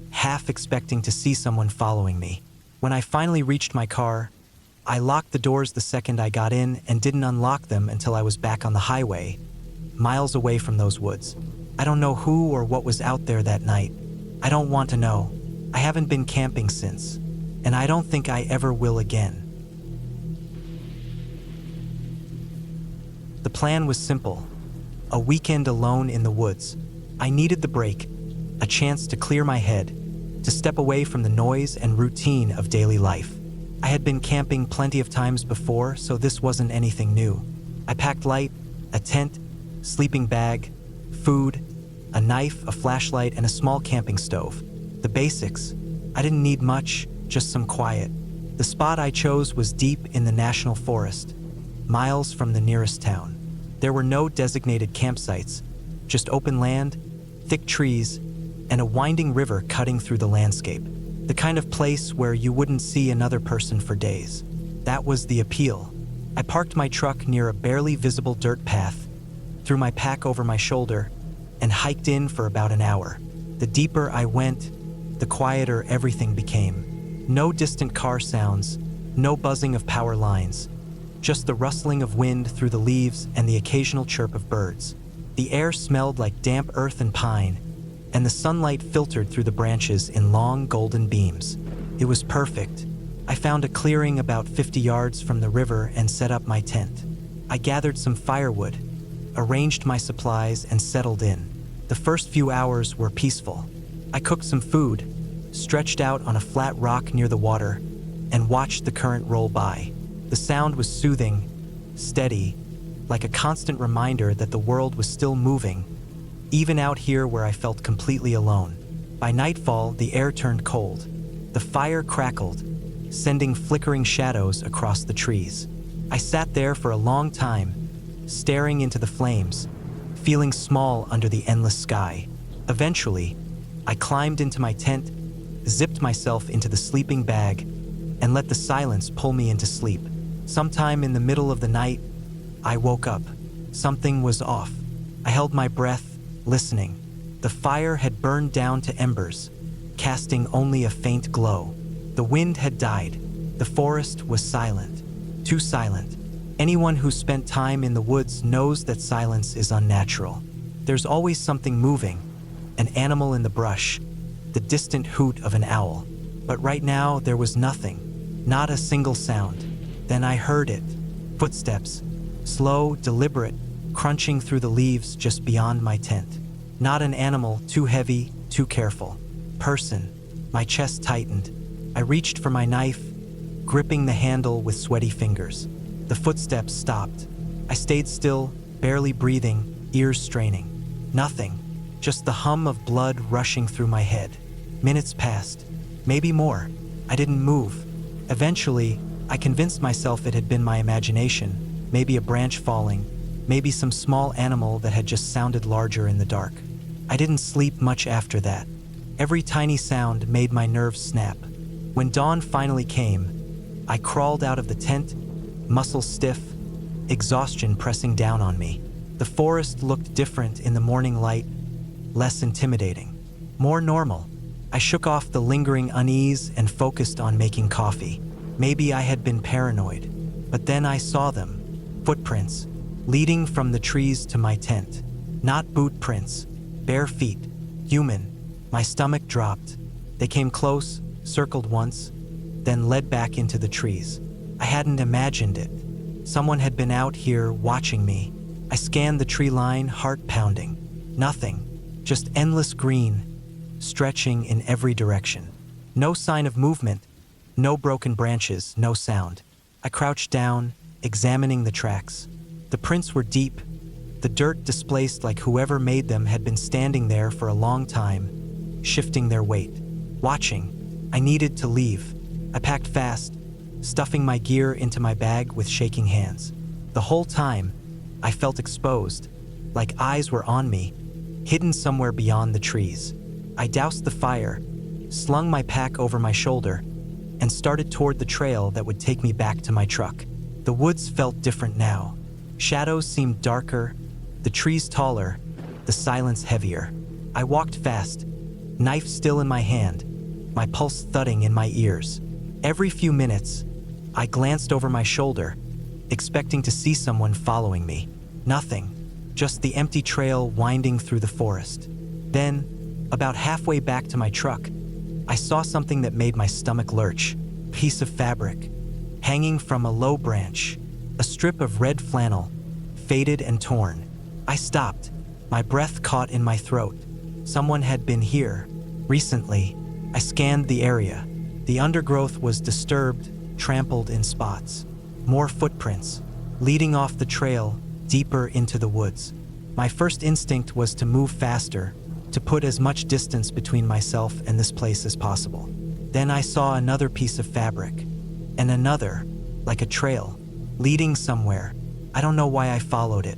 half expecting to see someone following me. When I finally reached my car, I locked the doors the second I got in and didn't unlock them until I was back on the highway, miles away from those woods. I don't know who or what was out there that night. I don't want to know. I haven't been camping since, and I don't think I ever will again. The plan was simple. A weekend alone in the woods. I needed the break, a chance to clear my head, to step away from the noise and routine of daily life. I had been camping plenty of times before, so this wasn't anything new. I packed light, a tent, sleeping bag, food, a knife, a flashlight, and a small camping stove. The basics. I didn't need much, just some quiet. The spot I chose was deep in the national forest, miles from the nearest town. There were no designated campsites, just open land, thick trees, and a winding river cutting through the landscape. The kind of place where you wouldn't see another person for days. That was the appeal. I parked my truck near a barely visible dirt path, threw my pack over my shoulder, and hiked in for about an hour. The deeper I went, the quieter everything became. No distant car sounds, no buzzing of power lines, just the rustling of wind through the leaves and the occasional chirp of birds. The air smelled like damp earth and pine, and the sunlight filtered through the branches in long golden beams. It was perfect. I found a clearing about 50 yards from the river and set up my tent. I gathered some firewood, arranged my supplies, and settled in. The first few hours were peaceful. I cooked some food, stretched out on a flat rock near the water, and watched the current roll by. The sound was soothing, steady, like a constant reminder that the world was still moving, even out here where I felt completely alone. By nightfall, the air turned cold. The fire crackled, sending flickering shadows across the trees. I sat there for a long time, staring into the flames, feeling small under the endless sky. Eventually, I climbed into my tent, zipped myself into the sleeping bag, and let the silence pull me into sleep. Sometime in the middle of the night, I woke up. Something was off. I held my breath, listening. The fire had burned down to embers, casting only a faint glow. The wind had died. The forest was silent. Too silent. Anyone who spent time in the woods knows that silence is unnatural. There's always something moving, an animal in the brush, the distant hoot of an owl. But right now, there was nothing, not a single sound. Then I heard it. Footsteps, slow, deliberate, crunching through the leaves just beyond my tent. Not an animal, too heavy, too careful. Person. My chest tightened. I reached for my knife, gripping the handle with sweaty fingers. The footsteps stopped. I stayed still, barely breathing, ears straining. Nothing. Just the hum of blood rushing through my head. Minutes passed. Maybe more. I didn't move. Eventually, I convinced myself it had been my imagination, maybe a branch falling, maybe some small animal that had just sounded larger in the dark. I didn't sleep much after that. Every tiny sound made my nerves snap. When dawn finally came, I crawled out of the tent, muscles stiff, exhaustion pressing down on me. The forest looked different in the morning light, less intimidating, more normal. I shook off the lingering unease and focused on making coffee. Maybe I had been paranoid, but then I saw them. Footprints, leading from the trees to my tent. Not boot prints, bare feet, human. My stomach dropped. They came close, circled once, then led back into the trees. I hadn't imagined it. Someone had been out here watching me. I scanned the tree line, heart pounding. Nothing, just endless green, stretching in every direction. No sign of movement, no broken branches, no sound. I crouched down, examining the tracks. The prints were deep, the dirt displaced like whoever made them had been standing there for a long time, shifting their weight. Watching, I needed to leave. I packed fast, stuffing my gear into my bag with shaking hands. The whole time, I felt exposed, like eyes were on me, hidden somewhere beyond the trees. I doused the fire, slung my pack over my shoulder, and started toward the trail that would take me back to my truck. The woods felt different now. Shadows seemed darker, the trees taller, the silence heavier. I walked fast, knife still in my hand, my pulse thudding in my ears. Every few minutes, I glanced over my shoulder, expecting to see someone following me. Nothing, just the empty trail winding through the forest. Then, about halfway back to my truck, I saw something that made my stomach lurch. A piece of fabric, hanging from a low branch, a strip of red flannel, faded and torn. I stopped, my breath caught in my throat. Someone had been here, recently. I scanned the area. The undergrowth was disturbed, trampled in spots. More footprints, leading off the trail, deeper into the woods. My first instinct was to move faster, to put as much distance between myself and this place as possible. Then I saw another piece of fabric, and another, like a trail, leading somewhere. I don't know why I followed it.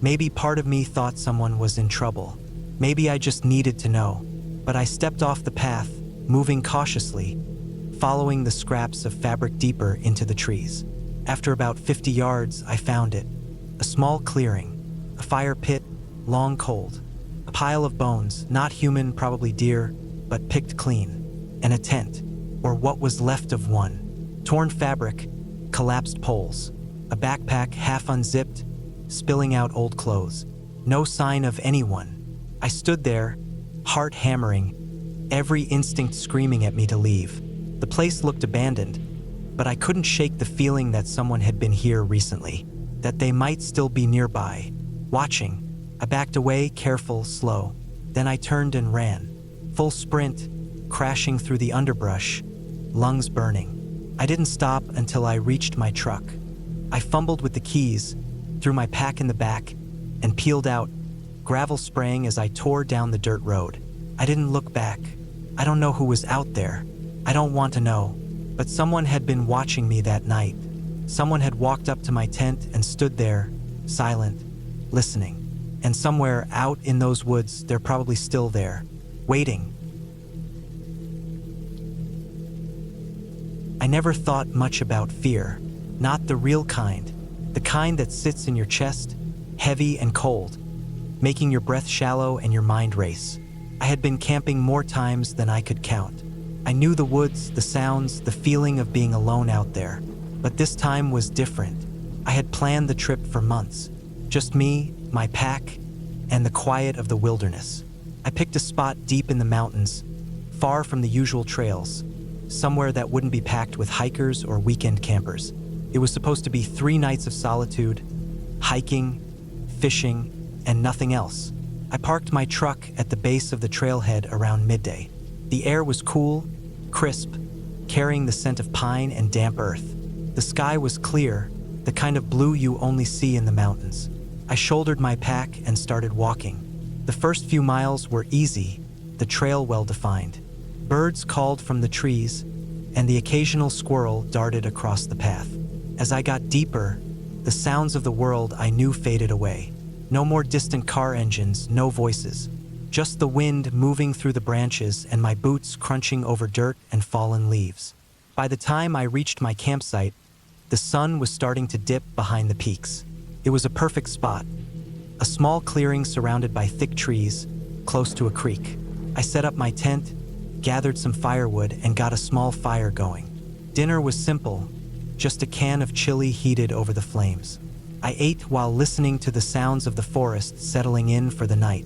Maybe part of me thought someone was in trouble. Maybe I just needed to know. But I stepped off the path, moving cautiously, following the scraps of fabric deeper into the trees. After about 50 yards, I found it. A small clearing, a fire pit, long cold. A pile of bones, not human, probably deer, but picked clean. And a tent, or what was left of one. Torn fabric, collapsed poles. A backpack half unzipped, spilling out old clothes. No sign of anyone. I stood there, heart hammering, every instinct screaming at me to leave. The place looked abandoned, but I couldn't shake the feeling that someone had been here recently, that they might still be nearby, watching. I backed away, careful, slow. Then I turned and ran, full sprint, crashing through the underbrush, lungs burning. I didn't stop until I reached my truck. I fumbled with the keys, threw my pack in the back, and peeled out, gravel spraying as I tore down the dirt road. I didn't look back. I don't know who was out there. I don't want to know. But someone had been watching me that night. Someone had walked up to my tent and stood there, silent, listening. And somewhere out in those woods, they're probably still there, waiting. I never thought much about fear. Not the real kind. The kind that sits in your chest, heavy and cold, making your breath shallow and your mind race. I had been camping more times than I could count. I knew the woods, the sounds, the feeling of being alone out there. But this time was different. I had planned the trip for months. Just me, my pack, and the quiet of the wilderness. I picked a spot deep in the mountains, far from the usual trails, somewhere that wouldn't be packed with hikers or weekend campers. It was supposed to be 3 nights of solitude, hiking, fishing, and nothing else. I parked my truck at the base of the trailhead around midday. The air was cool, crisp, carrying the scent of pine and damp earth. The sky was clear, the kind of blue you only see in the mountains. I shouldered my pack and started walking. The first few miles were easy, the trail well-defined. Birds called from the trees, and the occasional squirrel darted across the path. As I got deeper, the sounds of the world I knew faded away. No more distant car engines, no voices. Just the wind moving through the branches and my boots crunching over dirt and fallen leaves. By the time I reached my campsite, the sun was starting to dip behind the peaks. It was a perfect spot. A small clearing surrounded by thick trees, close to a creek. I set up my tent, gathered some firewood, and got a small fire going. Dinner was simple, just a can of chili heated over the flames. I ate while listening to the sounds of the forest settling in for the night.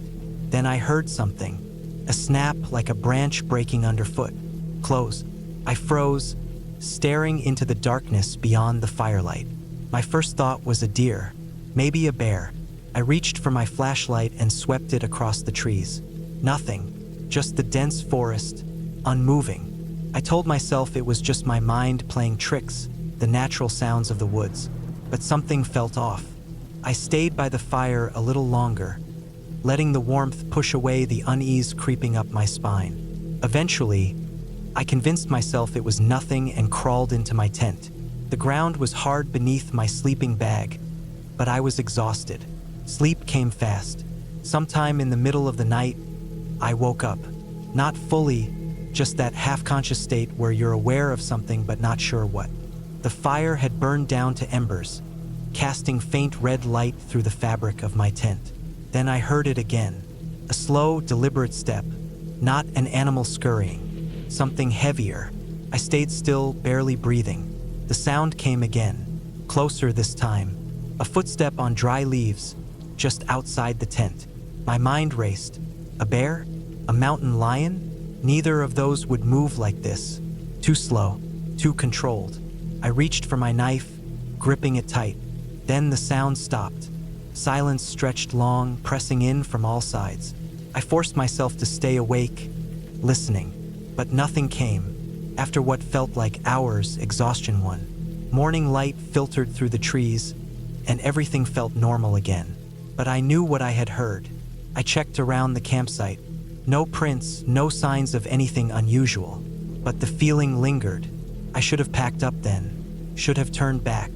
Then I heard something, a snap like a branch breaking underfoot. Close. I froze, staring into the darkness beyond the firelight. My first thought was a deer, maybe a bear. I reached for my flashlight and swept it across the trees. Nothing, just the dense forest, unmoving. I told myself it was just my mind playing tricks, the natural sounds of the woods. But something felt off. I stayed by the fire a little longer, letting the warmth push away the unease creeping up my spine. Eventually, I convinced myself it was nothing and crawled into my tent. The ground was hard beneath my sleeping bag, but I was exhausted. Sleep came fast. Sometime in the middle of the night, I woke up. Not fully, just that half-conscious state where you're aware of something but not sure what. The fire had burned down to embers, casting faint red light through the fabric of my tent. Then I heard it again. A slow, deliberate step, not an animal scurrying. Something heavier. I stayed still, barely breathing. The sound came again, closer this time. A footstep on dry leaves, just outside the tent. My mind raced. A bear? A mountain lion? Neither of those would move like this. Too slow, too controlled. I reached for my knife, gripping it tight. Then the sound stopped. Silence stretched long, pressing in from all sides. I forced myself to stay awake, listening, but nothing came. After what felt like hours, exhaustion won. Morning light filtered through the trees, and everything felt normal again. But I knew what I had heard. I checked around the campsite. No prints, no signs of anything unusual. But the feeling lingered. I should have packed up then, should have turned back.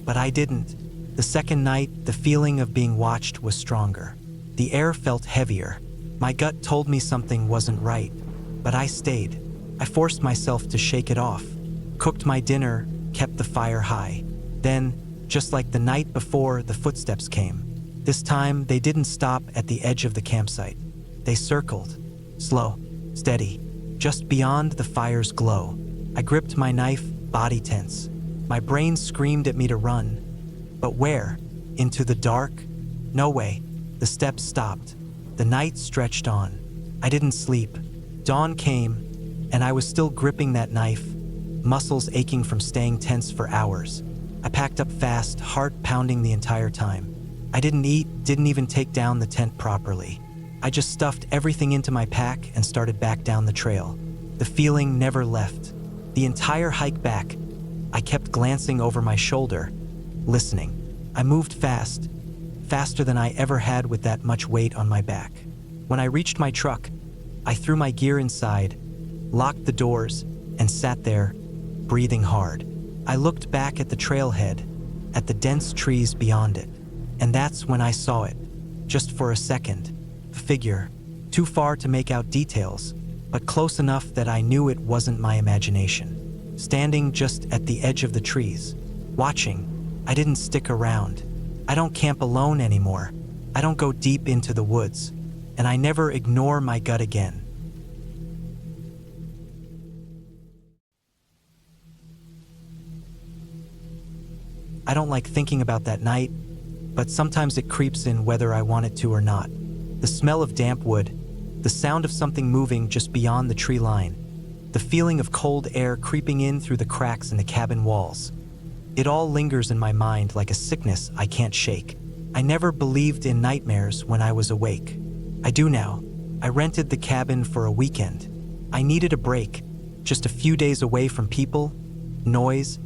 But I didn't. The second night, the feeling of being watched was stronger. The air felt heavier. My gut told me something wasn't right, but I stayed. I forced myself to shake it off. Cooked my dinner, kept the fire high. Then, just like the night before, the footsteps came. This time, they didn't stop at the edge of the campsite. They circled, slow, steady, just beyond the fire's glow. I gripped my knife, body tense. My brain screamed at me to run. But where? Into the dark? No way. The steps stopped. The night stretched on. I didn't sleep. Dawn came, and I was still gripping that knife, muscles aching from staying tense for hours. I packed up fast, heart pounding the entire time. I didn't eat, didn't even take down the tent properly. I just stuffed everything into my pack and started back down the trail. The feeling never left. The entire hike back, I kept glancing over my shoulder, listening. I moved fast, faster than I ever had with that much weight on my back. When I reached my truck, I threw my gear inside, locked the doors, and sat there, breathing hard. I looked back at the trailhead, at the dense trees beyond it, and that's when I saw it. Just for a second, a figure, too far to make out details, but close enough that I knew it wasn't my imagination. Standing just at the edge of the trees, watching. I didn't stick around. I don't camp alone anymore. I don't go deep into the woods, and I never ignore my gut again. I don't like thinking about that night, but sometimes it creeps in whether I want it to or not. The smell of damp wood, the sound of something moving just beyond the tree line, the feeling of cold air creeping in through the cracks in the cabin walls. It all lingers in my mind like a sickness I can't shake. I never believed in nightmares when I was awake. I do now. I rented the cabin for a weekend. I needed a break, just a few days away from people, noise,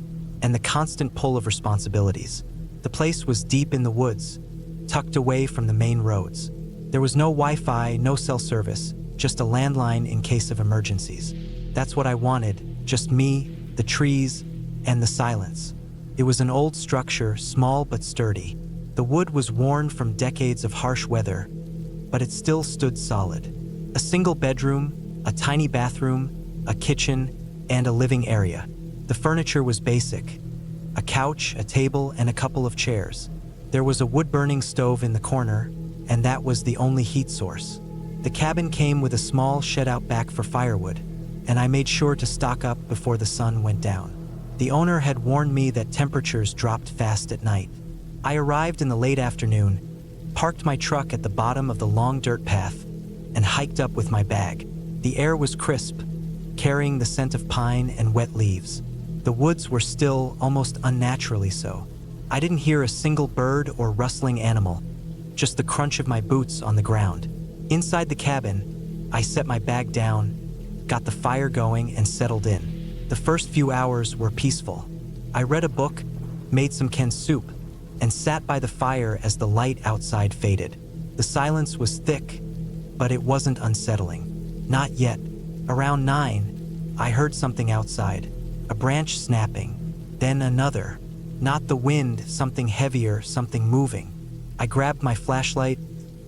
and the constant pull of responsibilities. The place was deep in the woods, tucked away from the main roads. There was no Wi-Fi, no cell service, just a landline in case of emergencies. That's what I wanted, just me, the trees, and the silence. It was an old structure, small but sturdy. The wood was worn from decades of harsh weather, but it still stood solid. A single bedroom, a tiny bathroom, a kitchen, and a living area. The furniture was basic. A couch, a table, and a couple of chairs. There was a wood-burning stove in the corner, and that was the only heat source. The cabin came with a small shed out back for firewood, and I made sure to stock up before the sun went down. The owner had warned me that temperatures dropped fast at night. I arrived in the late afternoon, parked my truck at the bottom of the long dirt path, and hiked up with my bag. The air was crisp, carrying the scent of pine and wet leaves. The woods were still, almost unnaturally so. I didn't hear a single bird or rustling animal, just the crunch of my boots on the ground. Inside the cabin, I set my bag down, got the fire going, and settled in. The first few hours were peaceful. I read a book, made some canned soup, and sat by the fire as the light outside faded. The silence was thick, but it wasn't unsettling. Not yet. Around 9, I heard something outside, a branch snapping, then another. Not the wind, something heavier, something moving. I grabbed my flashlight,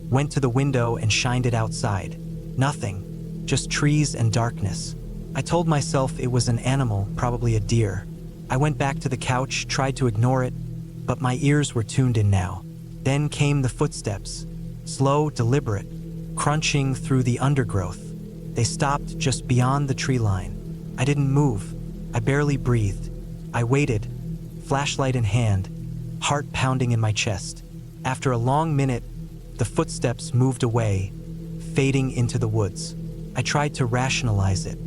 went to the window and shined it outside. Nothing, just trees and darkness. I told myself it was an animal, probably a deer. I went back to the couch, tried to ignore it, but my ears were tuned in now. Then came the footsteps, slow, deliberate, crunching through the undergrowth. They stopped just beyond the tree line. I didn't move. I barely breathed. I waited, flashlight in hand, heart pounding in my chest. After a long minute, the footsteps moved away, fading into the woods. I tried to rationalize it.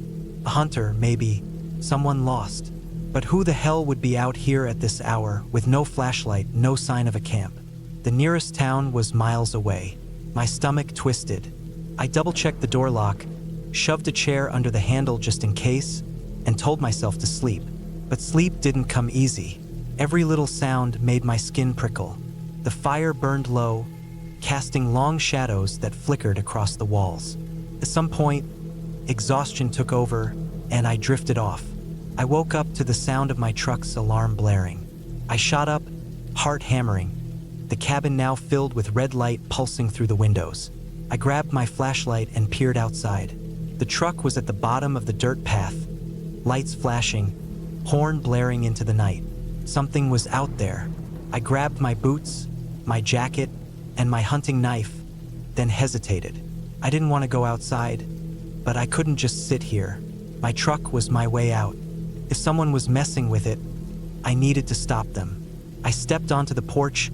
A hunter, maybe, someone lost. But who the hell would be out here at this hour with no flashlight, no sign of a camp? The nearest town was miles away. My stomach twisted. I double-checked the door lock, shoved a chair under the handle just in case, and told myself to sleep. But sleep didn't come easy. Every little sound made my skin prickle. The fire burned low, casting long shadows that flickered across the walls. At some point, exhaustion took over, and I drifted off. I woke up to the sound of my truck's alarm blaring. I shot up, heart hammering, the cabin now filled with red light pulsing through the windows. I grabbed my flashlight and peered outside. The truck was at the bottom of the dirt path, lights flashing, horn blaring into the night. Something was out there. I grabbed my boots, my jacket, and my hunting knife, then hesitated. I didn't want to go outside, but I couldn't just sit here. My truck was my way out. If someone was messing with it, I needed to stop them. I stepped onto the porch,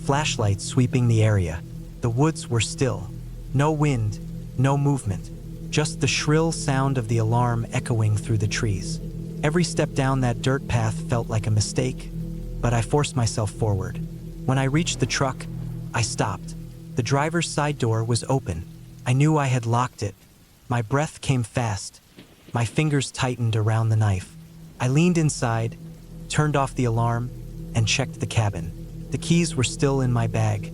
flashlight sweeping the area. The woods were still. No wind, no movement, just the shrill sound of the alarm echoing through the trees. Every step down that dirt path felt like a mistake, but I forced myself forward. When I reached the truck, I stopped. The driver's side door was open. I knew I had locked it. My breath came fast. My fingers tightened around the knife. I leaned inside, turned off the alarm, and checked the cabin. The keys were still in my bag,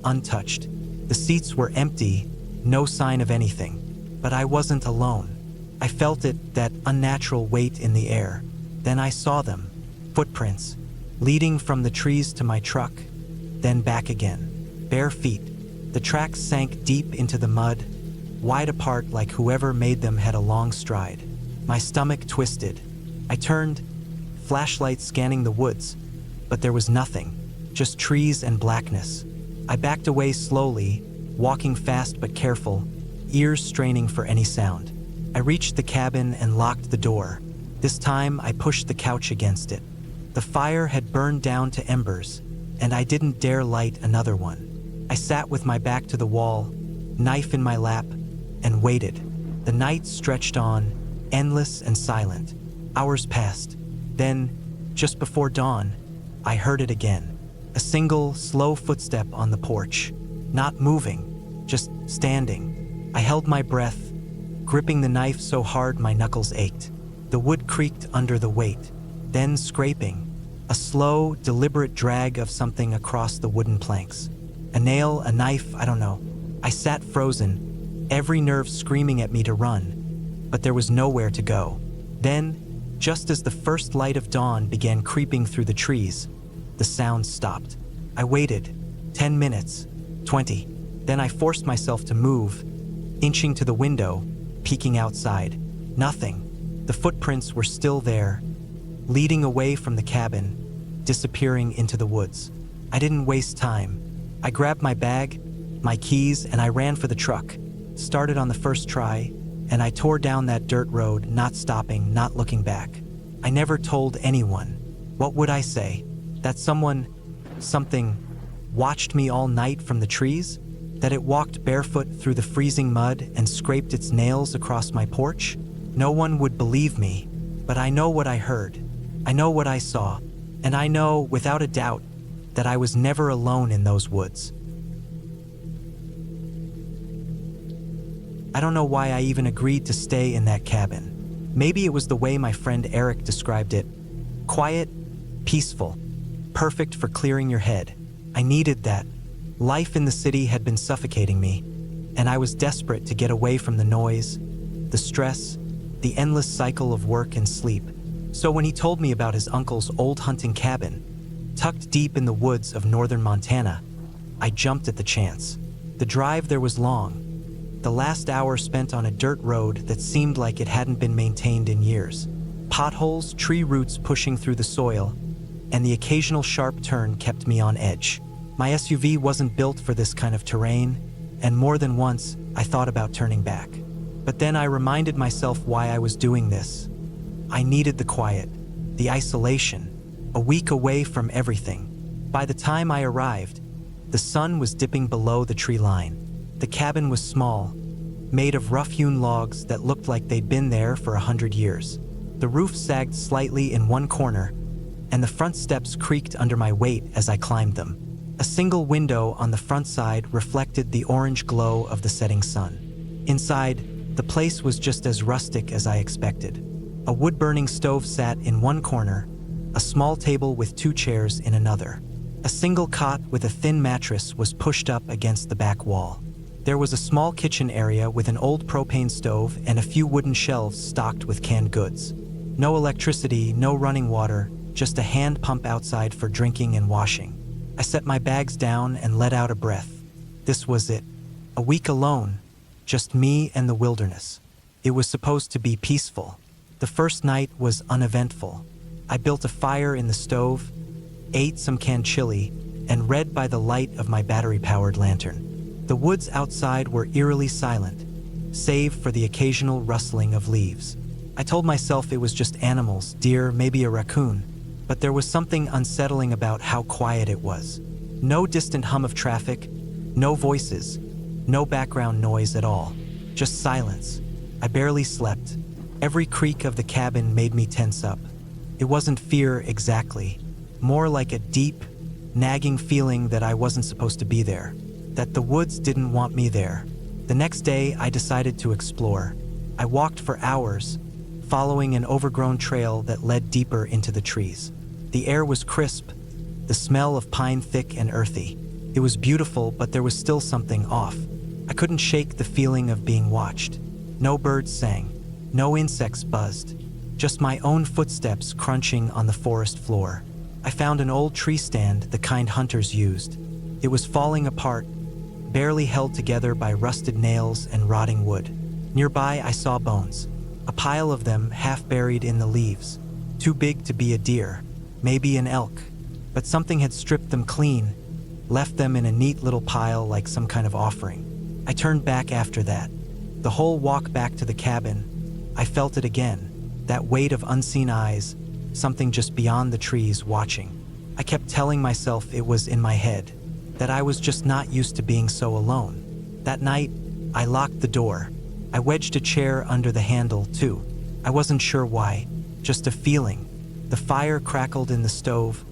untouched. The seats were empty, no sign of anything. But I wasn't alone. I felt it, that unnatural weight in the air. Then I saw them, footprints, leading from the trees to my truck, then back again. Bare feet. The tracks sank deep into the mud, wide apart like whoever made them had a long stride. My stomach twisted. I turned, flashlight scanning the woods, but there was nothing, just trees and blackness. I backed away slowly, walking fast but careful, ears straining for any sound. I reached the cabin and locked the door. This time, I pushed the couch against it. The fire had burned down to embers, and I didn't dare light another one. I sat with my back to the wall, knife in my lap, and waited. The night stretched on, endless and silent. Hours passed. Then, just before dawn, I heard it again. A single, slow footstep on the porch. Not moving, just standing. I held my breath, gripping the knife so hard my knuckles ached. The wood creaked under the weight, then scraping. A slow, deliberate drag of something across the wooden planks. A nail, a knife, I don't know. I sat frozen, every nerve screaming at me to run, but there was nowhere to go. Then, just as the first light of dawn began creeping through the trees, the sound stopped. I waited, 10 minutes, 20. Then I forced myself to move, inching to the window, peeking outside. Nothing. The footprints were still there, leading away from the cabin, disappearing into the woods. I didn't waste time. I grabbed my bag, my keys, and I ran for the truck. Started on the first try, and I tore down that dirt road, not stopping, not looking back. I never told anyone. What would I say? That something, watched me all night from the trees? That it walked barefoot through the freezing mud and scraped its nails across my porch? No one would believe me, but I know what I heard. I know what I saw, and I know, without a doubt, that I was never alone in those woods. I don't know why I even agreed to stay in that cabin. Maybe it was the way my friend Eric described it. Quiet, peaceful, perfect for clearing your head. I needed that. Life in the city had been suffocating me, and I was desperate to get away from the noise, the stress, the endless cycle of work and sleep. So when he told me about his uncle's old hunting cabin, tucked deep in the woods of northern Montana, I jumped at the chance. The drive there was long, the last hour spent on a dirt road that seemed like it hadn't been maintained in years. Potholes, tree roots pushing through the soil, and the occasional sharp turn kept me on edge. My SUV wasn't built for this kind of terrain, and more than once I thought about turning back. But then I reminded myself why I was doing this. I needed the quiet, the isolation, a week away from everything. By the time I arrived, the sun was dipping below the tree line. The cabin was small, made of rough-hewn logs that looked like they'd been there for 100 years. The roof sagged slightly in one corner, and the front steps creaked under my weight as I climbed them. A single window on the front side reflected the orange glow of the setting sun. Inside, the place was just as rustic as I expected. A wood-burning stove sat in one corner, a small table with 2 chairs in another. A single cot with a thin mattress was pushed up against the back wall. There was a small kitchen area with an old propane stove and a few wooden shelves stocked with canned goods. No electricity, no running water, just a hand pump outside for drinking and washing. I set my bags down and let out a breath. This was it. A week alone, just me and the wilderness. It was supposed to be peaceful. The first night was uneventful. I built a fire in the stove, ate some canned chili, and read by the light of my battery-powered lantern. The woods outside were eerily silent, save for the occasional rustling of leaves. I told myself it was just animals, deer, maybe a raccoon, but there was something unsettling about how quiet it was. No distant hum of traffic, no voices, no background noise at all, just silence. I barely slept. Every creak of the cabin made me tense up. It wasn't fear exactly, more like a deep, nagging feeling that I wasn't supposed to be there, that the woods didn't want me there. The next day, I decided to explore. I walked for hours, following an overgrown trail that led deeper into the trees. The air was crisp, the smell of pine thick and earthy. It was beautiful, but there was still something off. I couldn't shake the feeling of being watched. No birds sang, no insects buzzed, just my own footsteps crunching on the forest floor. I found an old tree stand, the kind hunters used. It was falling apart, barely held together by rusted nails and rotting wood. Nearby, I saw bones, a pile of them half buried in the leaves, too big to be a deer, maybe an elk, but something had stripped them clean, left them in a neat little pile like some kind of offering. I turned back after that. The whole walk back to the cabin, I felt it again, that weight of unseen eyes, something just beyond the trees watching. I kept telling myself it was in my head, that I was just not used to being so alone. That night, I locked the door. I wedged a chair under the handle, too. I wasn't sure why, just a feeling. The fire crackled in the stove,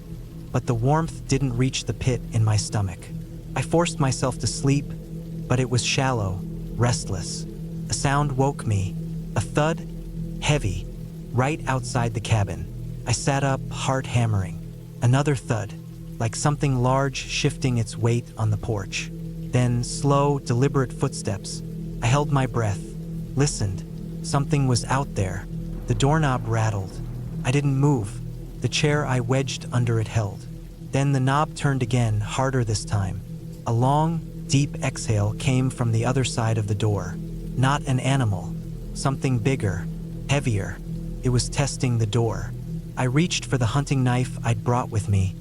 but the warmth didn't reach the pit in my stomach. I forced myself to sleep, but it was shallow, restless. A sound woke me, a thud, heavy, right outside the cabin. I sat up, heart hammering. Another thud, like something large shifting its weight on the porch. Then slow, deliberate footsteps. I held my breath, listened. Something was out there. The doorknob rattled. I didn't move. The chair I wedged under it held. Then the knob turned again, harder this time. A long, deep exhale came from the other side of the door. Not an animal. Something bigger, heavier. It was testing the door. I reached for the hunting knife I'd brought with me,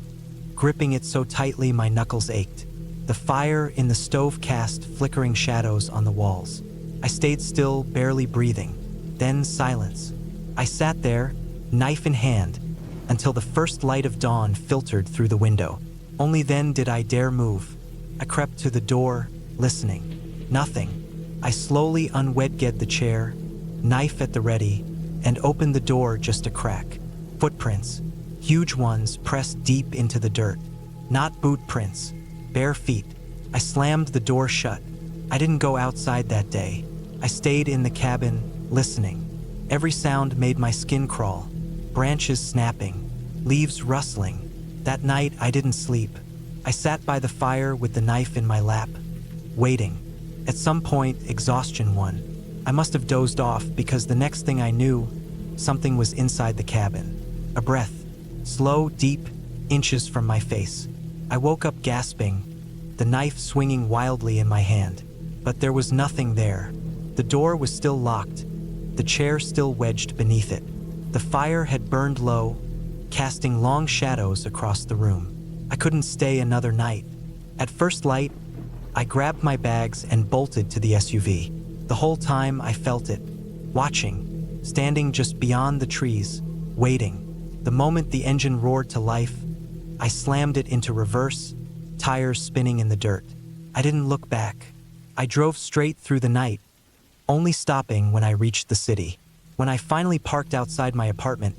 gripping it so tightly my knuckles ached. The fire in the stove cast flickering shadows on the walls. I stayed still, barely breathing. Then silence. I sat there, knife in hand, until the first light of dawn filtered through the window. Only then did I dare move. I crept to the door, listening. Nothing. I slowly unwedged the chair, knife at the ready, and opened the door just a crack. Footprints, huge ones pressed deep into the dirt. Not boot prints, bare feet. I slammed the door shut. I didn't go outside that day. I stayed in the cabin, listening. Every sound made my skin crawl. Branches snapping, leaves rustling. That night, I didn't sleep. I sat by the fire with the knife in my lap, waiting. At some point, exhaustion won. I must have dozed off because the next thing I knew, something was inside the cabin. A breath, slow, deep, inches from my face. I woke up gasping, the knife swinging wildly in my hand. But there was nothing there. The door was still locked, the chair still wedged beneath it. The fire had burned low, casting long shadows across the room. I couldn't stay another night. At first light, I grabbed my bags and bolted to the SUV. The whole time I felt it, watching, standing just beyond the trees, waiting. The moment the engine roared to life, I slammed it into reverse, tires spinning in the dirt. I didn't look back. I drove straight through the night, only stopping when I reached the city. When I finally parked outside my apartment,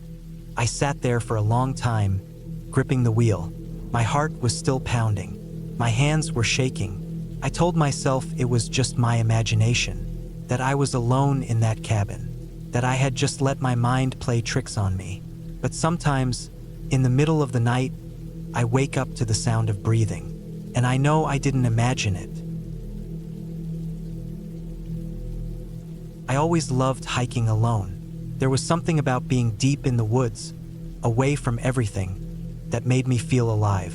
I sat there for a long time, gripping the wheel. My heart was still pounding. My hands were shaking. I told myself it was just my imagination, that I was alone in that cabin, that I had just let my mind play tricks on me. But sometimes, in the middle of the night, I wake up to the sound of breathing, and I know I didn't imagine it. I always loved hiking alone. There was something about being deep in the woods, away from everything, that made me feel alive.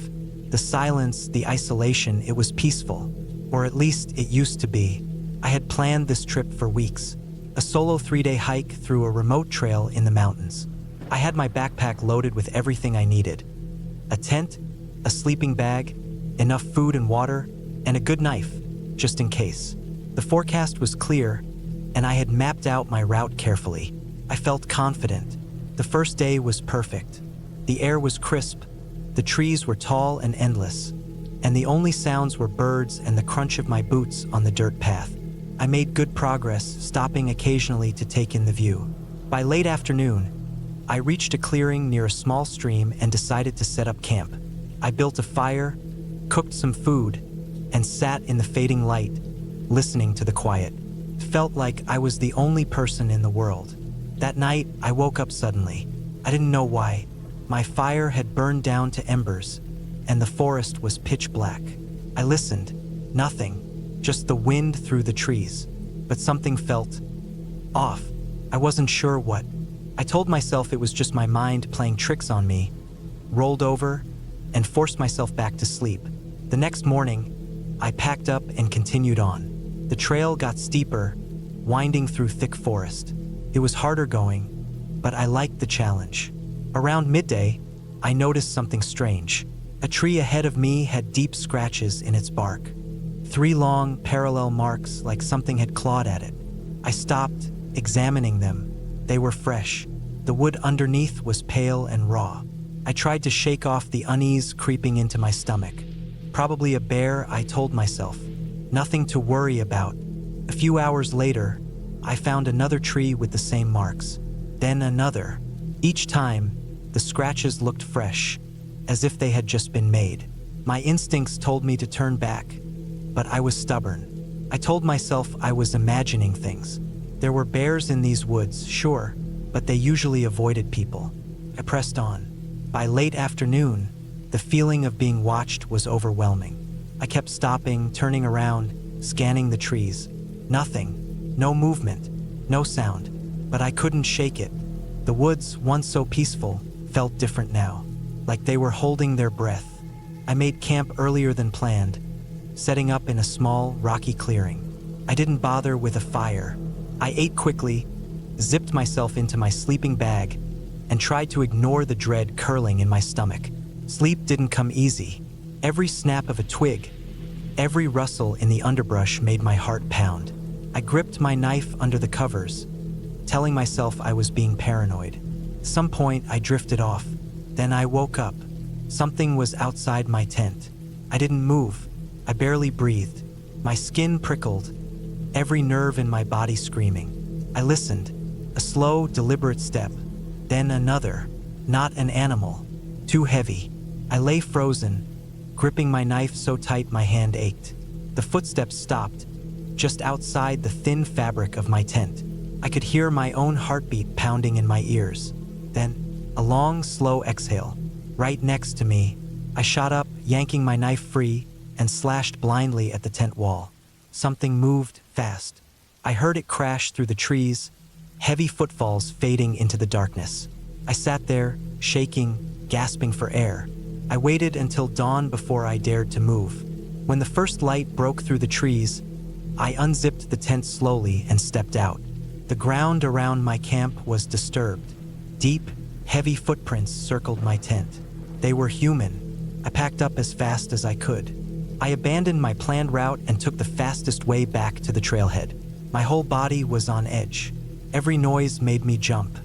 The silence, the isolation, it was peaceful, or at least it used to be. I had planned this trip for weeks, a solo 3-day hike through a remote trail in the mountains. I had my backpack loaded with everything I needed: a tent, a sleeping bag, enough food and water, and a good knife, just in case. The forecast was clear, and I had mapped out my route carefully. I felt confident. The first day was perfect. The air was crisp, the trees were tall and endless, and the only sounds were birds and the crunch of my boots on the dirt path. I made good progress, stopping occasionally to take in the view. By late afternoon, I reached a clearing near a small stream and decided to set up camp. I built a fire, cooked some food, and sat in the fading light, listening to the quiet. It felt like I was the only person in the world. That night, I woke up suddenly. I didn't know why. My fire had burned down to embers, and the forest was pitch black. I listened. Nothing. Just the wind through the trees. But something felt off. I wasn't sure what. I told myself it was just my mind playing tricks on me, rolled over, and forced myself back to sleep. The next morning, I packed up and continued on. The trail got steeper, winding through thick forest. It was harder going, but I liked the challenge. Around midday, I noticed something strange. A tree ahead of me had deep scratches in its bark. 3 long, parallel marks like something had clawed at it. I stopped, examining them. They were fresh. The wood underneath was pale and raw. I tried to shake off the unease creeping into my stomach. Probably a bear, I told myself. Nothing to worry about. A few hours later, I found another tree with the same marks. Then another. Each time, the scratches looked fresh, as if they had just been made. My instincts told me to turn back, but I was stubborn. I told myself I was imagining things. There were bears in these woods, sure, but they usually avoided people. I pressed on. By late afternoon, the feeling of being watched was overwhelming. I kept stopping, turning around, scanning the trees. Nothing. No movement. No sound. But I couldn't shake it. The woods, once so peaceful, felt different now, like they were holding their breath. I made camp earlier than planned, setting up in a small, rocky clearing. I didn't bother with a fire. I ate quickly, zipped myself into my sleeping bag, and tried to ignore the dread curling in my stomach. Sleep didn't come easy. Every snap of a twig, every rustle in the underbrush made my heart pound. I gripped my knife under the covers, telling myself I was being paranoid. At some point, I drifted off. Then I woke up. Something was outside my tent. I didn't move. I barely breathed. My skin prickled, every nerve in my body screaming. I listened. A slow, deliberate step. Then another. Not an animal. Too heavy. I lay frozen, gripping my knife so tight my hand ached. The footsteps stopped, just outside the thin fabric of my tent. I could hear my own heartbeat pounding in my ears. Then, a long, slow exhale. Right next to me, I shot up, yanking my knife free, and slashed blindly at the tent wall. Something moved fast. I heard it crash through the trees, heavy footfalls fading into the darkness. I sat there, shaking, gasping for air. I waited until dawn before I dared to move. When the first light broke through the trees, I unzipped the tent slowly and stepped out. The ground around my camp was disturbed. Deep, heavy footprints circled my tent. They were human. I packed up as fast as I could. I abandoned my planned route and took the fastest way back to the trailhead. My whole body was on edge. Every noise made me jump.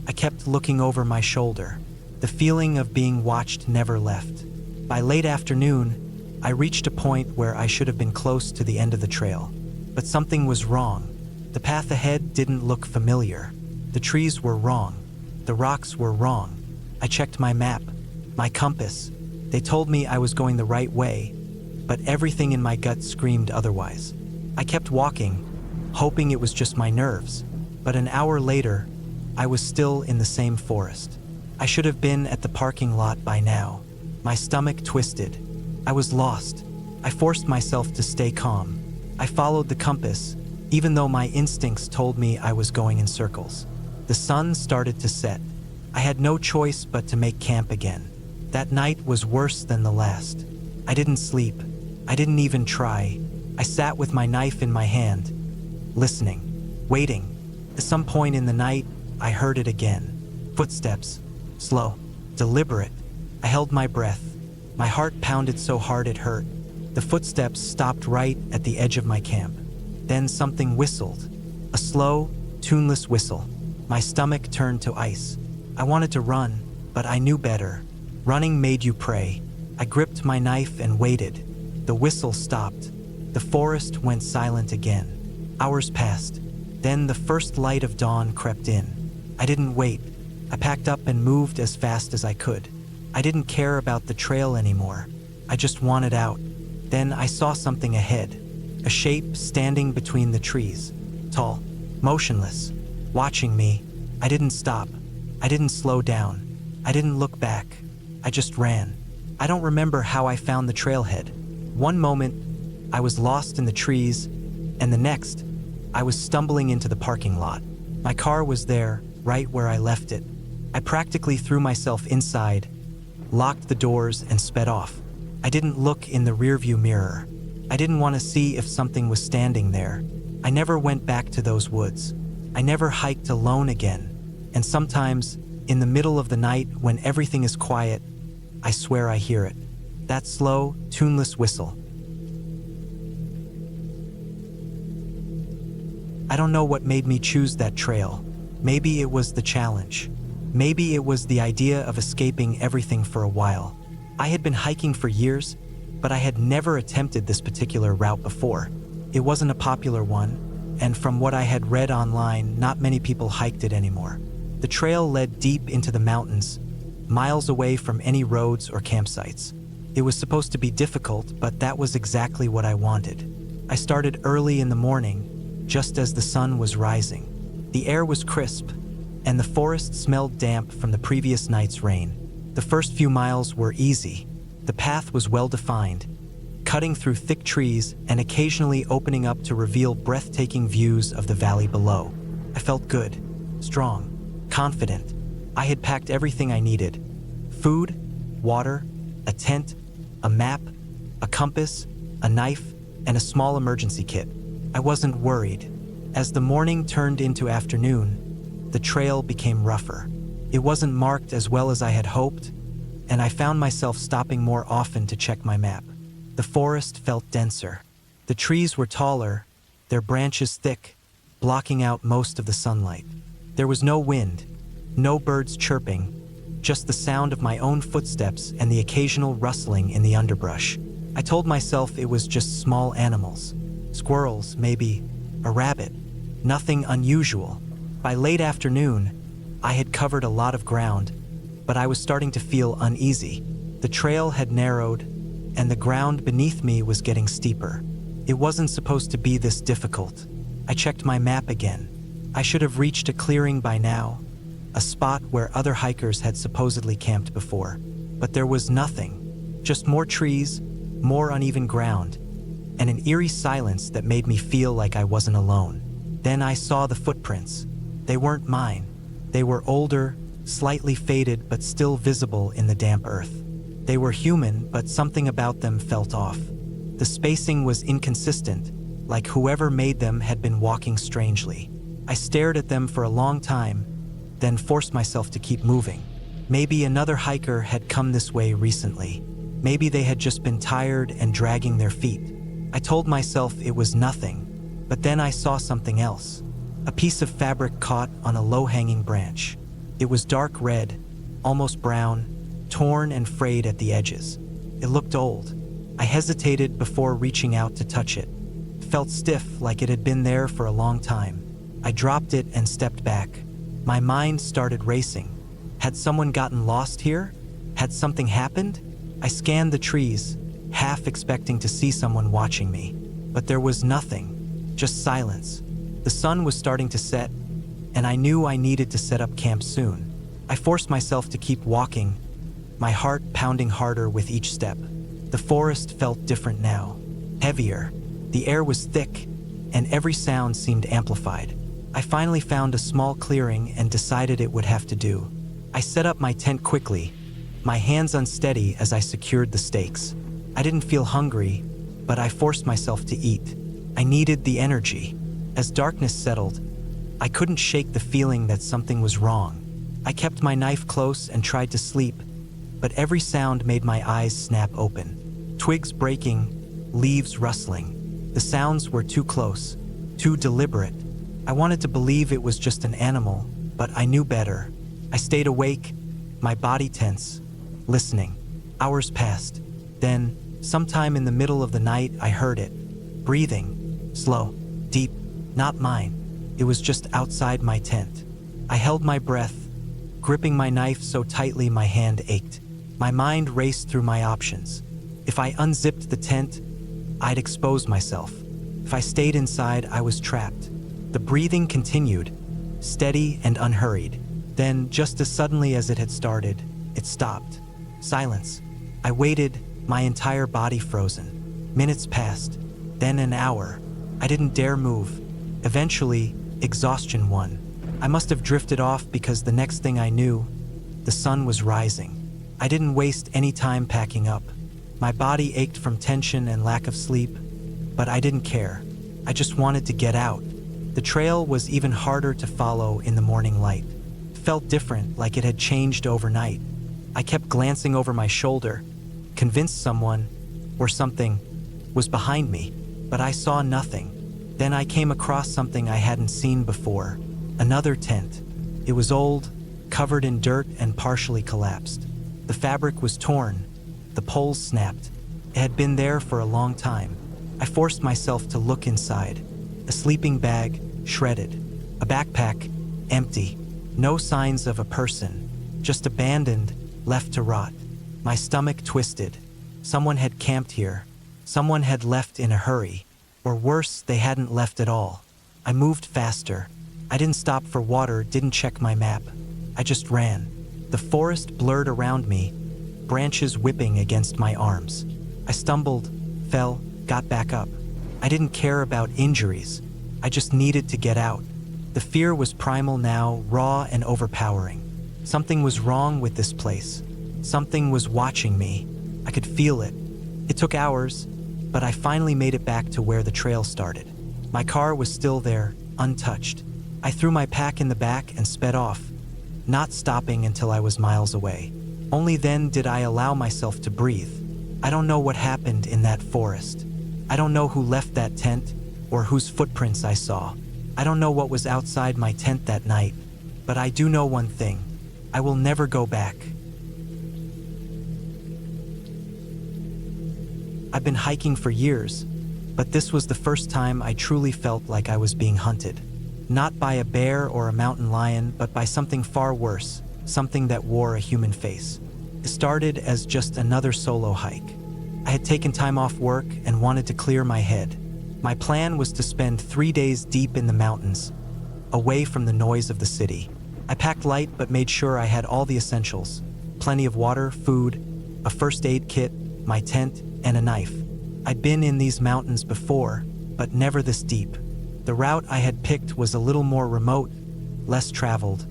I kept looking over my shoulder. The feeling of being watched never left. By late afternoon, I reached a point where I should have been close to the end of the trail. But something was wrong. The path ahead didn't look familiar. The trees were wrong. The rocks were wrong. I checked my map, my compass. They told me I was going the right way, but everything in my gut screamed otherwise. I kept walking, hoping it was just my nerves. But an hour later, I was still in the same forest. I should have been at the parking lot by now. My stomach twisted. I was lost. I forced myself to stay calm. I followed the compass, even though my instincts told me I was going in circles. The sun started to set. I had no choice but to make camp again. That night was worse than the last. I didn't sleep. I didn't even try. I sat with my knife in my hand, listening, waiting. At some point in the night, I heard it again. Footsteps. Slow. Deliberate. I held my breath. My heart pounded so hard it hurt. The footsteps stopped right at the edge of my camp. Then something whistled. A slow, tuneless whistle. My stomach turned to ice. I wanted to run, but I knew better. Running made you pray. I gripped my knife and waited. The whistle stopped. The forest went silent again. Hours passed. Then the first light of dawn crept in. I didn't wait. I packed up and moved as fast as I could. I didn't care about the trail anymore. I just wanted out. Then I saw something ahead. A shape standing between the trees. Tall, motionless, watching me. I didn't stop. I didn't slow down. I didn't look back. I just ran. I don't remember how I found the trailhead. One moment, I was lost in the trees, and the next, I was stumbling into the parking lot. My car was there, right where I left it. I practically threw myself inside, locked the doors, and sped off. I didn't look in the rearview mirror. I didn't want to see if something was standing there. I never went back to those woods. I never hiked alone again. And sometimes, in the middle of the night when everything is quiet, I swear I hear it. That slow, tuneless whistle. I don't know what made me choose that trail. Maybe it was the challenge. Maybe it was the idea of escaping everything for a while. I had been hiking for years, but I had never attempted this particular route before. It wasn't a popular one, and from what I had read online, not many people hiked it anymore. The trail led deep into the mountains, miles away from any roads or campsites. It was supposed to be difficult, but that was exactly what I wanted. I started early in the morning, just as the sun was rising. The air was crisp, and the forest smelled damp from the previous night's rain. The first few miles were easy. The path was well-defined, cutting through thick trees and occasionally opening up to reveal breathtaking views of the valley below. I felt good, strong, confident. I had packed everything I needed: food, water, a tent, a map, a compass, a knife, and a small emergency kit. I wasn't worried. As the morning turned into afternoon, the trail became rougher. It wasn't marked as well as I had hoped, and I found myself stopping more often to check my map. The forest felt denser. The trees were taller, their branches thick, blocking out most of the sunlight. There was no wind, no birds chirping, just the sound of my own footsteps and the occasional rustling in the underbrush. I told myself it was just small animals. Squirrels, maybe, a rabbit. Nothing unusual. By late afternoon, I had covered a lot of ground, but I was starting to feel uneasy. The trail had narrowed, and the ground beneath me was getting steeper. It wasn't supposed to be this difficult. I checked my map again. I should have reached a clearing by now, a spot where other hikers had supposedly camped before. But there was nothing, just more trees, more uneven ground, and an eerie silence that made me feel like I wasn't alone. Then I saw the footprints. They weren't mine. They were older, slightly faded but still visible in the damp earth. They were human, but something about them felt off. The spacing was inconsistent, like whoever made them had been walking strangely. I stared at them for a long time, then forced myself to keep moving. Maybe another hiker had come this way recently. Maybe they had just been tired and dragging their feet. I told myself it was nothing, but then I saw something else. A piece of fabric caught on a low-hanging branch. It was dark red, almost brown, torn and frayed at the edges. It looked old. I hesitated before reaching out to touch it. It felt stiff, like it had been there for a long time. I dropped it and stepped back. My mind started racing. Had someone gotten lost here? Had something happened? I scanned the trees, half expecting to see someone watching me. But there was nothing, just silence. The sun was starting to set, and I knew I needed to set up camp soon. I forced myself to keep walking, my heart pounding harder with each step. The forest felt different now, heavier. The air was thick, and every sound seemed amplified. I finally found a small clearing and decided it would have to do. I set up my tent quickly, my hands unsteady as I secured the stakes. I didn't feel hungry, but I forced myself to eat. I needed the energy. As darkness settled, I couldn't shake the feeling that something was wrong. I kept my knife close and tried to sleep, but every sound made my eyes snap open. Twigs breaking, leaves rustling. The sounds were too close, too deliberate. I wanted to believe it was just an animal, but I knew better. I stayed awake, my body tense, listening. Hours passed. Then, sometime in the middle of the night, I heard it. Breathing. Slow. Deep. Not mine. It was just outside my tent. I held my breath, gripping my knife so tightly my hand ached. My mind raced through my options. If I unzipped the tent, I'd expose myself. If I stayed inside, I was trapped. The breathing continued, steady and unhurried. Then, just as suddenly as it had started, it stopped. Silence. I waited, my entire body frozen. Minutes passed, then an hour. I didn't dare move. Eventually, exhaustion won. I must have drifted off because the next thing I knew, the sun was rising. I didn't waste any time packing up. My body ached from tension and lack of sleep, but I didn't care. I just wanted to get out. The trail was even harder to follow in the morning light. It felt different, like it had changed overnight. I kept glancing over my shoulder, convinced someone, or something, was behind me, but I saw nothing. Then I came across something I hadn't seen before. Another tent. It was old, covered in dirt and partially collapsed. The fabric was torn. The poles snapped. It had been there for a long time. I forced myself to look inside. A sleeping bag, shredded. A backpack, empty. No signs of a person. Just abandoned, left to rot. My stomach twisted. Someone had camped here. Someone had left in a hurry. Or worse, they hadn't left at all. I moved faster. I didn't stop for water, didn't check my map. I just ran. The forest blurred around me, branches whipping against my arms. I stumbled, fell, got back up. I didn't care about injuries. I just needed to get out. The fear was primal now, raw and overpowering. Something was wrong with this place. Something was watching me. I could feel it. It took hours, but I finally made it back to where the trail started. My car was still there, untouched. I threw my pack in the back and sped off, not stopping until I was miles away. Only then did I allow myself to breathe. I don't know what happened in that forest. I don't know who left that tent or whose footprints I saw. I don't know what was outside my tent that night, but I do know one thing. I will never go back. I've been hiking for years, but this was the first time I truly felt like I was being hunted. Not by a bear or a mountain lion, but by something far worse, something that wore a human face. It started as just another solo hike. I had taken time off work and wanted to clear my head. My plan was to spend 3 days deep in the mountains, away from the noise of the city. I packed light but made sure I had all the essentials. Plenty of water, food, a first aid kit, my tent, and a knife. I'd been in these mountains before, but never this deep. The route I had picked was a little more remote, less traveled,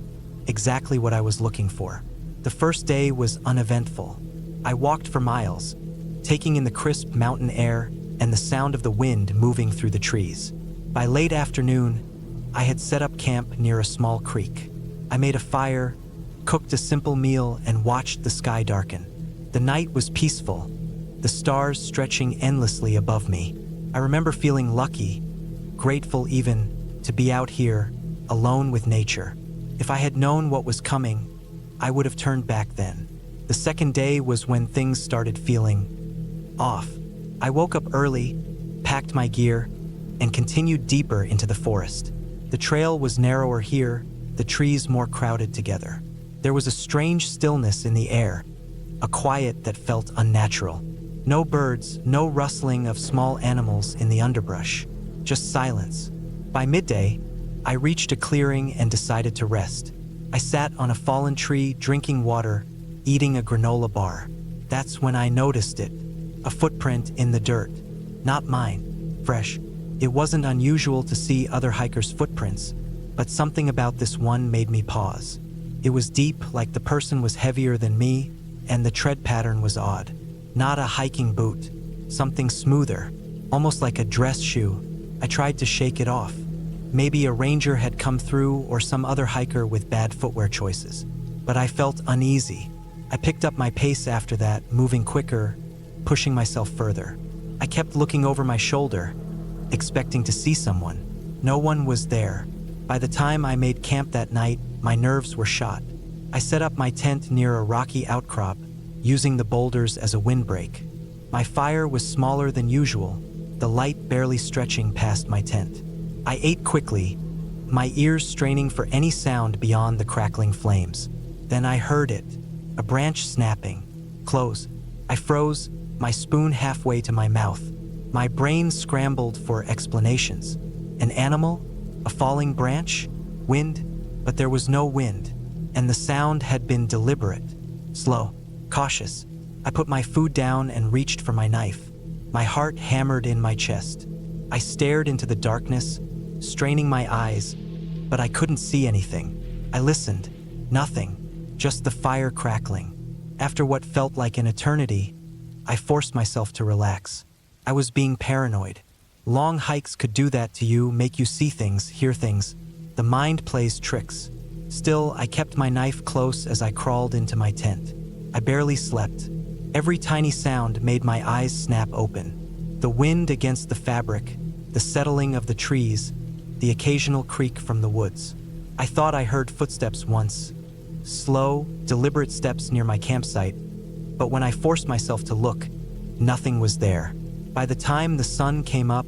exactly what I was looking for. The first day was uneventful. I walked for miles, taking in the crisp mountain air and the sound of the wind moving through the trees. By late afternoon, I had set up camp near a small creek. I made a fire, cooked a simple meal, and watched the sky darken. The night was peaceful, the stars stretching endlessly above me. I remember feeling lucky, grateful even, to be out here, alone with nature. If I had known what was coming, I would have turned back then. The second day was when things started feeling off. I woke up early, packed my gear, and continued deeper into the forest. The trail was narrower here, the trees more crowded together. There was a strange stillness in the air, a quiet that felt unnatural. No birds, no rustling of small animals in the underbrush, just silence. By midday, I reached a clearing and decided to rest. I sat on a fallen tree, drinking water, eating a granola bar. That's when I noticed it, a footprint in the dirt. Not mine, fresh. It wasn't unusual to see other hikers' footprints, but something about this one made me pause. It was deep, like the person was heavier than me, and the tread pattern was odd. Not a hiking boot, something smoother, almost like a dress shoe. I tried to shake it off. Maybe a ranger had come through or some other hiker with bad footwear choices. But I felt uneasy. I picked up my pace after that, moving quicker, pushing myself further. I kept looking over my shoulder, expecting to see someone. No one was there. By the time I made camp that night, my nerves were shot. I set up my tent near a rocky outcrop, using the boulders as a windbreak. My fire was smaller than usual, the light barely stretching past my tent. I ate quickly, my ears straining for any sound beyond the crackling flames. Then I heard it, a branch snapping. Close. I froze, my spoon halfway to my mouth. My brain scrambled for explanations. An animal? A falling branch? Wind? But there was no wind, and the sound had been deliberate, slow, cautious. I put my food down and reached for my knife. My heart hammered in my chest. I stared into the darkness, straining my eyes, but I couldn't see anything. I listened. Nothing, just the fire crackling. After what felt like an eternity, I forced myself to relax. I was being paranoid. Long hikes could do that to you, make you see things, hear things. The mind plays tricks. Still, I kept my knife close as I crawled into my tent. I barely slept. Every tiny sound made my eyes snap open. The wind against the fabric, the settling of the trees, the occasional creak from the woods. I thought I heard footsteps once. Slow, deliberate steps near my campsite. But when I forced myself to look, nothing was there. By the time the sun came up,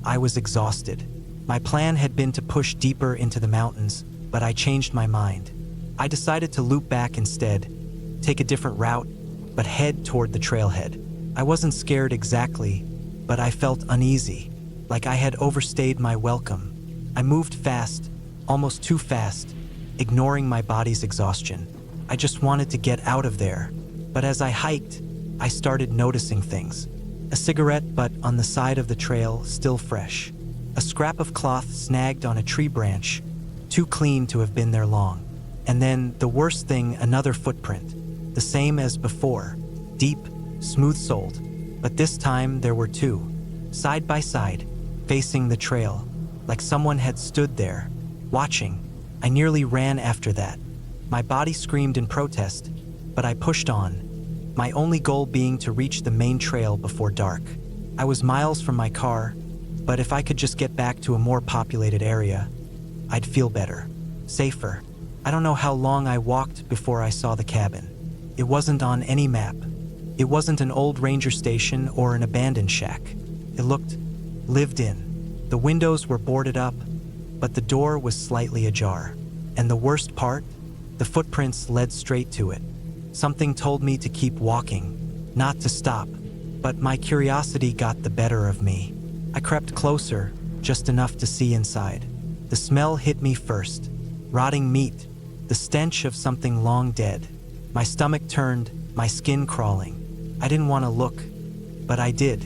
I was exhausted. My plan had been to push deeper into the mountains, but I changed my mind. I decided to loop back instead, take a different route, but head toward the trailhead. I wasn't scared exactly, but I felt uneasy, like I had overstayed my welcome. I moved fast, almost too fast, ignoring my body's exhaustion. I just wanted to get out of there. But as I hiked, I started noticing things. A cigarette butt on the side of the trail, still fresh. A scrap of cloth snagged on a tree branch, too clean to have been there long. And then, the worst thing, another footprint. The same as before. Deep, smooth-soled. But this time there were two. Side by side, facing the trail. Like someone had stood there, watching. I nearly ran after that. My body screamed in protest, but I pushed on, my only goal being to reach the main trail before dark. I was miles from my car, but if I could just get back to a more populated area, I'd feel better, safer. I don't know how long I walked before I saw the cabin. It wasn't on any map. It wasn't an old ranger station or an abandoned shack. It looked lived in. The windows were boarded up, but the door was slightly ajar. And the worst part? The footprints led straight to it. Something told me to keep walking, not to stop, but my curiosity got the better of me. I crept closer, just enough to see inside. The smell hit me first. Rotting meat, the stench of something long dead. My stomach turned, my skin crawling. I didn't want to look, but I did.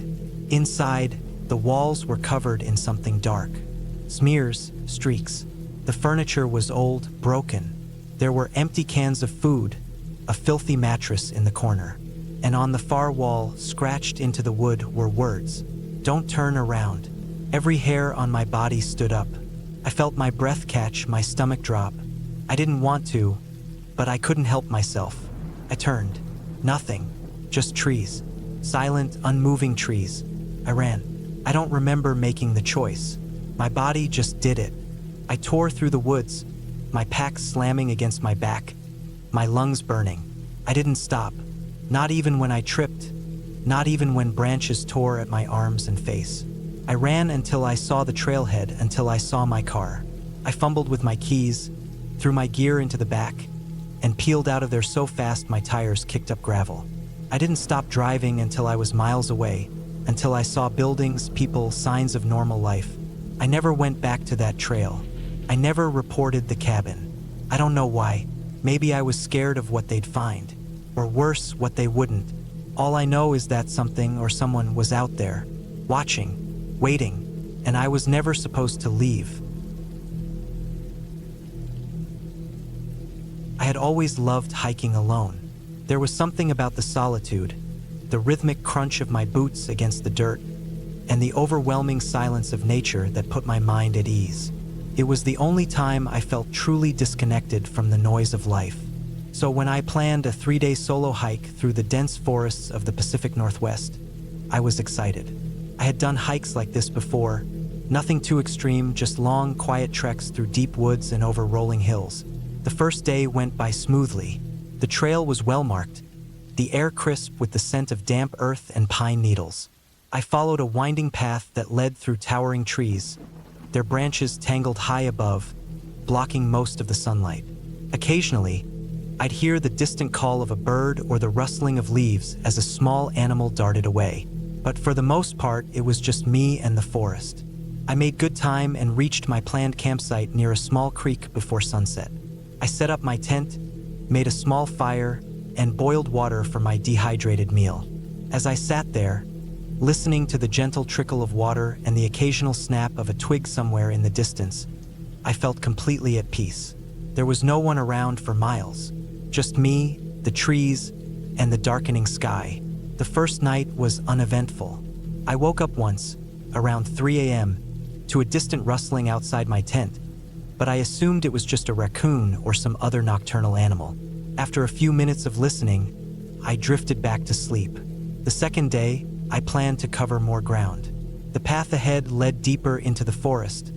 Inside, the walls were covered in something dark. Smears, streaks. The furniture was old, broken. There were empty cans of food, a filthy mattress in the corner. And on the far wall, scratched into the wood, were words. Don't turn around. Every hair on my body stood up. I felt my breath catch, my stomach drop. I didn't want to, but I couldn't help myself. I turned. Nothing. Just trees. Silent, unmoving trees. I ran. I don't remember making the choice. My body just did it. I tore through the woods, my pack slamming against my back, my lungs burning. I didn't stop. Not even when I tripped. Not even when branches tore at my arms and face. I ran until I saw the trailhead, until I saw my car. I fumbled with my keys, threw my gear into the back, and peeled out of there so fast my tires kicked up gravel. I didn't stop driving until I was miles away, until I saw buildings, people, signs of normal life. I never went back to that trail. I never reported the cabin. I don't know why. Maybe I was scared of what they'd find, or worse, what they wouldn't. All I know is that something or someone was out there, watching, waiting, and I was never supposed to leave. I had always loved hiking alone. There was something about the solitude, the rhythmic crunch of my boots against the dirt, and the overwhelming silence of nature that put my mind at ease. It was the only time I felt truly disconnected from the noise of life. So when I planned a 3-day solo hike through the dense forests of the Pacific Northwest, I was excited. I had done hikes like this before, nothing too extreme, just long, quiet treks through deep woods and over rolling hills. The first day went by smoothly. The trail was well marked, the air crisp with the scent of damp earth and pine needles. I followed a winding path that led through towering trees, their branches tangled high above, blocking most of the sunlight. Occasionally, I'd hear the distant call of a bird or the rustling of leaves as a small animal darted away. But for the most part, it was just me and the forest. I made good time and reached my planned campsite near a small creek before sunset. I set up my tent, made a small fire, and boiled water for my dehydrated meal. As I sat there, listening to the gentle trickle of water and the occasional snap of a twig somewhere in the distance, I felt completely at peace. There was no one around for miles. Just me, the trees, and the darkening sky. The first night was uneventful. I woke up once, around 3 a.m., to a distant rustling outside my tent, but I assumed it was just a raccoon or some other nocturnal animal. After a few minutes of listening, I drifted back to sleep. The second day, I planned to cover more ground. The path ahead led deeper into the forest,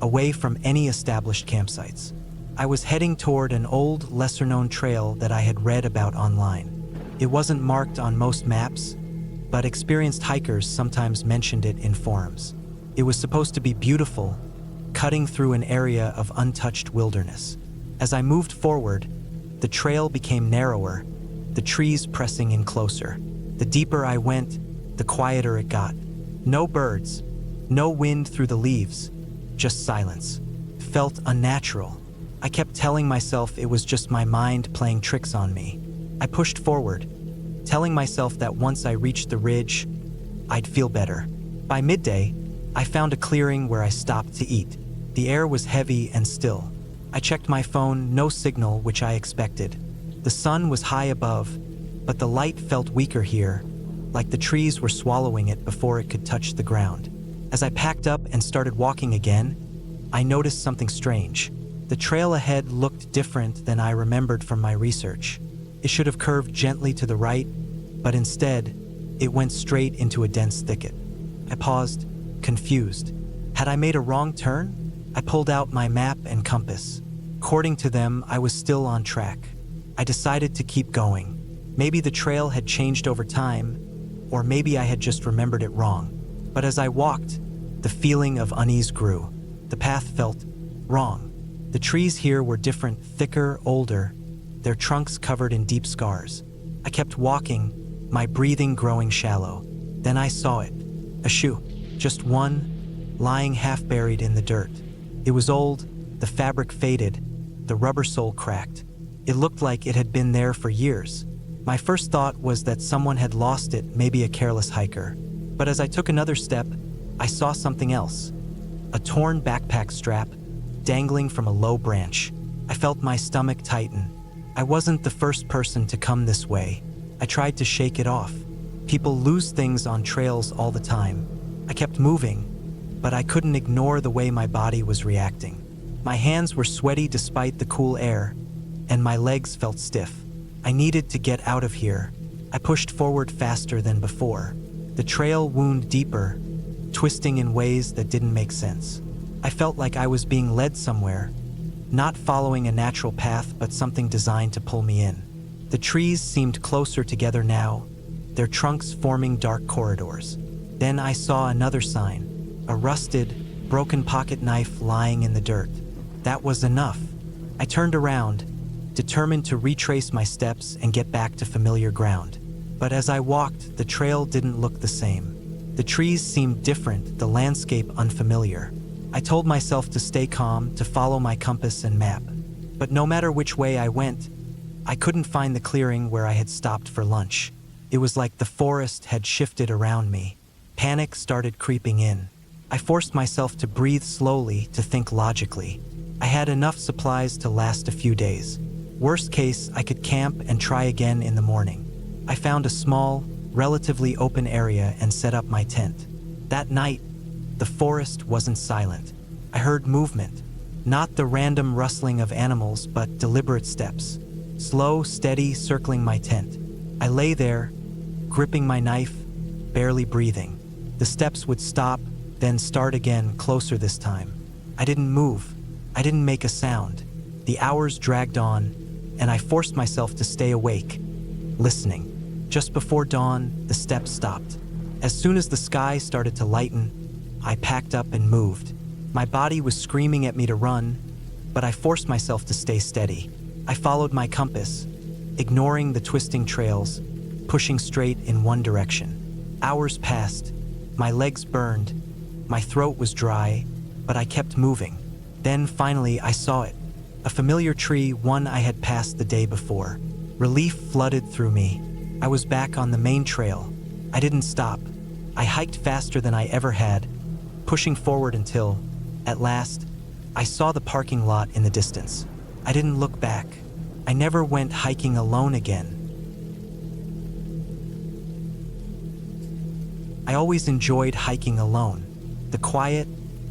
away from any established campsites. I was heading toward an old, lesser-known trail that I had read about online. It wasn't marked on most maps, but experienced hikers sometimes mentioned it in forums. It was supposed to be beautiful, cutting through an area of untouched wilderness. As I moved forward, the trail became narrower, the trees pressing in closer. The deeper I went, the quieter it got. No birds, no wind through the leaves, just silence. It felt unnatural. I kept telling myself it was just my mind playing tricks on me. I pushed forward, telling myself that once I reached the ridge, I'd feel better. By midday, I found a clearing where I stopped to eat. The air was heavy and still. I checked my phone, no signal, which I expected. The sun was high above, but the light felt weaker here, like the trees were swallowing it before it could touch the ground. As I packed up and started walking again, I noticed something strange. The trail ahead looked different than I remembered from my research. It should have curved gently to the right, but instead, it went straight into a dense thicket. I paused, confused. Had I made a wrong turn? I pulled out my map and compass. According to them, I was still on track. I decided to keep going. Maybe the trail had changed over time, or maybe I had just remembered it wrong. But as I walked, the feeling of unease grew. The path felt wrong. The trees here were different, thicker, older, their trunks covered in deep scars. I kept walking, my breathing growing shallow. Then I saw it. A shoe. Just one, lying half buried in the dirt. It was old, the fabric faded, the rubber sole cracked. It looked like it had been there for years. My first thought was that someone had lost it, maybe a careless hiker. But as I took another step, I saw something else. a torn backpack strap dangling from a low branch. I felt my stomach tighten. I wasn't the first person to come this way. I tried to shake it off. People lose things on trails all the time. I kept moving, but I couldn't ignore the way my body was reacting. My hands were sweaty despite the cool air, and my legs felt stiff. I needed to get out of here. I pushed forward faster than before. The trail wound deeper, twisting in ways that didn't make sense. I felt like I was being led somewhere, not following a natural path, but something designed to pull me in. The trees seemed closer together now, their trunks forming dark corridors. Then I saw another sign, a rusted, broken pocket knife lying in the dirt. That was enough. I turned around, determined to retrace my steps and get back to familiar ground. But as I walked, the trail didn't look the same. The trees seemed different, the landscape unfamiliar. I told myself to stay calm, to follow my compass and map. But no matter which way I went, I couldn't find the clearing where I had stopped for lunch. It was like the forest had shifted around me. Panic started creeping in. I forced myself to breathe slowly, to think logically. I had enough supplies to last a few days. Worst case, I could camp and try again in the morning. I found a small, relatively open area and set up my tent. That night, the forest wasn't silent. I heard movement, not the random rustling of animals, but deliberate steps. Slow, steady, circling my tent. I lay there, gripping my knife, barely breathing. The steps would stop, then start again, closer this time. I didn't move. I didn't make a sound. The hours dragged on, and I forced myself to stay awake, listening. Just before dawn, the steps stopped. As soon as the sky started to lighten, I packed up and moved. My body was screaming at me to run, but I forced myself to stay steady. I followed my compass, ignoring the twisting trails, pushing straight in one direction. Hours passed. My legs burned. My throat was dry, but I kept moving. Then finally I saw it. A familiar tree, one I had passed the day before. Relief flooded through me. I was back on the main trail. I didn't stop. I hiked faster than I ever had, pushing forward until, at last, I saw the parking lot in the distance. I didn't look back. I never went hiking alone again. I always enjoyed hiking alone. The quiet,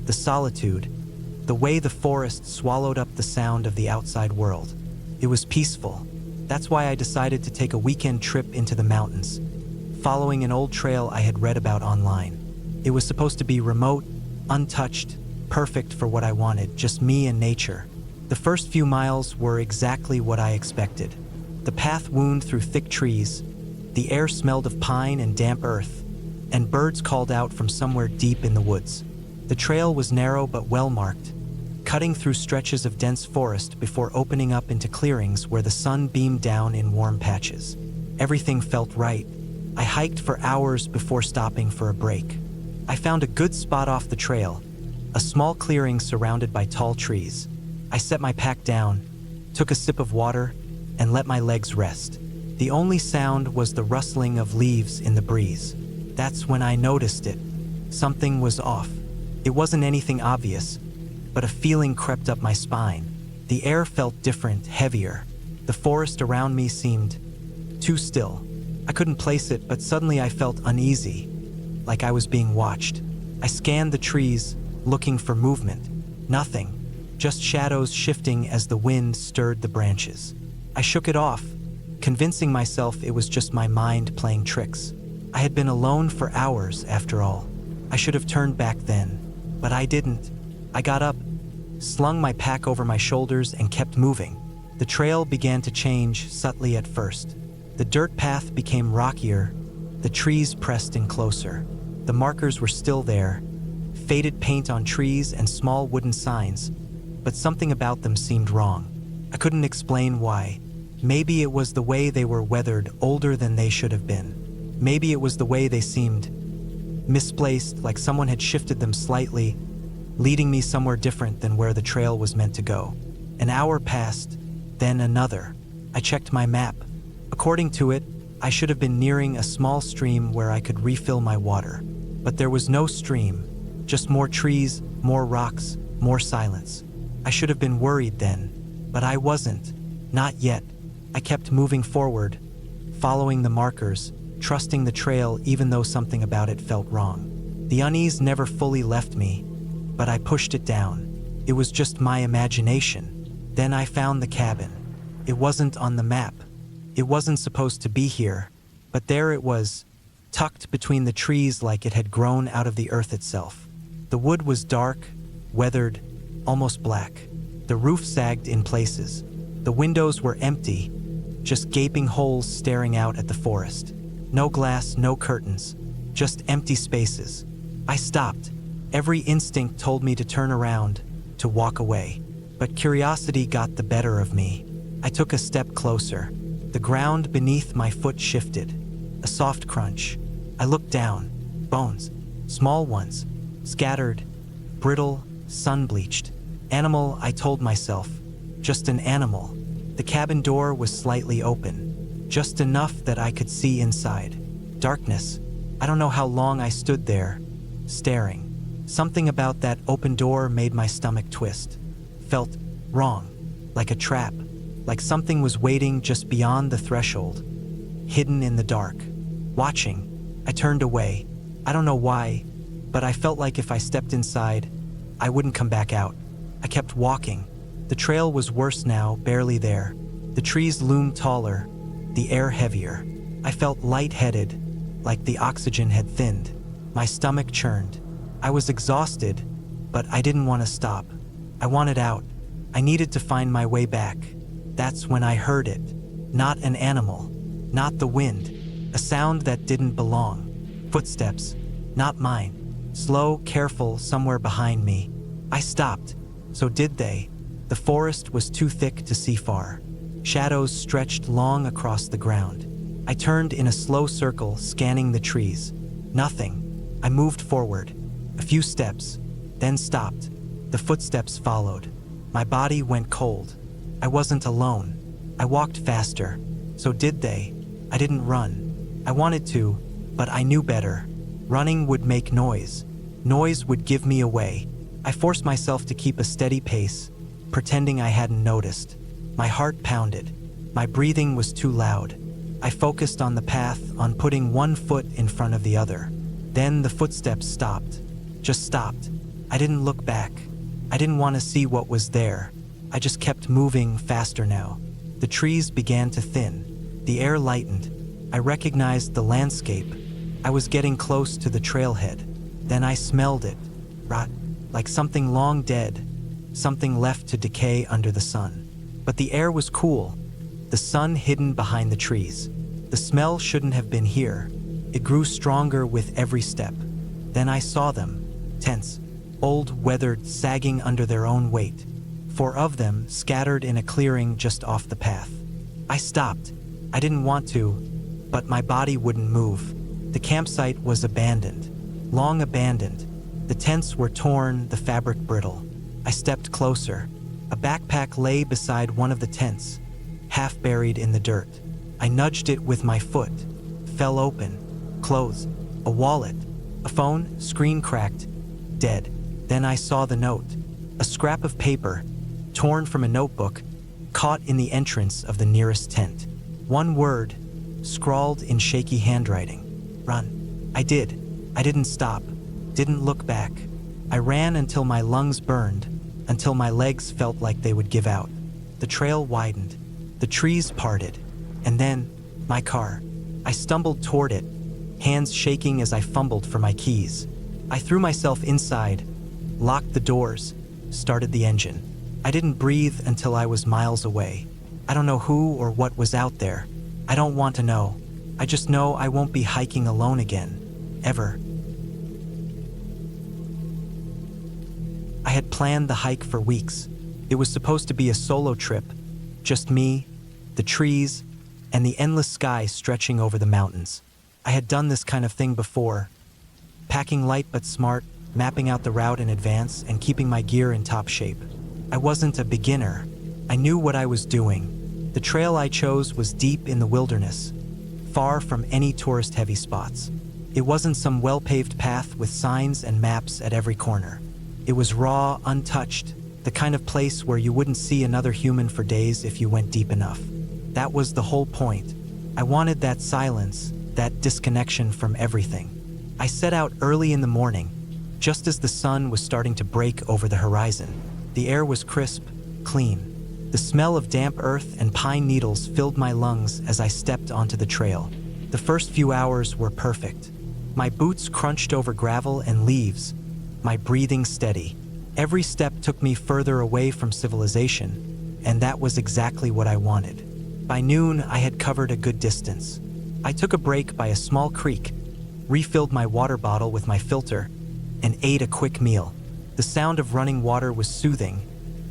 the solitude, the way the forest swallowed up the sound of the outside world. It was peaceful. That's why I decided to take a weekend trip into the mountains, following an old trail I had read about online. It was supposed to be remote, untouched, perfect for what I wanted, just me and nature. The first few miles were exactly what I expected. The path wound through thick trees, the air smelled of pine and damp earth, and birds called out from somewhere deep in the woods. The trail was narrow but well-marked, cutting through stretches of dense forest before opening up into clearings where the sun beamed down in warm patches. Everything felt right. I hiked for hours before stopping for a break. I found a good spot off the trail, a small clearing surrounded by tall trees. I set my pack down, took a sip of water, and let my legs rest. The only sound was the rustling of leaves in the breeze. That's when I noticed it. Something was off. It wasn't anything obvious, but a feeling crept up my spine. The air felt different, heavier. The forest around me seemed too still. I couldn't place it, but suddenly I felt uneasy, like I was being watched. I scanned the trees, looking for movement. Nothing, just shadows shifting as the wind stirred the branches. I shook it off, convincing myself it was just my mind playing tricks. I had been alone for hours, after all. I should have turned back then, but I didn't. I got up, slung my pack over my shoulders, and kept moving. The trail began to change, subtly at first. The dirt path became rockier, the trees pressed in closer. The markers were still there, faded paint on trees and small wooden signs, but something about them seemed wrong. I couldn't explain why. Maybe it was the way they were weathered, older than they should have been. Maybe it was the way they seemed misplaced, like someone had shifted them slightly, leading me somewhere different than where the trail was meant to go. An hour passed, then another. I checked my map. According to it, I should have been nearing a small stream where I could refill my water. But there was no stream, Just more trees, more rocks, more silence. I should have been worried then, but I wasn't. Not yet. I kept moving forward, following the markers, trusting the trail even though something about it felt wrong. The unease never fully left me, but I pushed it down. It was just my imagination. Then I found the cabin. It wasn't on the map. It wasn't supposed to be here, but there it was, tucked between the trees like it had grown out of the earth itself. The wood was dark, weathered, almost black. The roof sagged in places. The windows were empty, just gaping holes staring out at the forest. No glass, no curtains, just empty spaces. I stopped. Every instinct told me to turn around, to walk away. But curiosity got the better of me. I took a step closer. The ground beneath my foot shifted. A soft crunch. I looked down. Bones. Small ones. Scattered. Brittle. Sun-bleached. Animal, I told myself. Just an animal. The cabin door was slightly open. Just enough that I could see inside. Darkness. I don't know how long I stood there, staring. Something about that open door made my stomach twist. Felt wrong. Like a trap. Like something was waiting just beyond the threshold. Hidden in the dark. Watching. I turned away. I don't know why, but I felt like if I stepped inside, I wouldn't come back out. I kept walking. The trail was worse now, barely there. The trees loomed taller, the air heavier. I felt lightheaded, like the oxygen had thinned. My stomach churned. I was exhausted, but I didn't want to stop. I wanted out. I needed to find my way back. That's when I heard it. Not an animal. Not the wind. A sound that didn't belong. Footsteps. Not mine. Slow, careful, somewhere behind me. I stopped. So did they. The forest was too thick to see far. Shadows stretched long across the ground. I turned in a slow circle, scanning the trees. Nothing. I moved forward. A few steps, then stopped. The footsteps followed. My body went cold. I wasn't alone. I walked faster. So did they. I didn't run. I wanted to, but I knew better. Running would make noise. Noise would give me away. I forced myself to keep a steady pace, pretending I hadn't noticed. My heart pounded. My breathing was too loud. I focused on the path, on putting one foot in front of the other. Then the footsteps stopped. Just stopped. I didn't look back. I didn't want to see what was there. I just kept moving faster now. The trees began to thin. The air lightened. I recognized the landscape. I was getting close to the trailhead. Then I smelled it. Rot. Like something long dead. Something left to decay under the sun. But the air was cool. The sun hidden behind the trees. The smell shouldn't have been here. It grew stronger with every step. Then I saw them. Tents. Old, weathered, sagging under their own weight. 4 of them scattered in a clearing just off the path. I stopped. I didn't want to, but my body wouldn't move. The campsite was abandoned. Long abandoned. The tents were torn, the fabric brittle. I stepped closer. A backpack lay beside one of the tents, half buried in the dirt. I nudged it with my foot. Fell open. Clothes. A wallet. A phone, screen cracked. Dead. Then I saw the note. A scrap of paper, torn from a notebook, caught in the entrance of the nearest tent. One word, scrawled in shaky handwriting. Run. I did. I didn't stop. Didn't look back. I ran until my lungs burned, until my legs felt like they would give out. The trail widened. The trees parted. And then, my car. I stumbled toward it, hands shaking as I fumbled for my keys. I threw myself inside, locked the doors, started the engine. I didn't breathe until I was miles away. I don't know who or what was out there. I don't want to know. I just know I won't be hiking alone again. Ever. I had planned the hike for weeks. It was supposed to be a solo trip. Just me, the trees, and the endless sky stretching over the mountains. I had done this kind of thing before. Packing light but smart, mapping out the route in advance, and keeping my gear in top shape. I wasn't a beginner. I knew what I was doing. The trail I chose was deep in the wilderness, far from any tourist-heavy spots. It wasn't some well-paved path with signs and maps at every corner. It was raw, untouched, the kind of place where you wouldn't see another human for days if you went deep enough. That was the whole point. I wanted that silence, that disconnection from everything. I set out early in the morning, just as the sun was starting to break over the horizon. The air was crisp, clean. The smell of damp earth and pine needles filled my lungs as I stepped onto the trail. The first few hours were perfect. My boots crunched over gravel and leaves, my breathing steady. Every step took me further away from civilization, and that was exactly what I wanted. By noon, I had covered a good distance. I took a break by a small creek, refilled my water bottle with my filter, and ate a quick meal. The sound of running water was soothing,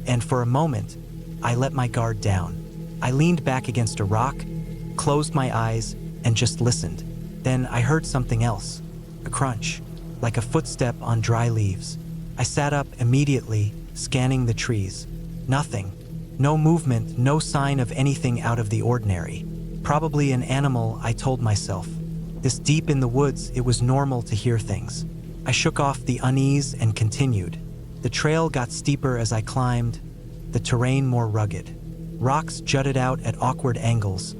and for a moment, I let my guard down. I leaned back against a rock, closed my eyes, and just listened. Then I heard something else, a crunch, like a footstep on dry leaves. I sat up immediately, scanning the trees. Nothing. No movement, no sign of anything out of the ordinary. Probably an animal, I told myself. This deep in the woods, it was normal to hear things. I shook off the unease and continued. The trail got steeper as I climbed, the terrain more rugged. Rocks jutted out at awkward angles.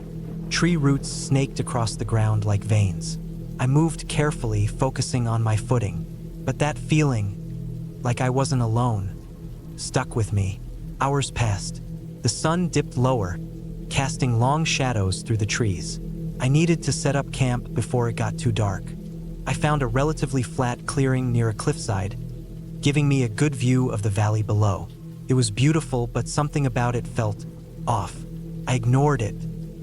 Tree roots snaked across the ground like veins. I moved carefully, focusing on my footing. But that feeling, like I wasn't alone, stuck with me. Hours passed. The sun dipped lower, casting long shadows through the trees. I needed to set up camp before it got too dark. I found a relatively flat clearing near a cliffside, giving me a good view of the valley below. It was beautiful, but something about it felt off. I ignored it.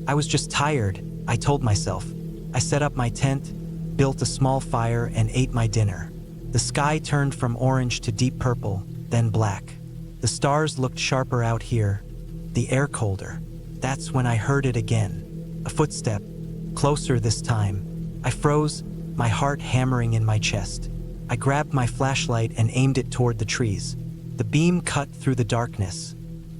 I was just tired, I told myself. I set up my tent, built a small fire, and ate my dinner. The sky turned from orange to deep purple, then black. The stars looked sharper out here, the air colder. That's when I heard it again. A footstep, closer this time. I froze, my heart hammering in my chest. I grabbed my flashlight and aimed it toward the trees. The beam cut through the darkness,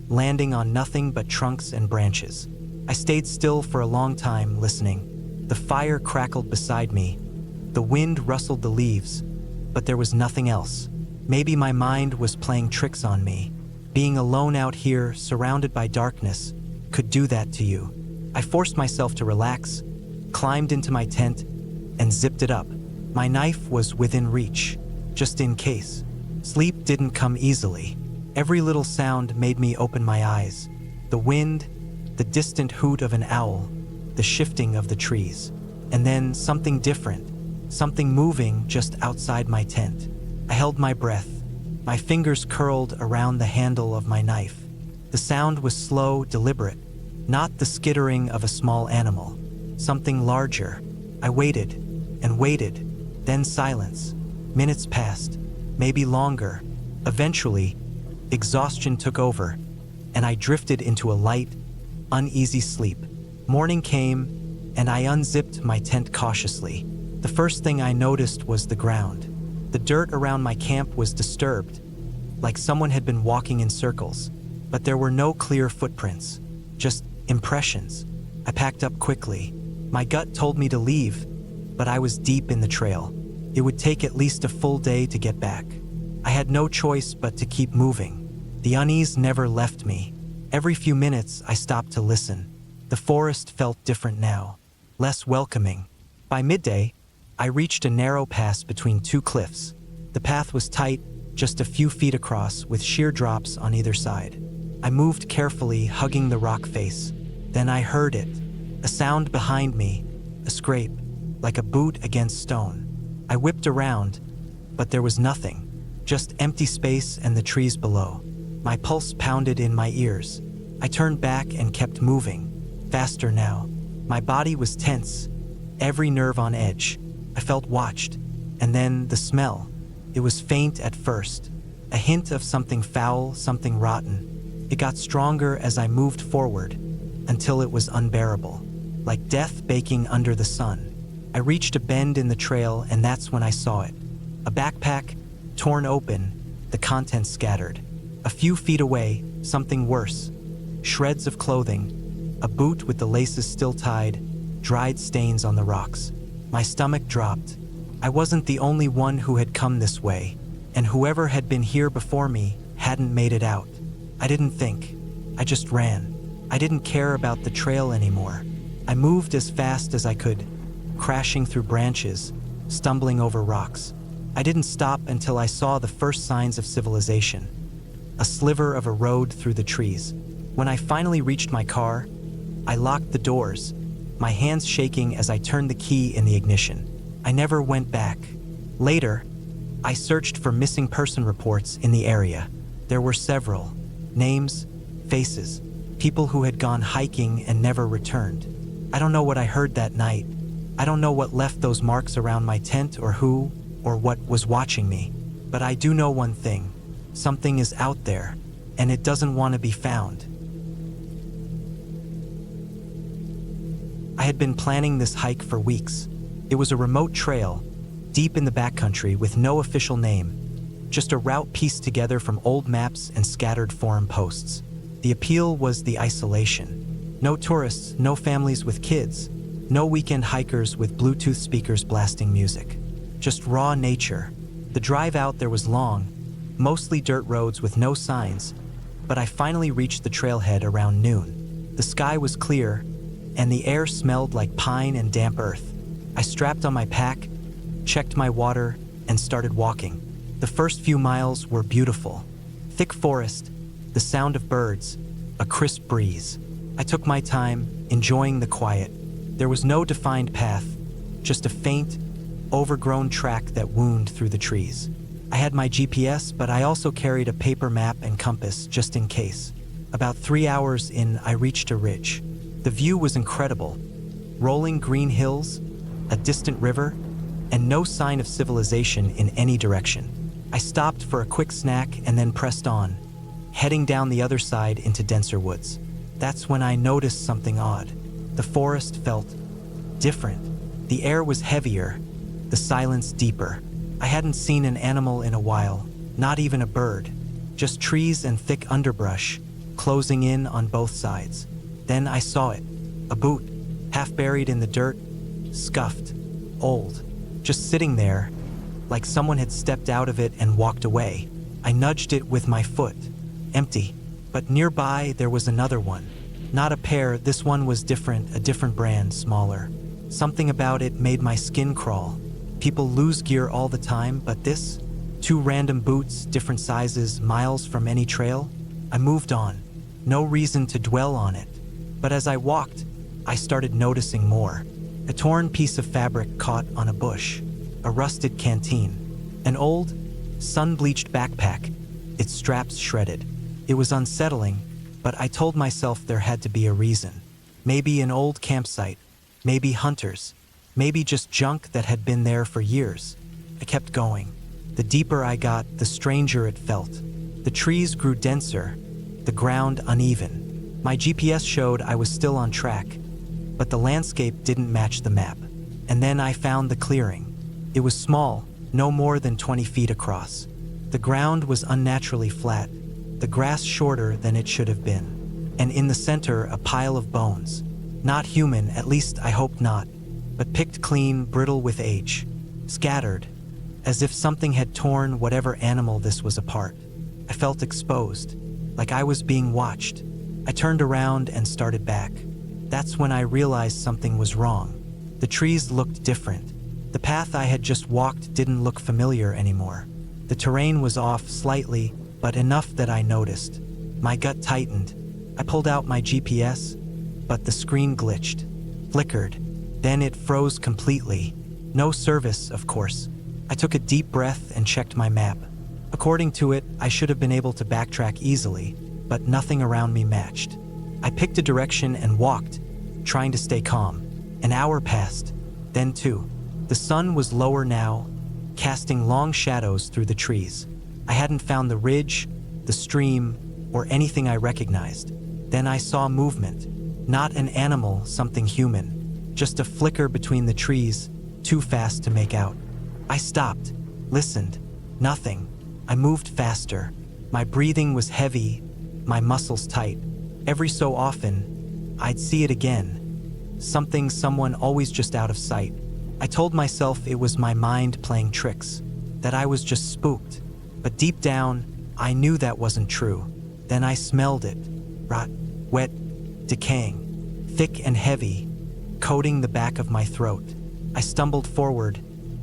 landing on nothing but trunks and branches. I stayed still for a long time, listening. The fire crackled beside me. The wind rustled the leaves, but there was nothing else. Maybe my mind was playing tricks on me. Being alone out here, surrounded by darkness, could do that to you. I forced myself to relax, climbed into my tent, and zipped it up. My knife was within reach, just in case. Sleep didn't come easily. Every little sound made me open my eyes. The wind, the distant hoot of an owl, the shifting of the trees. And then something different, something moving just outside my tent. I held my breath. My fingers curled around the handle of my knife. The sound was slow, deliberate, not the skittering of a small animal. Something larger. I waited and waited, then silence. Minutes passed, maybe longer. Eventually, exhaustion took over, and I drifted into a light, uneasy sleep. Morning came, and I unzipped my tent cautiously. The first thing I noticed was the ground. The dirt around my camp was disturbed, like someone had been walking in circles. But there were no clear footprints, just impressions. I packed up quickly. My gut told me to leave, but I was deep in the trail. It would take at least a full day to get back. I had no choice but to keep moving. The unease never left me. Every few minutes, I stopped to listen. The forest felt different now, less welcoming. By midday, I reached a narrow pass between two cliffs. The path was tight, just a few feet across, with sheer drops on either side. I moved carefully, hugging the rock face. Then I heard it, a sound behind me, a scrape, like a boot against stone. I whipped around, but there was nothing, just empty space and the trees below. My pulse pounded in my ears. I turned back and kept moving, faster now. My body was tense, every nerve on edge. I felt watched, and then the smell. It was faint at first, a hint of something foul, something rotten. It got stronger as I moved forward, until it was unbearable, like death baking under the sun. I reached a bend in the trail, and that's when I saw it. A backpack, torn open, the contents scattered. A few feet away, something worse. Shreds of clothing, a boot with the laces still tied, dried stains on the rocks. My stomach dropped. I wasn't the only one who had come this way, and whoever had been here before me hadn't made it out. I didn't think. I just ran. I didn't care about the trail anymore. I moved as fast as I could, crashing through branches, stumbling over rocks. I didn't stop until I saw the first signs of civilization, a sliver of a road through the trees. When I finally reached my car, I locked the doors, my hands shaking as I turned the key in the ignition. I never went back. Later, I searched for missing person reports in the area. There were several. Names, faces, people who had gone hiking and never returned. I don't know what I heard that night. I don't know what left those marks around my tent or who or what was watching me. But I do know one thing. Something is out there, and it doesn't want to be found. I had been planning this hike for weeks. It was a remote trail, deep in the backcountry with no official name, just a route pieced together from old maps and scattered forum posts. The appeal was the isolation. No tourists, no families with kids, no weekend hikers with Bluetooth speakers blasting music. Just raw nature. The drive out there was long, mostly dirt roads with no signs, but I finally reached the trailhead around noon. The sky was clear, and the air smelled like pine and damp earth. I strapped on my pack, checked my water, and started walking. The first few miles were beautiful. Thick forest, the sound of birds, a crisp breeze. I took my time, enjoying the quiet. There was no defined path, just a faint, overgrown track that wound through the trees. I had my GPS, but I also carried a paper map and compass just in case. About 3 hours in, I reached a ridge. The view was incredible. Rolling green hills, a distant river, and no sign of civilization in any direction. I stopped for a quick snack and then pressed on, heading down the other side into denser woods. That's when I noticed something odd. The forest felt different. The air was heavier, the silence deeper. I hadn't seen an animal in a while, not even a bird, just trees and thick underbrush, closing in on both sides. Then I saw it, a boot, half buried in the dirt, scuffed, old, just sitting there, like someone had stepped out of it and walked away. I nudged it with my foot, empty, but nearby there was another one. Not a pair, this one was different, a different brand, smaller. Something about it made my skin crawl. People lose gear all the time, but this? 2 random boots, different sizes, miles from any trail? I moved on. No reason to dwell on it. But as I walked, I started noticing more. A torn piece of fabric caught on a bush, a rusted canteen, an old, sun-bleached backpack, its straps shredded. It was unsettling, but I told myself there had to be a reason. Maybe an old campsite, maybe hunters, maybe just junk that had been there for years. I kept going. The deeper I got, the stranger it felt. The trees grew denser, the ground uneven. My GPS showed I was still on track, but the landscape didn't match the map. And then I found the clearing. It was small, no more than 20 feet across. The ground was unnaturally flat, the grass shorter than it should have been. And in the center, a pile of bones. Not human, at least I hoped not, but picked clean, brittle with age. Scattered, as if something had torn whatever animal this was apart. I felt exposed, like I was being watched. I turned around and started back. That's when I realized something was wrong. The trees looked different. The path I had just walked didn't look familiar anymore. The terrain was off slightly, but enough that I noticed. My gut tightened. I pulled out my GPS, but the screen glitched, flickered. Then it froze completely. No service, of course. I took a deep breath and checked my map. According to it, I should have been able to backtrack easily, but nothing around me matched. I picked a direction and walked, trying to stay calm. An hour passed, then 2. The sun was lower now, casting long shadows through the trees. I hadn't found the ridge, the stream, or anything I recognized. Then I saw movement. Not an animal, something human. Just a flicker between the trees, too fast to make out. I stopped, listened. Nothing. I moved faster. My breathing was heavy, my muscles tight. Every so often, I'd see it again. Something, someone, always just out of sight. I told myself it was my mind playing tricks, that I was just spooked. But deep down, I knew that wasn't true. Then I smelled it. Rot, wet, decaying, thick and heavy, coating the back of my throat. I stumbled forward,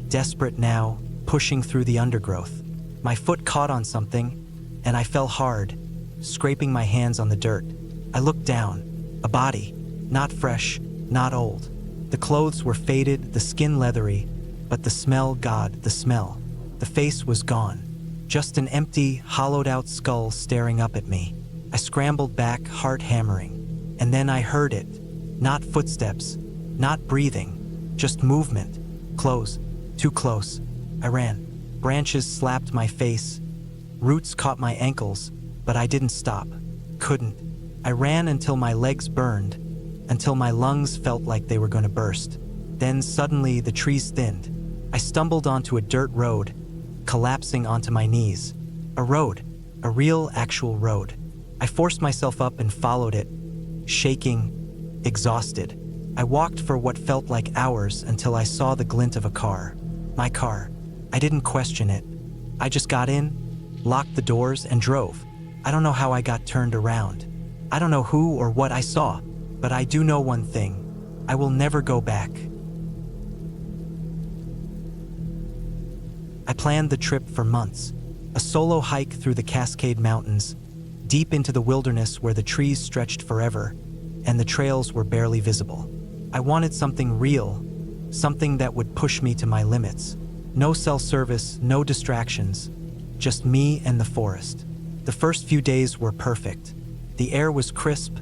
desperate now, pushing through the undergrowth. My foot caught on something, and I fell hard, scraping my hands on the dirt. I looked down. A body, not fresh, not old. The clothes were faded, the skin leathery, but the smell, God, the smell. The face was gone. Just an empty, hollowed-out skull staring up at me. I scrambled back, heart hammering. And then I heard it. Not footsteps, not breathing, just movement. Close, too close. I ran. Branches slapped my face. Roots caught my ankles, but I didn't stop. Couldn't. I ran until my legs burned, until my lungs felt like they were going to burst. Then suddenly the trees thinned. I stumbled onto a dirt road, collapsing onto my knees. A road, a real, actual road. I forced myself up and followed it, shaking, exhausted. I walked for what felt like hours until I saw the glint of a car. My car. I didn't question it. I just got in, locked the doors, and drove. I don't know how I got turned around. I don't know who or what I saw, but I do know one thing. I will never go back. I planned the trip for months. A solo hike through the Cascade Mountains, deep into the wilderness where the trees stretched forever, and the trails were barely visible. I wanted something real, something that would push me to my limits. No cell service, no distractions, just me and the forest. The first few days were perfect. The air was crisp,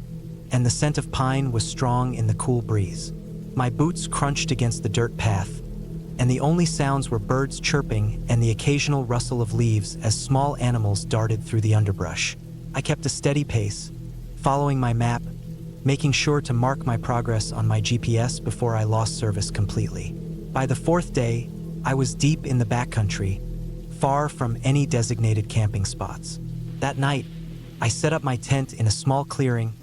and the scent of pine was strong in the cool breeze. My boots crunched against the dirt path, and the only sounds were birds chirping and the occasional rustle of leaves as small animals darted through the underbrush. I kept a steady pace, following my map, making sure to mark my progress on my GPS before I lost service completely. By the fourth day, I was deep in the backcountry, far from any designated camping spots. That night, I set up my tent in a small clearing,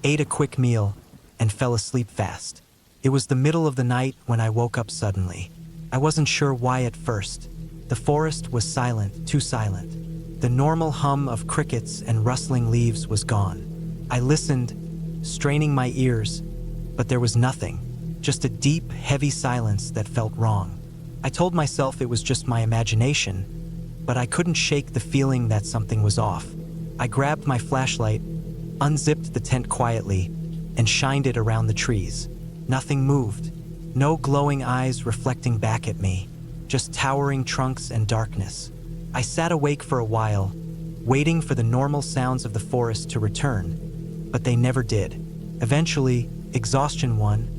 ate a quick meal, and fell asleep fast. It was the middle of the night when I woke up suddenly. I wasn't sure why at first. The forest was silent, too silent. The normal hum of crickets and rustling leaves was gone. I listened, straining my ears, but there was nothing, just a deep, heavy silence that felt wrong. I told myself it was just my imagination, but I couldn't shake the feeling that something was off. I grabbed my flashlight, unzipped the tent quietly, and shined it around the trees. Nothing moved. No glowing eyes reflecting back at me, just towering trunks and darkness. I sat awake for a while, waiting for the normal sounds of the forest to return, but they never did. Eventually, exhaustion won,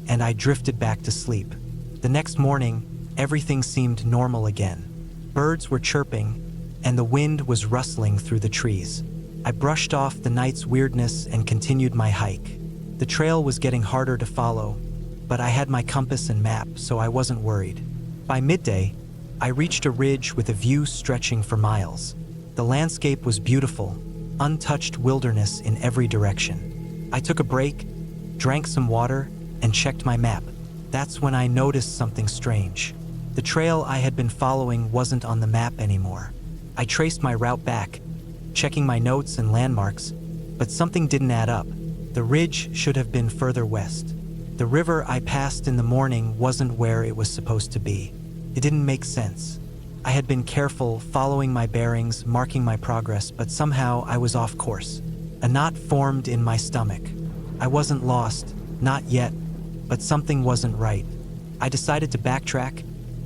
and I drifted back to sleep. The next morning, everything seemed normal again. Birds were chirping, and the wind was rustling through the trees. I brushed off the night's weirdness and continued my hike. The trail was getting harder to follow, but I had my compass and map, so I wasn't worried. By midday, I reached a ridge with a view stretching for miles. The landscape was beautiful, untouched wilderness in every direction. I took a break, drank some water, and checked my map. That's when I noticed something strange. The trail I had been following wasn't on the map anymore. I traced my route back, checking my notes and landmarks, but something didn't add up. The ridge should have been further west. The river I passed in the morning wasn't where it was supposed to be. It didn't make sense. I had been careful, following my bearings, marking my progress, but somehow I was off course. A knot formed in my stomach. I wasn't lost, not yet, but something wasn't right. I decided to backtrack,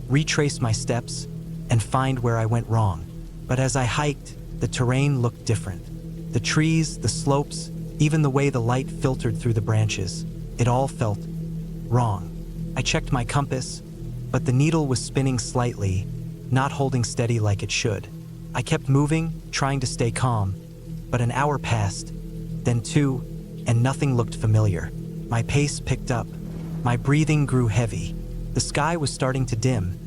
retrace my steps, and find where I went wrong. But as I hiked, the terrain looked different. The trees, the slopes, even the way the light filtered through the branches, it all felt wrong. I checked my compass, but the needle was spinning slightly, not holding steady like it should. I kept moving, trying to stay calm, but an hour passed, then two, and nothing looked familiar. My pace picked up. My breathing grew heavy. The sky was starting to dim,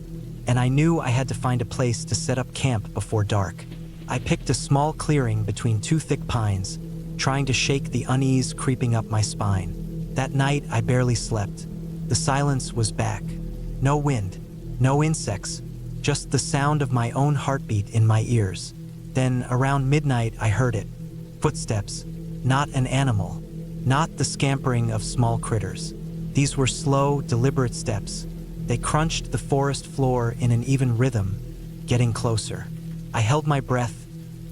and I knew I had to find a place to set up camp before dark. I picked a small clearing between two thick pines, trying to shake the unease creeping up my spine. That night, I barely slept. The silence was back. No wind, no insects, just the sound of my own heartbeat in my ears. Then, around midnight, I heard it. Footsteps, not an animal, not the scampering of small critters. These were slow, deliberate steps. They crunched the forest floor in an even rhythm, getting closer. I held my breath,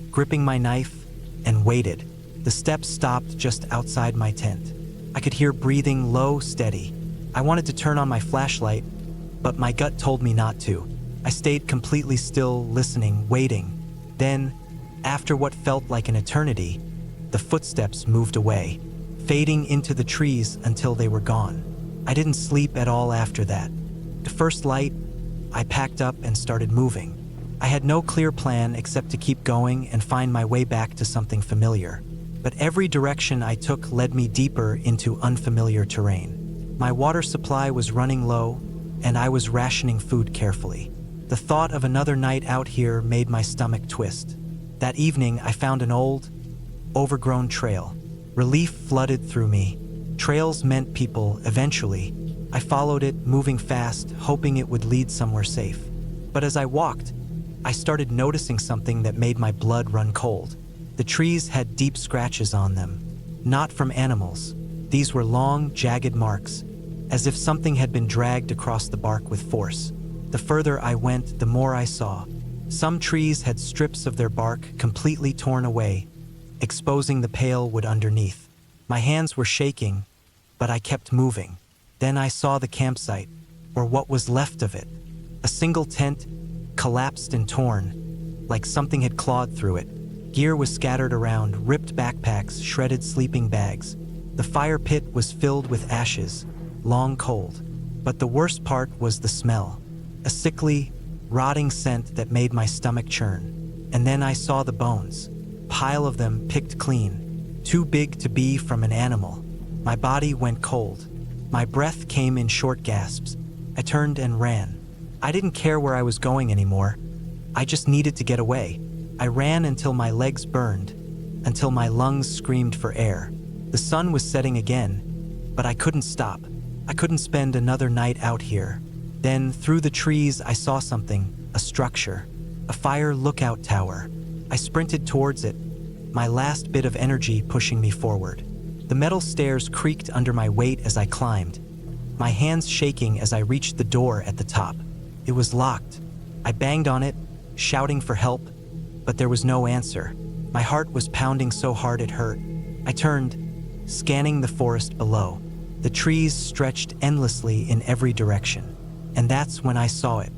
gripping my knife, and waited. The steps stopped just outside my tent. I could hear breathing low, steady. I wanted to turn on my flashlight, but my gut told me not to. I stayed completely still, listening, waiting. Then, after what felt like an eternity, the footsteps moved away, fading into the trees until they were gone. I didn't sleep at all after that. The first light, I packed up and started moving. I had no clear plan except to keep going and find my way back to something familiar. But every direction I took led me deeper into unfamiliar terrain. My water supply was running low, and I was rationing food carefully. The thought of another night out here made my stomach twist. That evening, I found an old, overgrown trail. Relief flooded through me. Trails meant people, eventually. I followed it, moving fast, hoping it would lead somewhere safe. But as I walked, I started noticing something that made my blood run cold. The trees had deep scratches on them, not from animals. These were long, jagged marks, as if something had been dragged across the bark with force. The further I went, the more I saw. Some trees had strips of their bark completely torn away, exposing the pale wood underneath. My hands were shaking, but I kept moving. Then I saw the campsite, or what was left of it. A single tent, collapsed and torn, like something had clawed through it. Gear was scattered around, ripped backpacks, shredded sleeping bags. The fire pit was filled with ashes, long cold. But the worst part was the smell. A sickly, rotting scent that made my stomach churn. And then I saw the bones. Pile of them picked clean, too big to be from an animal. My body went cold. My breath came in short gasps. I turned and ran. I didn't care where I was going anymore. I just needed to get away. I ran until my legs burned, until my lungs screamed for air. The sun was setting again, but I couldn't stop. I couldn't spend another night out here. Then, through the trees, I saw something, a structure, a fire lookout tower. I sprinted towards it, my last bit of energy pushing me forward. The metal stairs creaked under my weight as I climbed, my hands shaking as I reached the door at the top. It was locked. I banged on it, shouting for help, but there was no answer. My heart was pounding so hard it hurt. I turned, scanning the forest below. The trees stretched endlessly in every direction. And that's when I saw it.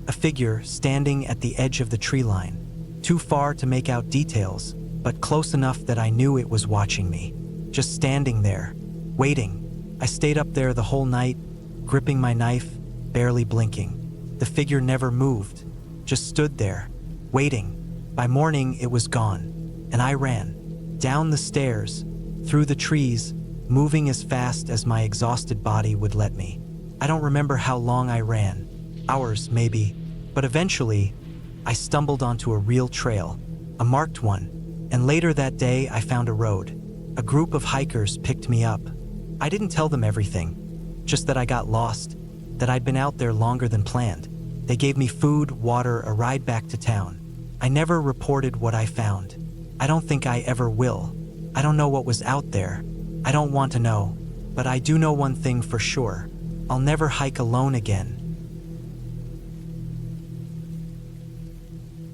A figure standing at the edge of the tree line. Too far to make out details, but close enough that I knew it was watching me. Just standing there, waiting. I stayed up there the whole night, gripping my knife, barely blinking. The figure never moved, just stood there, waiting. By morning, it was gone, and I ran. Down the stairs, through the trees, moving as fast as my exhausted body would let me. I don't remember how long I ran, hours maybe, but eventually, I stumbled onto a real trail, a marked one, and later that day I found a road. A group of hikers picked me up. I didn't tell them everything, just that I got lost, that I'd been out there longer than planned. They gave me food, water, a ride back to town. I never reported what I found. I don't think I ever will. I don't know what was out there. I don't want to know, but I do know one thing for sure. I'll never hike alone again.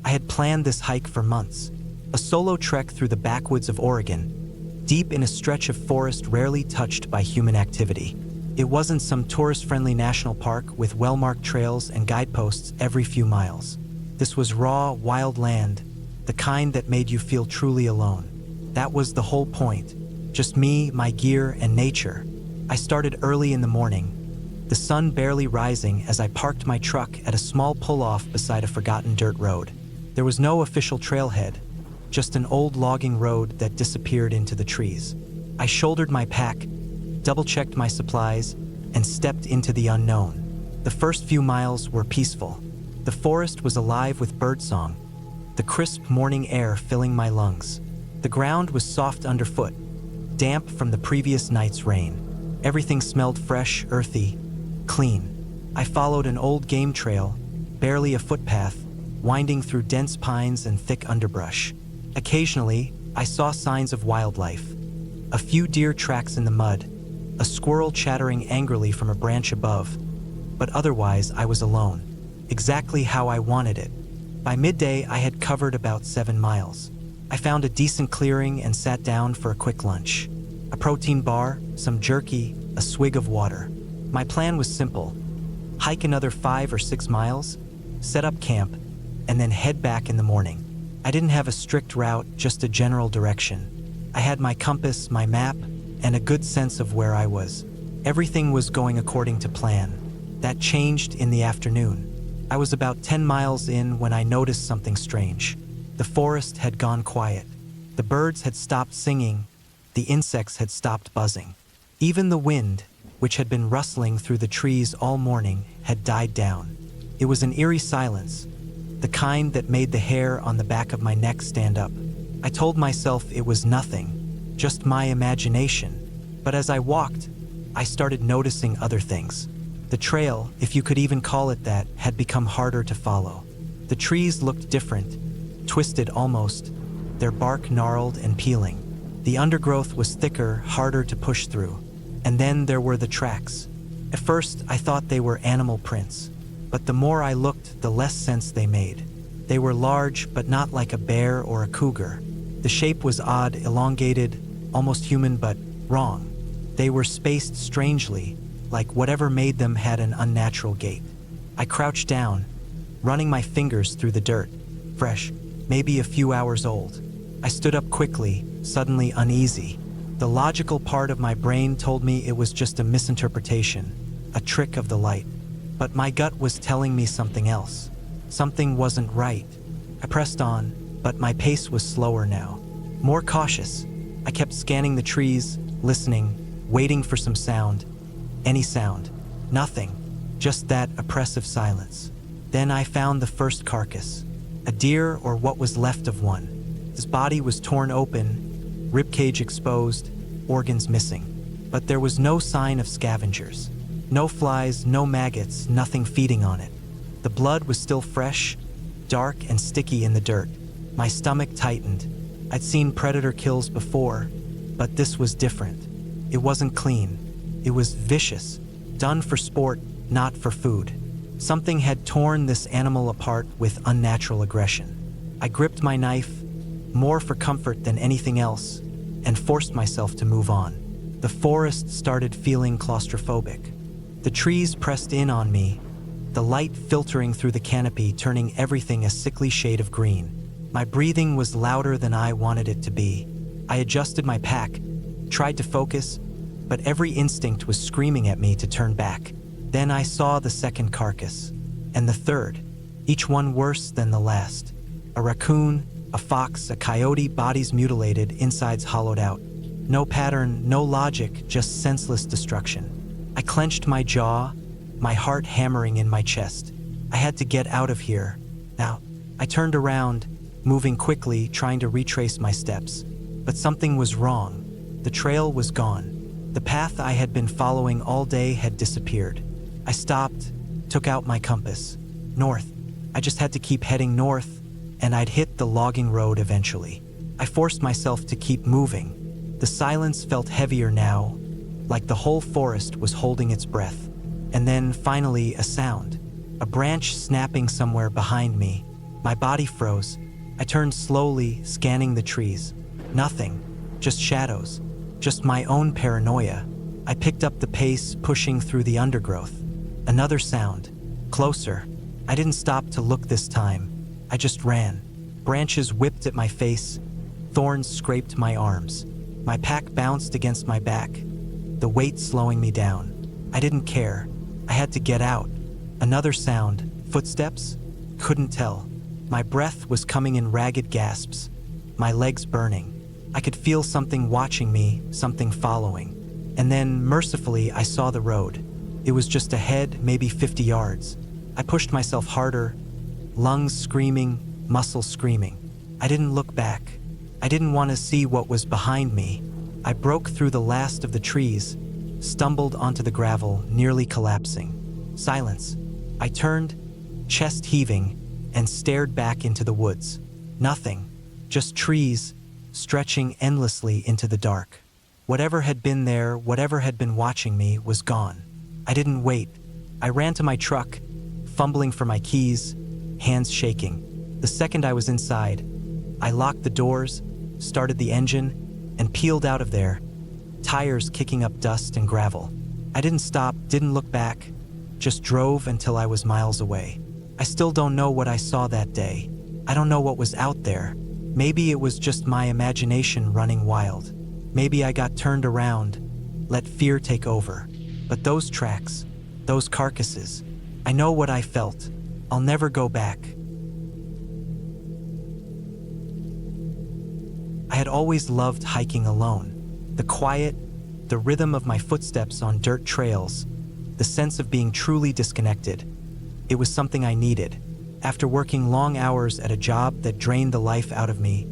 I had planned this hike for months, a solo trek through the backwoods of Oregon, deep in a stretch of forest rarely touched by human activity. It wasn't some tourist-friendly national park with well-marked trails and guideposts every few miles. This was raw, wild land, the kind that made you feel truly alone. That was the whole point. Just me, my gear, and nature. I started early in the morning, the sun barely rising as I parked my truck at a small pull-off beside a forgotten dirt road. There was no official trailhead, just an old logging road that disappeared into the trees. I shouldered my pack, double-checked my supplies, and stepped into the unknown. The first few miles were peaceful. The forest was alive with birdsong, the crisp morning air filling my lungs. The ground was soft underfoot, damp from the previous night's rain. Everything smelled fresh, earthy, clean. I followed an old game trail, barely a footpath, winding through dense pines and thick underbrush. Occasionally, I saw signs of wildlife. A few deer tracks in the mud, a squirrel chattering angrily from a branch above. But otherwise, I was alone, exactly how I wanted it. By midday, I had covered about 7 miles. I found a decent clearing and sat down for a quick lunch. A protein bar, some jerky, a swig of water. My plan was simple: hike another 5 or 6 miles, set up camp, and then head back in the morning. I didn't have a strict route, just a general direction. I had my compass, my map, and a good sense of where I was. Everything was going according to plan. That changed in the afternoon. I was about 10 miles in when I noticed something strange. The forest had gone quiet. The birds had stopped singing. The insects had stopped buzzing. Even the wind, which had been rustling through the trees all morning, had died down. It was an eerie silence, the kind that made the hair on the back of my neck stand up. I told myself it was nothing, just my imagination. But as I walked, I started noticing other things. The trail, if you could even call it that, had become harder to follow. The trees looked different, twisted almost, their bark gnarled and peeling. The undergrowth was thicker, harder to push through. And then there were the tracks. At first, I thought they were animal prints, but the more I looked, the less sense they made. They were large, but not like a bear or a cougar. The shape was odd, elongated, almost human, but wrong. They were spaced strangely, like whatever made them had an unnatural gait. I crouched down, running my fingers through the dirt, fresh, maybe a few hours old. I stood up quickly, suddenly uneasy. The logical part of my brain told me it was just a misinterpretation, a trick of the light. But my gut was telling me something else. Something wasn't right. I pressed on, but my pace was slower now, more cautious. I kept scanning the trees, listening, waiting for some sound. Any sound. Nothing. Just that oppressive silence. Then I found the first carcass. A deer, or what was left of one. His body was torn open, ribcage exposed, organs missing. But there was no sign of scavengers. No flies, no maggots, nothing feeding on it. The blood was still fresh, dark and sticky in the dirt. My stomach tightened. I'd seen predator kills before, but this was different. It wasn't clean. It was vicious, done for sport, not for food. Something had torn this animal apart with unnatural aggression. I gripped my knife, more for comfort than anything else, and forced myself to move on. The forest started feeling claustrophobic. The trees pressed in on me, the light filtering through the canopy, turning everything a sickly shade of green. My breathing was louder than I wanted it to be. I adjusted my pack, tried to focus, but every instinct was screaming at me to turn back. Then I saw the second carcass, and the third, each one worse than the last. A raccoon, a fox, a coyote, bodies mutilated, insides hollowed out. No pattern, no logic, just senseless destruction. I clenched my jaw, my heart hammering in my chest. I had to get out of here. Now, I turned around, moving quickly, trying to retrace my steps. But something was wrong. The trail was gone. The path I had been following all day had disappeared. I stopped, took out my compass. North. I just had to keep heading north, and I'd hit the logging road eventually. I forced myself to keep moving. The silence felt heavier now, like the whole forest was holding its breath. And then, finally, a sound. A branch snapping somewhere behind me. My body froze. I turned slowly, scanning the trees. Nothing. Just shadows. Just my own paranoia. I picked up the pace, pushing through the undergrowth. Another sound. Closer. I didn't stop to look this time. I just ran. Branches whipped at my face. Thorns scraped my arms. My pack bounced against my back, the weight slowing me down. I didn't care. I had to get out. Another sound. Footsteps? Couldn't tell. My breath was coming in ragged gasps, my legs burning. I could feel something watching me, something following. And then, mercifully, I saw the road. It was just ahead, maybe 50 yards. I pushed myself harder, lungs screaming, muscles screaming. I didn't look back. I didn't want to see what was behind me. I broke through the last of the trees, stumbled onto the gravel, nearly collapsing. Silence. I turned, chest heaving, and stared back into the woods. Nothing. Just trees, stretching endlessly into the dark. Whatever had been there, whatever had been watching me, was gone. I didn't wait. I ran to my truck, fumbling for my keys, hands shaking. The second I was inside, I locked the doors, started the engine, and peeled out of there, tires kicking up dust and gravel. I didn't stop, didn't look back, just drove until I was miles away. I still don't know what I saw that day. I don't know what was out there. Maybe it was just my imagination running wild. Maybe I got turned around, let fear take over. But those tracks, those carcasses, I know what I felt. I'll never go back. I had always loved hiking alone. The quiet, the rhythm of my footsteps on dirt trails, the sense of being truly disconnected. It was something I needed. After working long hours at a job that drained the life out of me,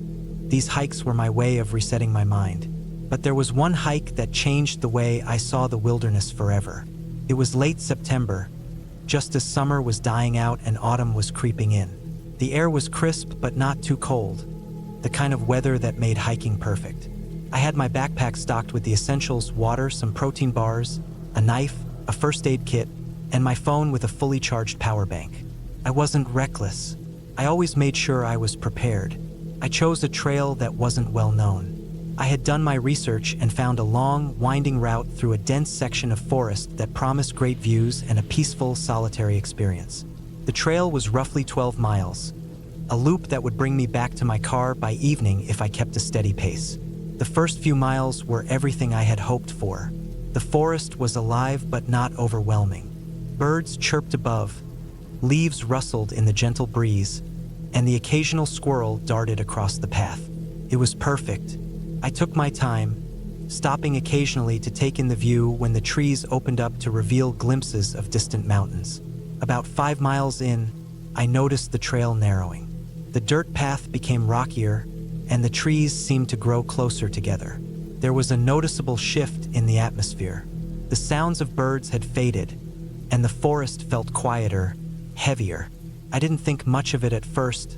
these hikes were my way of resetting my mind. But there was one hike that changed the way I saw the wilderness forever. It was late September, just as summer was dying out and autumn was creeping in. The air was crisp but not too cold, the kind of weather that made hiking perfect. I had my backpack stocked with the essentials: water, some protein bars, a knife, a first aid kit, and my phone with a fully charged power bank. I wasn't reckless. I always made sure I was prepared. I chose a trail that wasn't well known. I had done my research and found a long, winding route through a dense section of forest that promised great views and a peaceful, solitary experience. The trail was roughly 12 miles, a loop that would bring me back to my car by evening if I kept a steady pace. The first few miles were everything I had hoped for. The forest was alive but not overwhelming. Birds chirped above, leaves rustled in the gentle breeze, and the occasional squirrel darted across the path. It was perfect. I took my time, stopping occasionally to take in the view when the trees opened up to reveal glimpses of distant mountains. About 5 miles in, I noticed the trail narrowing. The dirt path became rockier, and the trees seemed to grow closer together. There was a noticeable shift in the atmosphere. The sounds of birds had faded, and the forest felt quieter, heavier. I didn't think much of it at first.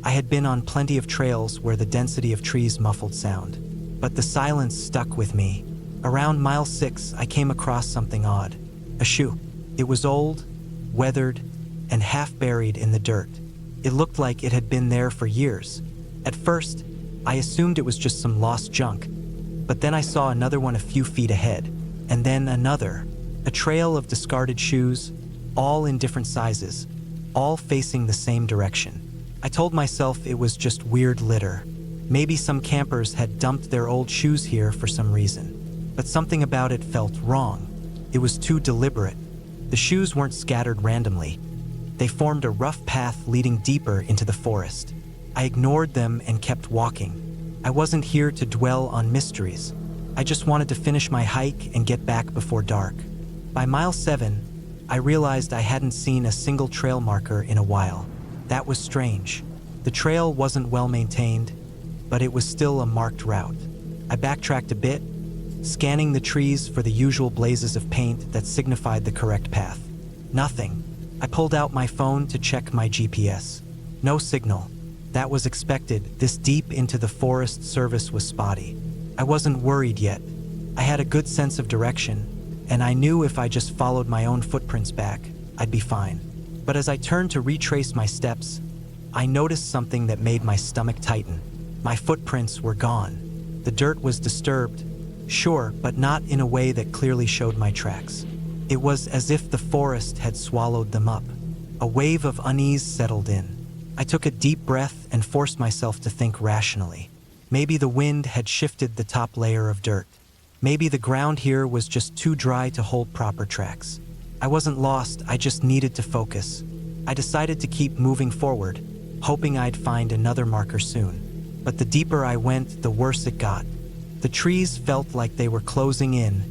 I had been on plenty of trails where the density of trees muffled sound. But the silence stuck with me. Around mile 6, I came across something odd. A shoe. It was old, weathered, and half buried in the dirt. It looked like it had been there for years. At first, I assumed it was just some lost junk. But then I saw another one a few feet ahead, and then another. A trail of discarded shoes, all in different sizes, all facing the same direction. I told myself it was just weird litter. Maybe some campers had dumped their old shoes here for some reason. But something about it felt wrong. It was too deliberate. The shoes weren't scattered randomly. They formed a rough path leading deeper into the forest. I ignored them and kept walking. I wasn't here to dwell on mysteries. I just wanted to finish my hike and get back before dark. By mile 7, I realized I hadn't seen a single trail marker in a while. That was strange. The trail wasn't well maintained, but it was still a marked route. I backtracked a bit, scanning the trees for the usual blazes of paint that signified the correct path. Nothing. I pulled out my phone to check my GPS. No signal. That was expected. This deep into the forest, service was spotty. I wasn't worried yet. I had a good sense of direction, and I knew if I just followed my own footprints back, I'd be fine. But as I turned to retrace my steps, I noticed something that made my stomach tighten. My footprints were gone. The dirt was disturbed, sure, but not in a way that clearly showed my tracks. It was as if the forest had swallowed them up. A wave of unease settled in. I took a deep breath and forced myself to think rationally. Maybe the wind had shifted the top layer of dirt. Maybe the ground here was just too dry to hold proper tracks. I wasn't lost, I just needed to focus. I decided to keep moving forward, hoping I'd find another marker soon. But the deeper I went, the worse it got. The trees felt like they were closing in,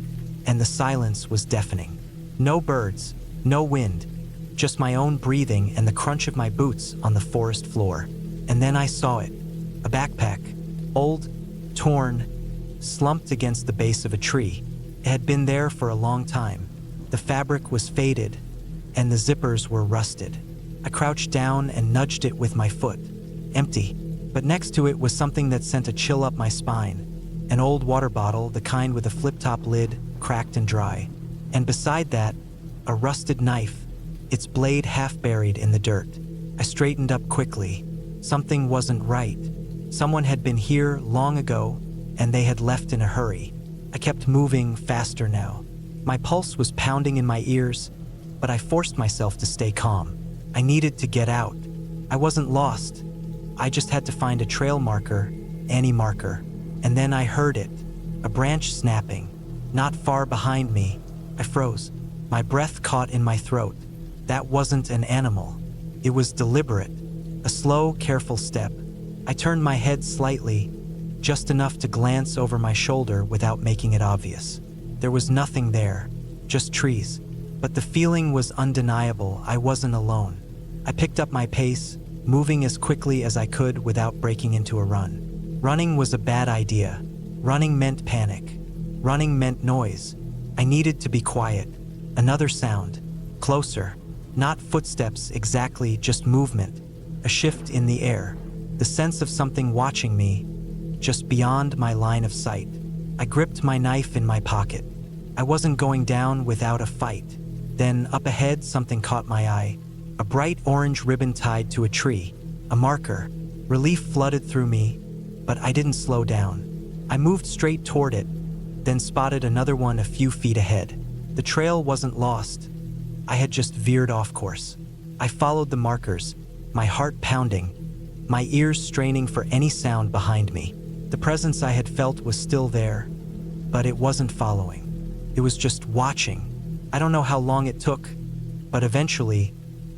and the silence was deafening. No birds, no wind, just my own breathing and the crunch of my boots on the forest floor. And then I saw it. A backpack, old, torn, slumped against the base of a tree. It had been there for a long time. The fabric was faded, and the zippers were rusted. I crouched down and nudged it with my foot. Empty. But next to it was something that sent a chill up my spine. An old water bottle, the kind with a flip-top lid, cracked and dry. And beside that, a rusted knife, its blade half buried in the dirt. I straightened up quickly. Something wasn't right. Someone had been here long ago, and they had left in a hurry. I kept moving faster now. My pulse was pounding in my ears, but I forced myself to stay calm. I needed to get out. I wasn't lost. I just had to find a trail marker, any marker. And then I heard it, a branch snapping, not far behind me. I froze. My breath caught in my throat. That wasn't an animal. It was deliberate, a slow, careful step. I turned my head slightly, just enough to glance over my shoulder without making it obvious. There was nothing there, just trees. But the feeling was undeniable. I wasn't alone. I picked up my pace, moving as quickly as I could without breaking into a run. Running was a bad idea. Running meant panic. Running meant noise. I needed to be quiet. Another sound. Closer. Not footsteps exactly, just movement. A shift in the air. The sense of something watching me, just beyond my line of sight. I gripped my knife in my pocket. I wasn't going down without a fight. Then, up ahead, something caught my eye. A bright orange ribbon tied to a tree. A marker. Relief flooded through me, but I didn't slow down. I moved straight toward it, then spotted another one a few feet ahead. The trail wasn't lost. I had just veered off course. I followed the markers, my heart pounding, my ears straining for any sound behind me. The presence I had felt was still there, but it wasn't following. It was just watching. I don't know how long it took, but eventually,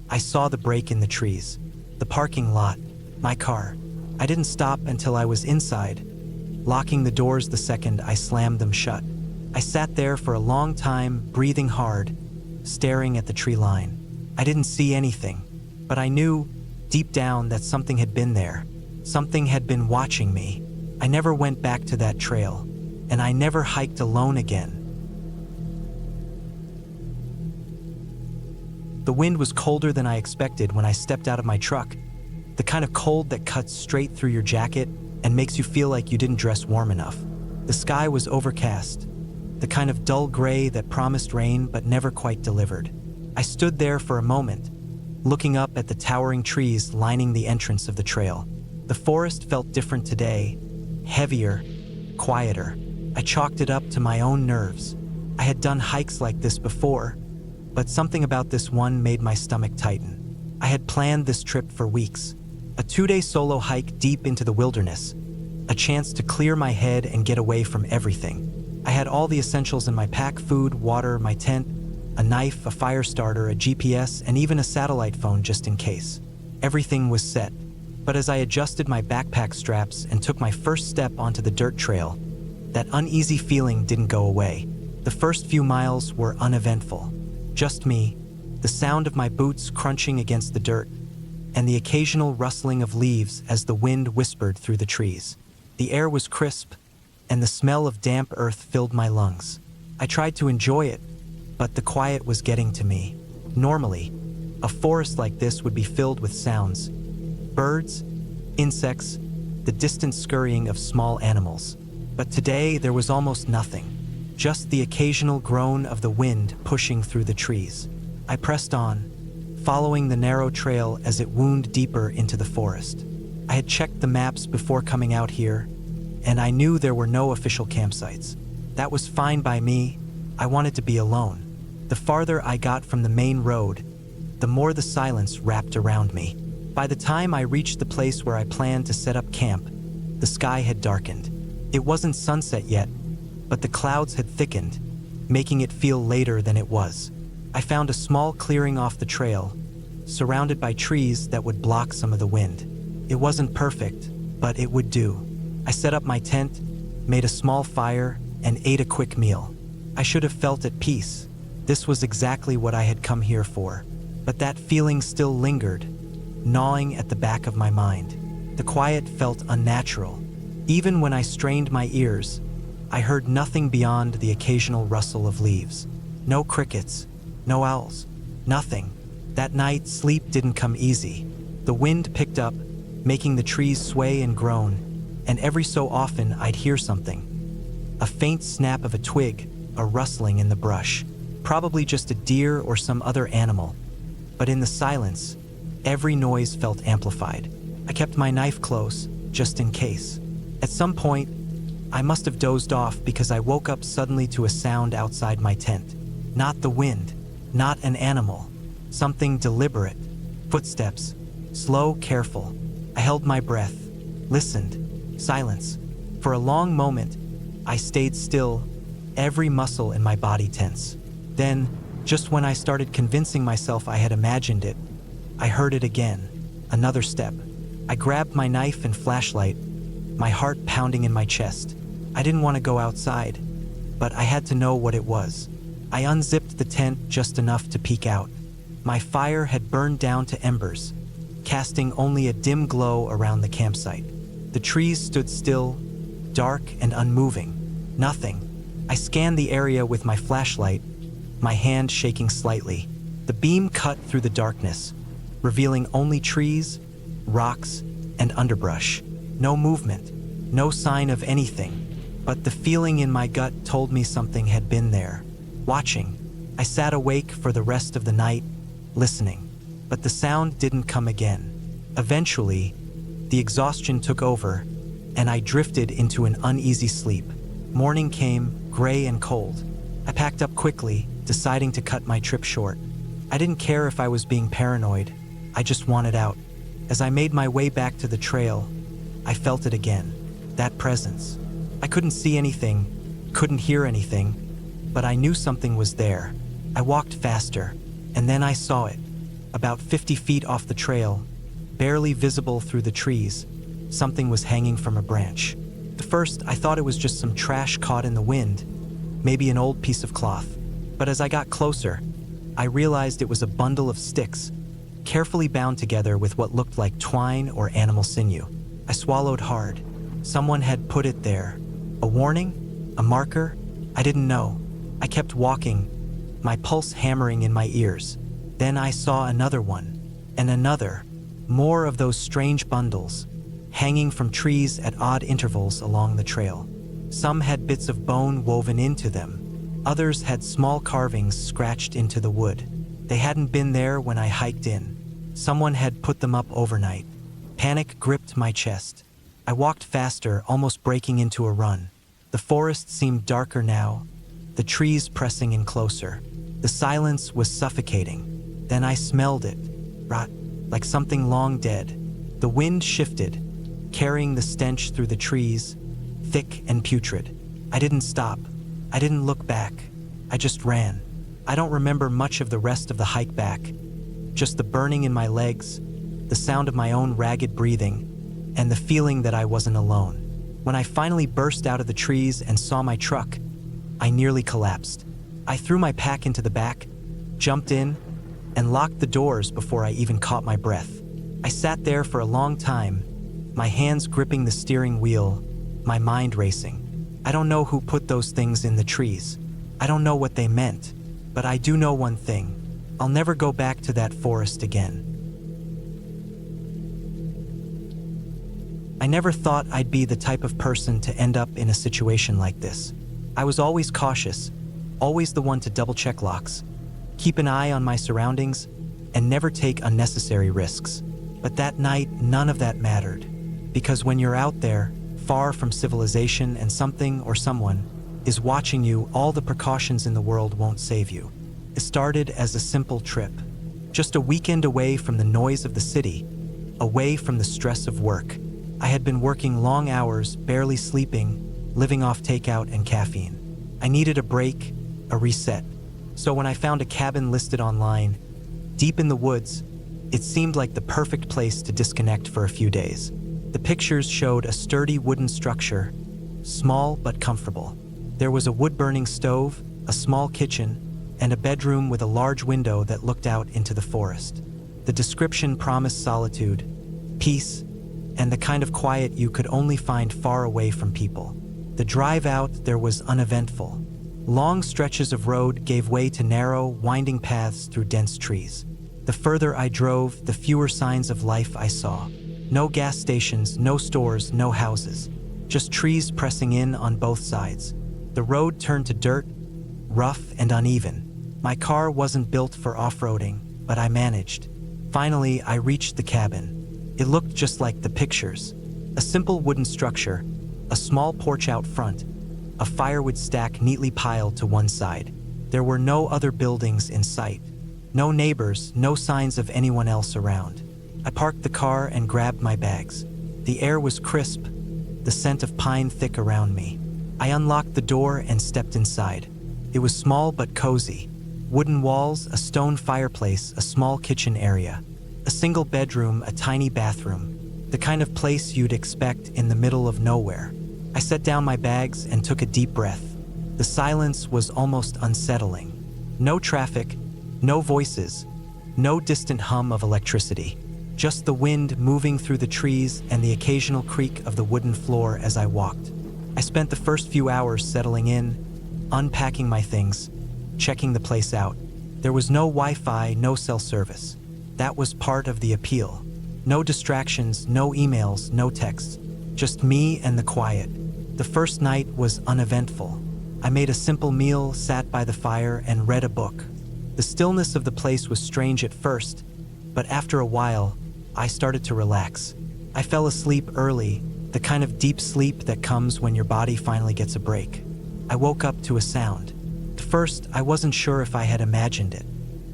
I saw the break in the trees, the parking lot, my car. I didn't stop until I was inside, locking the doors the second I slammed them shut. I sat there for a long time, breathing hard, staring at the tree line. I didn't see anything, but I knew, deep down, that something had been there. Something had been watching me. I never went back to that trail, and I never hiked alone again. The wind was colder than I expected when I stepped out of my truck. The kind of cold that cuts straight through your jacket and makes you feel like you didn't dress warm enough. The sky was overcast, the kind of dull gray that promised rain but never quite delivered. I stood there for a moment, looking up at the towering trees lining the entrance of the trail. The forest felt different today, heavier, quieter. I chalked it up to my own nerves. I had done hikes like this before, but something about this one made my stomach tighten. I had planned this trip for weeks. A 2-day solo hike deep into the wilderness, a chance to clear my head and get away from everything. I had all the essentials in my pack: food, water, my tent, a knife, a fire starter, a GPS, and even a satellite phone just in case. Everything was set. But as I adjusted my backpack straps and took my first step onto the dirt trail, that uneasy feeling didn't go away. The first few miles were uneventful. Just me, the sound of my boots crunching against the dirt, and the occasional rustling of leaves as the wind whispered through the trees. The air was crisp, and the smell of damp earth filled my lungs. I tried to enjoy it, but the quiet was getting to me. Normally, a forest like this would be filled with sounds: birds, insects, the distant scurrying of small animals. But today there was almost nothing, just the occasional groan of the wind pushing through the trees. I pressed on, following the narrow trail as it wound deeper into the forest. I had checked the maps before coming out here, and I knew there were no official campsites. That was fine by me. I wanted to be alone. The farther I got from the main road, the more the silence wrapped around me. By the time I reached the place where I planned to set up camp, the sky had darkened. It wasn't sunset yet, but the clouds had thickened, making it feel later than it was. I found a small clearing off the trail, surrounded by trees that would block some of the wind. It wasn't perfect, but it would do. I set up my tent, made a small fire, and ate a quick meal. I should have felt at peace. This was exactly what I had come here for. But that feeling still lingered, gnawing at the back of my mind. The quiet felt unnatural. Even when I strained my ears, I heard nothing beyond the occasional rustle of leaves. No crickets, no owls, Nothing. That night, sleep didn't come easy. The wind picked up, making the trees sway and groan, and every so often I'd hear something. A faint snap of a twig, a rustling in the brush. Probably just a deer or some other animal. But in the silence, every noise felt amplified. I kept my knife close, just in case. At some point, I must have dozed off because I woke up suddenly to a sound outside my tent. Not the wind, not an animal. Something deliberate. Footsteps. Slow, careful. I held my breath. Listened. Silence. For a long moment, I stayed still, every muscle in my body tense. Then, just when I started convincing myself I had imagined it, I heard it again. Another step. I grabbed my knife and flashlight, my heart pounding in my chest. I didn't want to go outside, but I had to know what it was. I unzipped the tent just enough to peek out. My fire had burned down to embers, casting only a dim glow around the campsite. The trees stood still, dark and unmoving. Nothing. I scanned the area with my flashlight, my hand shaking slightly. The beam cut through the darkness, revealing only trees, rocks, and underbrush. No movement, no sign of anything. But the feeling in my gut told me something had been there, watching. I sat awake for the rest of the night, listening. But the sound didn't come again. Eventually, the exhaustion took over, and I drifted into an uneasy sleep. Morning came, gray and cold. I packed up quickly, deciding to cut my trip short. I didn't care if I was being paranoid. I just wanted out. As I made my way back to the trail, I felt it again. That presence. I couldn't see anything, couldn't hear anything, but I knew something was there. I walked faster, and then I saw it. About 50 feet off the trail, barely visible through the trees, something was hanging from a branch. At first, I thought it was just some trash caught in the wind, maybe an old piece of cloth. But as I got closer, I realized it was a bundle of sticks, carefully bound together with what looked like twine or animal sinew. I swallowed hard. Someone had put it there. A warning? A marker? I didn't know. I kept walking, my pulse hammering in my ears. Then I saw another one, and another. More of those strange bundles, hanging from trees at odd intervals along the trail. Some had bits of bone woven into them. Others had small carvings scratched into the wood. They hadn't been there when I hiked in. Someone had put them up overnight. Panic gripped my chest. I walked faster, almost breaking into a run. The forest seemed darker now, the trees pressing in closer. The silence was suffocating. Then I smelled it, rot, like something long dead. The wind shifted, carrying the stench through the trees, thick and putrid. I didn't stop. I didn't look back. I just ran. I don't remember much of the rest of the hike back. Just the burning in my legs, the sound of my own ragged breathing, and the feeling that I wasn't alone. When I finally burst out of the trees and saw my truck, I nearly collapsed. I threw my pack into the back, jumped in, and locked the doors before I even caught my breath. I sat there for a long time, my hands gripping the steering wheel, my mind racing. I don't know who put those things in the trees. I don't know what they meant, but I do know one thing. I'll never go back to that forest again. I never thought I'd be the type of person to end up in a situation like this. I was always cautious, always the one to double-check locks, keep an eye on my surroundings, and never take unnecessary risks. But that night, none of that mattered. Because when you're out there, far from civilization and something or someone is watching you, all the precautions in the world won't save you. It started as a simple trip. Just a weekend away from the noise of the city, away from the stress of work. I had been working long hours, barely sleeping, living off takeout and caffeine. I needed a break, a reset. So when I found a cabin listed online, deep in the woods, it seemed like the perfect place to disconnect for a few days. The pictures showed a sturdy wooden structure, small but comfortable. There was a wood-burning stove, a small kitchen, and a bedroom with a large window that looked out into the forest. The description promised solitude, peace, and the kind of quiet you could only find far away from people. The drive out there was uneventful. Long stretches of road gave way to narrow, winding paths through dense trees. The further I drove, the fewer signs of life I saw. No gas stations, no stores, no houses. Just trees pressing in on both sides. The road turned to dirt, rough and uneven. My car wasn't built for off-roading, but I managed. Finally, I reached the cabin. It looked just like the pictures. A simple wooden structure, a small porch out front, a firewood stack neatly piled to one side. There were no other buildings in sight. No neighbors, no signs of anyone else around. I parked the car and grabbed my bags. The air was crisp, the scent of pine thick around me. I unlocked the door and stepped inside. It was small but cozy. Wooden walls, a stone fireplace, a small kitchen area. A single bedroom, a tiny bathroom. The kind of place you'd expect in the middle of nowhere. I set down my bags and took a deep breath. The silence was almost unsettling. No traffic, no voices, no distant hum of electricity. Just the wind moving through the trees and the occasional creak of the wooden floor as I walked. I spent the first few hours settling in, unpacking my things, checking the place out. There was no Wi-Fi, no cell service. That was part of the appeal. No distractions, no emails, no texts. Just me and the quiet. The first night was uneventful. I made a simple meal, sat by the fire, and read a book. The stillness of the place was strange at first, but after a while, I started to relax. I fell asleep early, the kind of deep sleep that comes when your body finally gets a break. I woke up to a sound. At first, I wasn't sure if I had imagined it.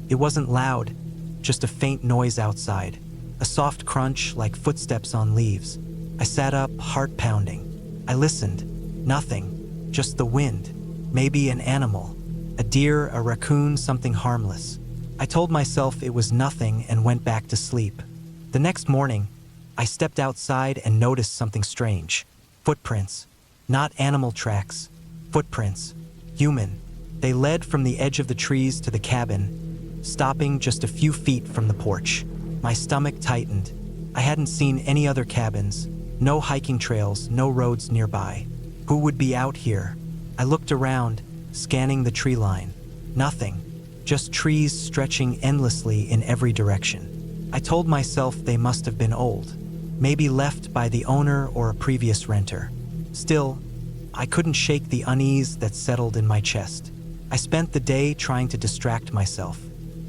It wasn't loud, just a faint noise outside. A soft crunch like footsteps on leaves. I sat up, heart pounding. I listened. Nothing. Just the wind. Maybe an animal. A deer, a raccoon, something harmless. I told myself it was nothing and went back to sleep. The next morning, I stepped outside and noticed something strange. Footprints. Not animal tracks. Footprints. Human. They led from the edge of the trees to the cabin, stopping just a few feet from the porch. My stomach tightened. I hadn't seen any other cabins, no hiking trails, no roads nearby. Who would be out here? I looked around, scanning the tree line. Nothing. Just trees stretching endlessly in every direction. I told myself they must have been old, maybe left by the owner or a previous renter. Still, I couldn't shake the unease that settled in my chest. I spent the day trying to distract myself.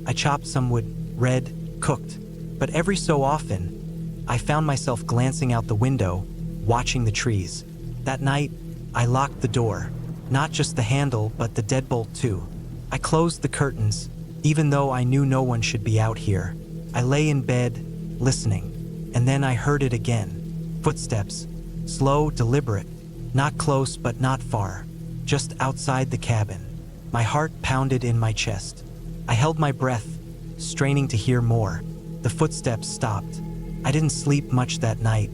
I chopped some wood, read, cooked, but every so often, I found myself glancing out the window, watching the trees. That night, I locked the door, not just the handle, but the deadbolt too. I closed the curtains, even though I knew no one should be out here. I lay in bed, listening, and then I heard it again. Footsteps, slow, deliberate, not close but not far, just outside the cabin. My heart pounded in my chest. I held my breath, straining to hear more. The footsteps stopped. I didn't sleep much that night.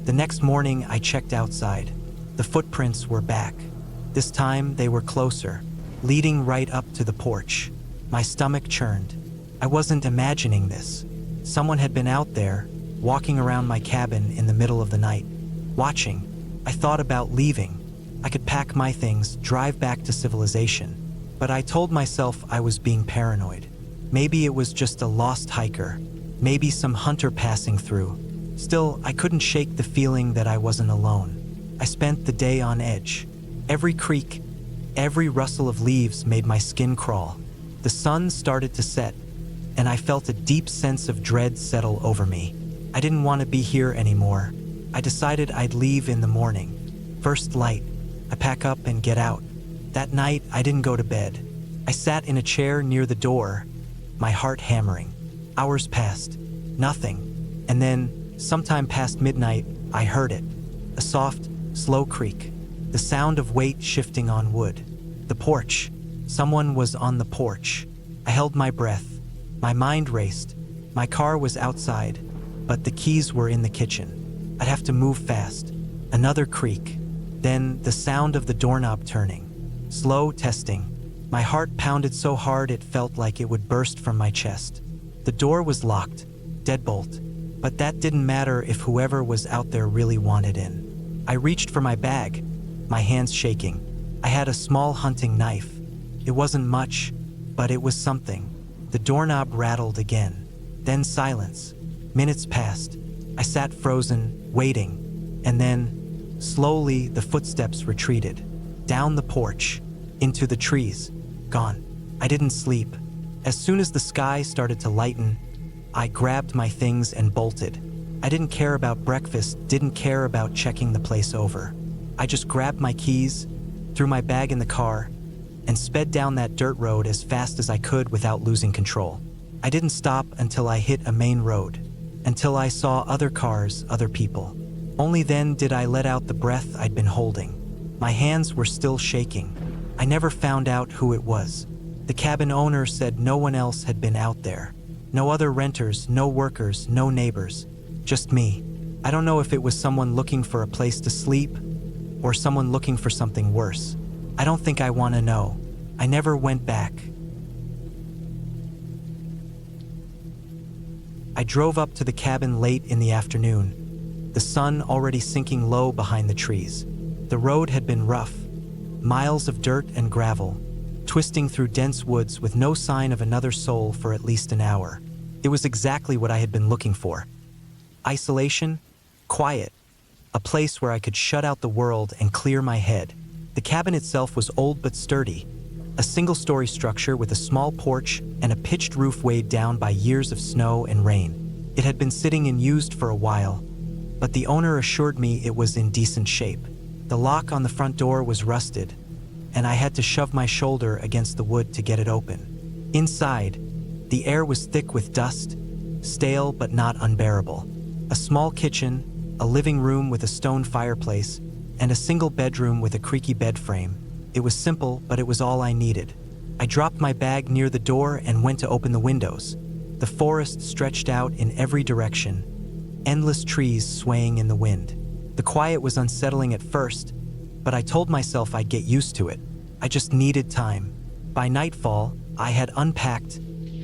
The next morning, I checked outside. The footprints were back. This time, they were closer, leading right up to the porch. My stomach churned. I wasn't imagining this. Someone had been out there, walking around my cabin in the middle of the night, watching. I thought about leaving. I could pack my things, drive back to civilization. But I told myself I was being paranoid. Maybe it was just a lost hiker. Maybe some hunter passing through. Still, I couldn't shake the feeling that I wasn't alone. I spent the day on edge. Every creak, every rustle of leaves made my skin crawl. The sun started to set, and I felt a deep sense of dread settle over me. I didn't want to be here anymore. I decided I'd leave in the morning. First light, I pack up and get out. That night, I didn't go to bed. I sat in a chair near the door, my heart hammering. Hours passed. Nothing. And then, sometime past midnight, I heard it. A soft, slow creak. The sound of weight shifting on wood. The porch. Someone was on the porch. I held my breath. My mind raced. My car was outside, but the keys were in the kitchen. I'd have to move fast. Another creak. Then the sound of the doorknob turning. Slow testing. My heart pounded so hard it felt like it would burst from my chest. The door was locked, deadbolt, but that didn't matter if whoever was out there really wanted in. I reached for my bag, my hands shaking. I had a small hunting knife. It wasn't much, but it was something. The doorknob rattled again. Then silence. Minutes passed. I sat frozen, waiting, and then, slowly, the footsteps retreated. Down the porch, into the trees. Gone. I didn't sleep. As soon as the sky started to lighten, I grabbed my things and bolted. I didn't care about breakfast, didn't care about checking the place over. I just grabbed my keys, threw my bag in the car, and sped down that dirt road as fast as I could without losing control. I didn't stop until I hit a main road, until I saw other cars, other people. Only then did I let out the breath I'd been holding. My hands were still shaking. I never found out who it was. The cabin owner said no one else had been out there. No other renters, no workers, no neighbors. Just me. I don't know if it was someone looking for a place to sleep or someone looking for something worse. I don't think I want to know. I never went back. I drove up to the cabin late in the afternoon, the sun already sinking low behind the trees. The road had been rough, miles of dirt and gravel, twisting through dense woods with no sign of another soul for at least an hour. It was exactly what I had been looking for. Isolation, quiet, a place where I could shut out the world and clear my head. The cabin itself was old but sturdy, a single-story structure with a small porch and a pitched roof weighed down by years of snow and rain. It had been sitting unused for a while, but the owner assured me it was in decent shape. The lock on the front door was rusted, and I had to shove my shoulder against the wood to get it open. Inside, the air was thick with dust, stale but not unbearable. A small kitchen, a living room with a stone fireplace, and a single bedroom with a creaky bed frame. It was simple, but it was all I needed. I dropped my bag near the door and went to open the windows. The forest stretched out in every direction, endless trees swaying in the wind. The quiet was unsettling at first, but I told myself I'd get used to it. I just needed time. By nightfall, I had unpacked,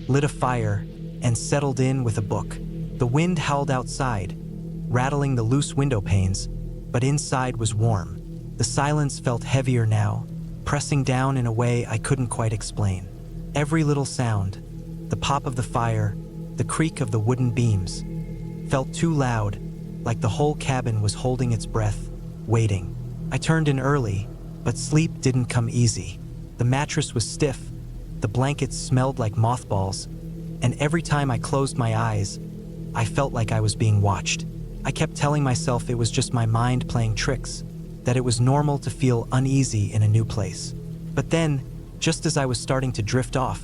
lit a fire, and settled in with a book. The wind howled outside, rattling the loose window panes, but inside was warm. The silence felt heavier now, pressing down in a way I couldn't quite explain. Every little sound, the pop of the fire, the creak of the wooden beams, felt too loud, like the whole cabin was holding its breath, waiting. I turned in early, but sleep didn't come easy. The mattress was stiff, the blankets smelled like mothballs, and every time I closed my eyes, I felt like I was being watched. I kept telling myself it was just my mind playing tricks, that it was normal to feel uneasy in a new place. But then, just as I was starting to drift off,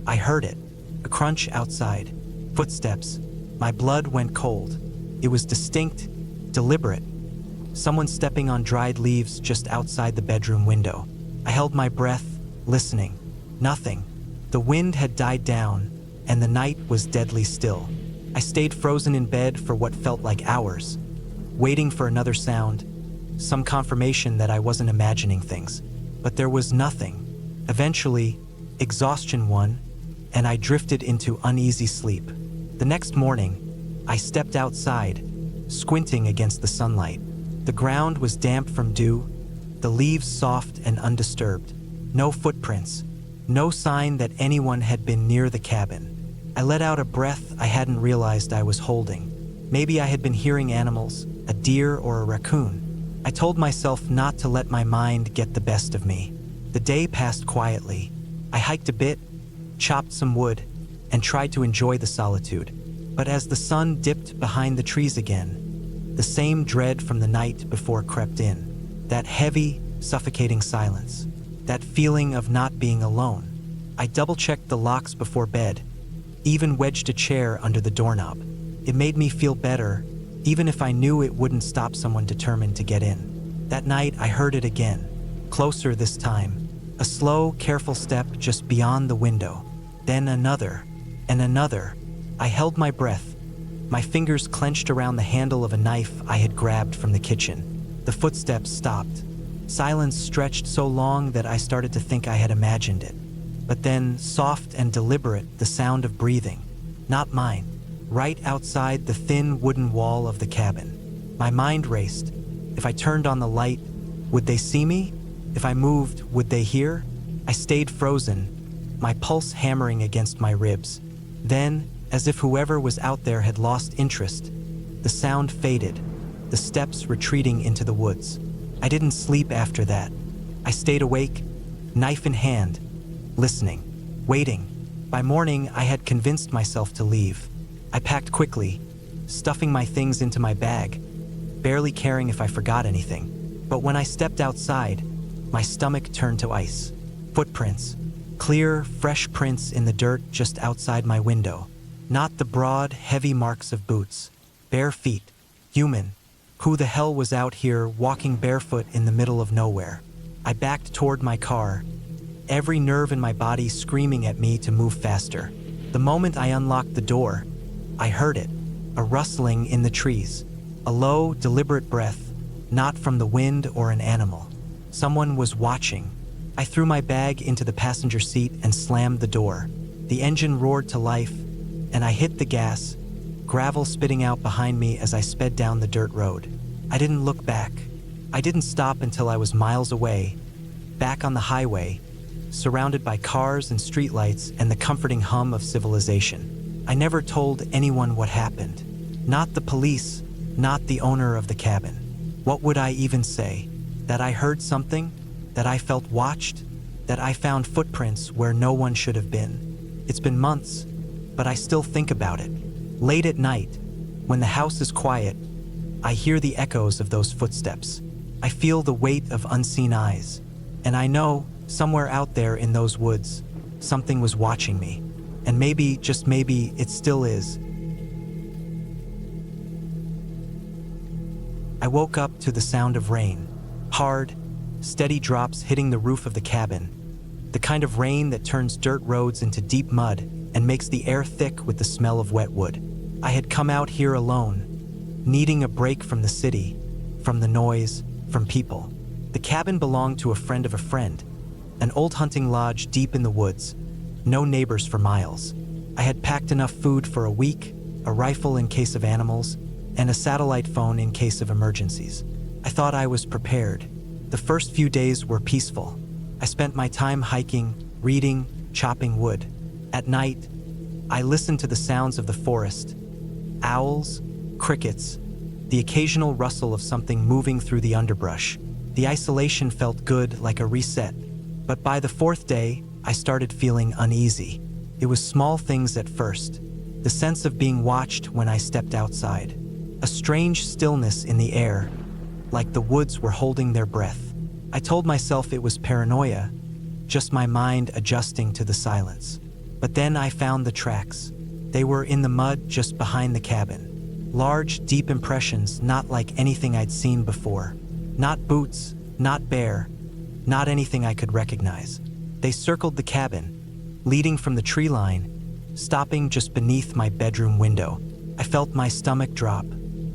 I heard it, a crunch outside, footsteps. My blood went cold. It was distinct, deliberate. Someone stepping on dried leaves just outside the bedroom window. I held my breath, listening. Nothing. The wind had died down, and the night was deadly still. I stayed frozen in bed for what felt like hours, waiting for another sound, some confirmation that I wasn't imagining things. But there was nothing. Eventually, exhaustion won, and I drifted into uneasy sleep. The next morning, I stepped outside, squinting against the sunlight. The ground was damp from dew, the leaves soft and undisturbed. No footprints, no sign that anyone had been near the cabin. I let out a breath I hadn't realized I was holding. Maybe I had been hearing animals, a deer or a raccoon. I told myself not to let my mind get the best of me. The day passed quietly. I hiked a bit, chopped some wood, and tried to enjoy the solitude. But as the sun dipped behind the trees again, the same dread from the night before crept in. That heavy, suffocating silence. That feeling of not being alone. I double-checked the locks before bed, even wedged a chair under the doorknob. It made me feel better, even if I knew it wouldn't stop someone determined to get in. That night, I heard it again, closer this time. A slow, careful step just beyond the window. Then another, and another. I held my breath, my fingers clenched around the handle of a knife I had grabbed from the kitchen. The footsteps stopped. Silence stretched so long that I started to think I had imagined it. But then, soft and deliberate, the sound of breathing. Not mine. Right outside the thin wooden wall of the cabin. My mind raced. If I turned on the light, would they see me? If I moved, would they hear? I stayed frozen, my pulse hammering against my ribs. Then, as if whoever was out there had lost interest, the sound faded, the steps retreating into the woods. I didn't sleep after that. I stayed awake, knife in hand, listening, waiting. By morning, I had convinced myself to leave. I packed quickly, stuffing my things into my bag, barely caring if I forgot anything. But when I stepped outside, my stomach turned to ice. Footprints, clear, fresh prints in the dirt just outside my window. Not the broad, heavy marks of boots. Bare feet, human. Who the hell was out here walking barefoot in the middle of nowhere? I backed toward my car, every nerve in my body screaming at me to move faster. The moment I unlocked the door, I heard it, a rustling in the trees, a low, deliberate breath, not from the wind or an animal. Someone was watching. I threw my bag into the passenger seat and slammed the door. The engine roared to life, and I hit the gas, gravel spitting out behind me as I sped down the dirt road. I didn't look back. I didn't stop until I was miles away, back on the highway, surrounded by cars and streetlights and the comforting hum of civilization. I never told anyone what happened. Not the police, not the owner of the cabin. What would I even say? That I heard something? That I felt watched? That I found footprints where no one should have been? It's been months, but I still think about it. Late at night, when the house is quiet, I hear the echoes of those footsteps. I feel the weight of unseen eyes, and I know, somewhere out there in those woods, something was watching me. And maybe, just maybe, it still is. I woke up to the sound of rain. Hard, steady drops hitting the roof of the cabin. The kind of rain that turns dirt roads into deep mud and makes the air thick with the smell of wet wood. I had come out here alone, needing a break from the city, from the noise, from people. The cabin belonged to a friend of a friend, an old hunting lodge deep in the woods, no neighbors for miles. I had packed enough food for a week, a rifle in case of animals, and a satellite phone in case of emergencies. I thought I was prepared. The first few days were peaceful. I spent my time hiking, reading, chopping wood. At night, I listened to the sounds of the forest. Owls, crickets, the occasional rustle of something moving through the underbrush. The isolation felt good, like a reset. But by the fourth day, I started feeling uneasy. It was small things at first. The sense of being watched when I stepped outside. A strange stillness in the air, like the woods were holding their breath. I told myself it was paranoia, just my mind adjusting to the silence. But then I found the tracks. They were in the mud just behind the cabin. Large, deep impressions, not like anything I'd seen before. Not boots, not bare, not anything I could recognize. They circled the cabin, leading from the tree line, stopping just beneath my bedroom window. I felt my stomach drop.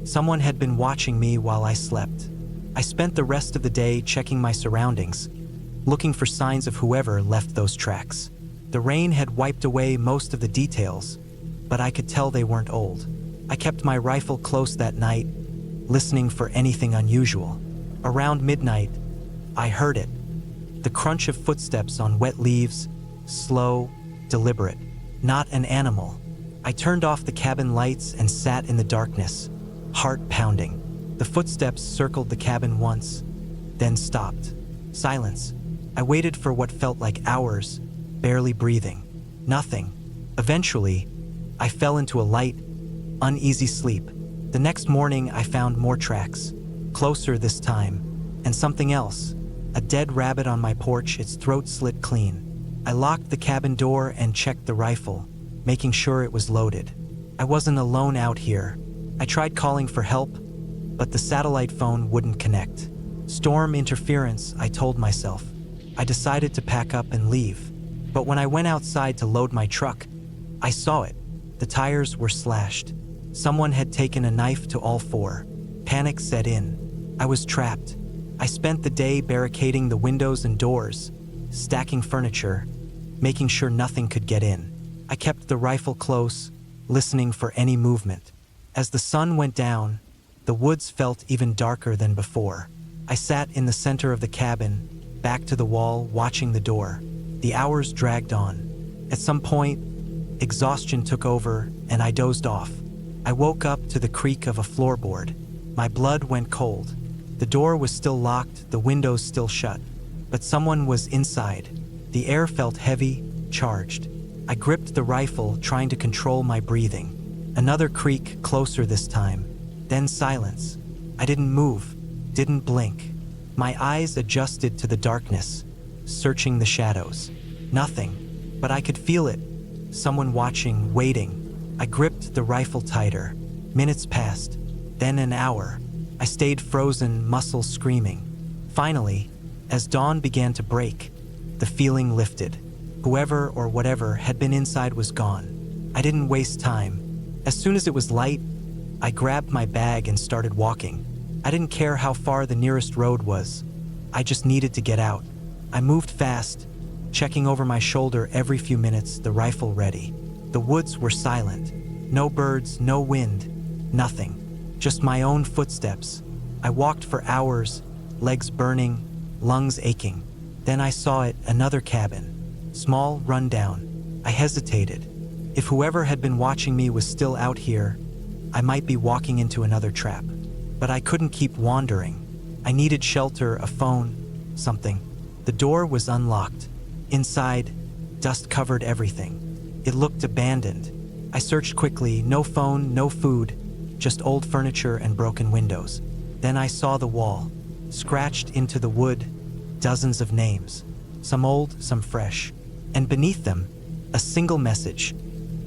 Someone had been watching me while I slept. I spent the rest of the day checking my surroundings, looking for signs of whoever left those tracks. The rain had wiped away most of the details, but I could tell they weren't old. I kept my rifle close that night, listening for anything unusual. Around midnight, I heard it. The crunch of footsteps on wet leaves, slow, deliberate. Not an animal. I turned off the cabin lights and sat in the darkness, heart pounding. The footsteps circled the cabin once, then stopped. Silence. I waited for what felt like hours, barely breathing. Nothing. Eventually, I fell into a light, uneasy sleep. The next morning, I found more tracks, closer this time, and something else. A dead rabbit on my porch, its throat slit clean. I locked the cabin door and checked the rifle, making sure it was loaded. I wasn't alone out here. I tried calling for help, but the satellite phone wouldn't connect. Storm interference, I told myself. I decided to pack up and leave. But when I went outside to load my truck, I saw it. The tires were slashed. Someone had taken a knife to all four. Panic set in. I was trapped. I spent the day barricading the windows and doors, stacking furniture, making sure nothing could get in. I kept the rifle close, listening for any movement. As the sun went down, the woods felt even darker than before. I sat in the center of the cabin, back to the wall, watching the door. The hours dragged on. At some point, exhaustion took over and I dozed off. I woke up to the creak of a floorboard. My blood went cold. The door was still locked, the windows still shut, but someone was inside. The air felt heavy, charged. I gripped the rifle, trying to control my breathing. Another creak, closer this time. Then silence. I didn't move, didn't blink. My eyes adjusted to the darkness, searching the shadows. Nothing, but I could feel it. Someone watching, waiting. I gripped the rifle tighter. Minutes passed, then an hour. I stayed frozen, muscles screaming. Finally, as dawn began to break, the feeling lifted. Whoever or whatever had been inside was gone. I didn't waste time. As soon as it was light, I grabbed my bag and started walking. I didn't care how far the nearest road was. I just needed to get out. I moved fast, checking over my shoulder every few minutes, the rifle ready. The woods were silent. No birds, no wind, nothing. Just my own footsteps. I walked for hours, legs burning, lungs aching. Then I saw it, another cabin. Small, run down. I hesitated. If whoever had been watching me was still out here, I might be walking into another trap. But I couldn't keep wandering. I needed shelter, a phone, something. The door was unlocked. Inside, dust covered everything. It looked abandoned. I searched quickly, no phone, no food, just old furniture and broken windows. Then I saw the wall, scratched into the wood, dozens of names, some old, some fresh. And beneath them, a single message: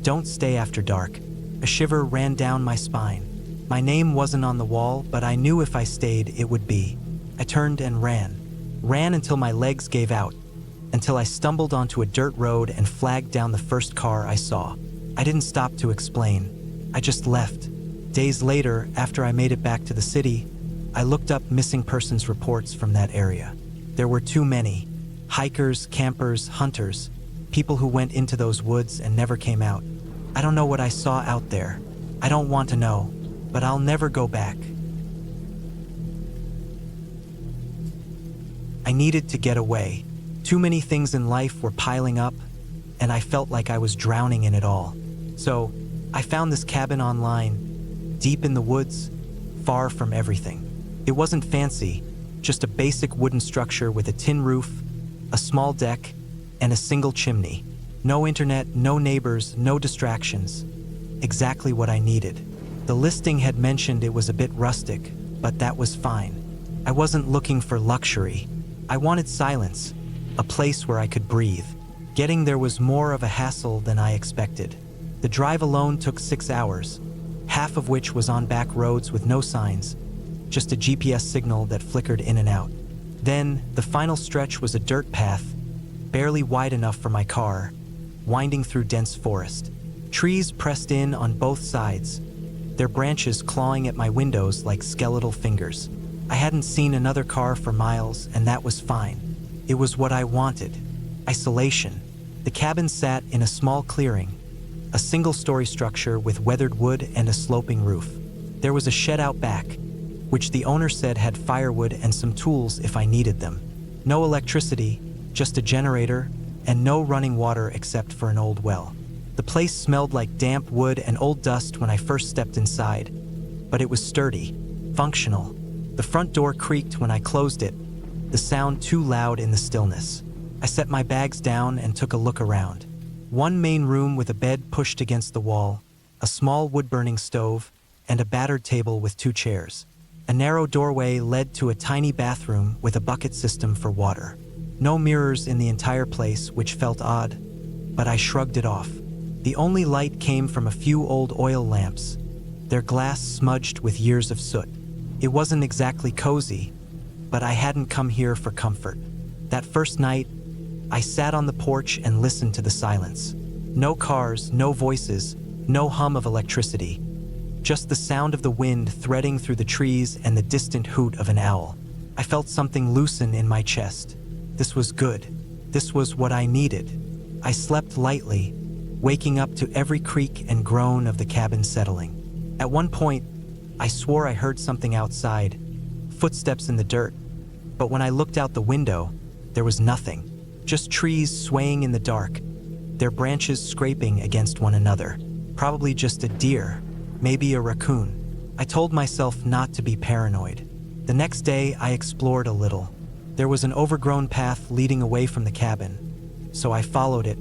"Don't stay after dark." A shiver ran down my spine. My name wasn't on the wall, but I knew if I stayed, it would be. I turned and ran until my legs gave out, until I stumbled onto a dirt road and flagged down the first car I saw. I didn't stop to explain. I just left. Days later, after I made it back to the city, I looked up missing persons reports from that area. There were too many. Hikers, campers, hunters, people who went into those woods and never came out. I don't know what I saw out there. I don't want to know, but I'll never go back. I needed to get away. Too many things in life were piling up, and I felt like I was drowning in it all. So, I found this cabin online, deep in the woods, far from everything. It wasn't fancy, just a basic wooden structure with a tin roof, a small deck, and a single chimney. No internet, no neighbors, no distractions. Exactly what I needed. The listing had mentioned it was a bit rustic, but that was fine. I wasn't looking for luxury. I wanted silence, a place where I could breathe. Getting there was more of a hassle than I expected. The drive alone took 6 hours, half of which was on back roads with no signs, just a GPS signal that flickered in and out. Then, the final stretch was a dirt path, barely wide enough for my car, winding through dense forest. Trees pressed in on both sides, their branches clawing at my windows like skeletal fingers. I hadn't seen another car for miles, and that was fine. It was what I wanted. Isolation. The cabin sat in a small clearing, a single-story structure with weathered wood and a sloping roof. There was a shed out back, which the owner said had firewood and some tools if I needed them. No electricity, just a generator, and no running water except for an old well. The place smelled like damp wood and old dust when I first stepped inside, but it was sturdy, functional. The front door creaked when I closed it, the sound too loud in the stillness. I set my bags down and took a look around. One main room with a bed pushed against the wall, a small wood-burning stove, and a battered table with 2 chairs. A narrow doorway led to a tiny bathroom with a bucket system for water. No mirrors in the entire place, which felt odd, but I shrugged it off. The only light came from a few old oil lamps, their glass smudged with years of soot. It wasn't exactly cozy, but I hadn't come here for comfort. That first night, I sat on the porch and listened to the silence. No cars, no voices, no hum of electricity. Just the sound of the wind threading through the trees and the distant hoot of an owl. I felt something loosen in my chest. This was good. This was what I needed. I slept lightly, waking up to every creak and groan of the cabin settling. At one point, I swore I heard something outside, footsteps in the dirt, but when I looked out the window, there was nothing. Just trees swaying in the dark, their branches scraping against one another. Probably just a deer, maybe a raccoon. I told myself not to be paranoid. The next day, I explored a little. There was an overgrown path leading away from the cabin, so I followed it,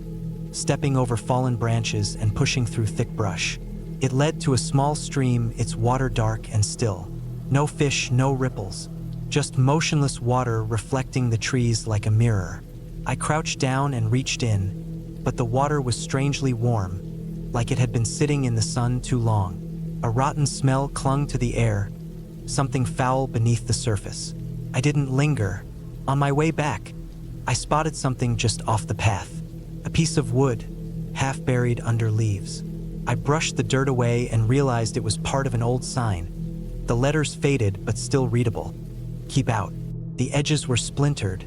stepping over fallen branches and pushing through thick brush. It led to a small stream, its water dark and still. No fish, no ripples, just motionless water reflecting the trees like a mirror. I crouched down and reached in, but the water was strangely warm, like it had been sitting in the sun too long. A rotten smell clung to the air, something foul beneath the surface. I didn't linger. On my way back, I spotted something just off the path. A piece of wood, half buried under leaves. I brushed the dirt away and realized it was part of an old sign. The letters faded but still readable. Keep out. The edges were splintered,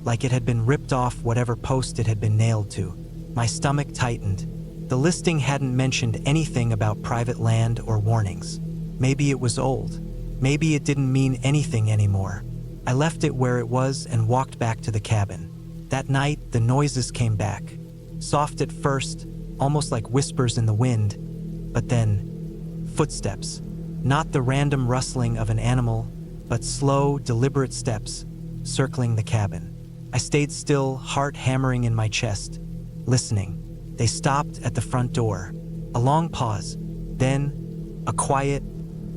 like it had been ripped off whatever post it had been nailed to. My stomach tightened. The listing hadn't mentioned anything about private land or warnings. Maybe it was old. Maybe it didn't mean anything anymore. I left it where it was and walked back to the cabin. That night, the noises came back. Soft at first, almost like whispers in the wind, but then footsteps. Not the random rustling of an animal, but slow, deliberate steps circling the cabin. I stayed still, heart hammering in my chest, listening. They stopped at the front door. A long pause, then a quiet,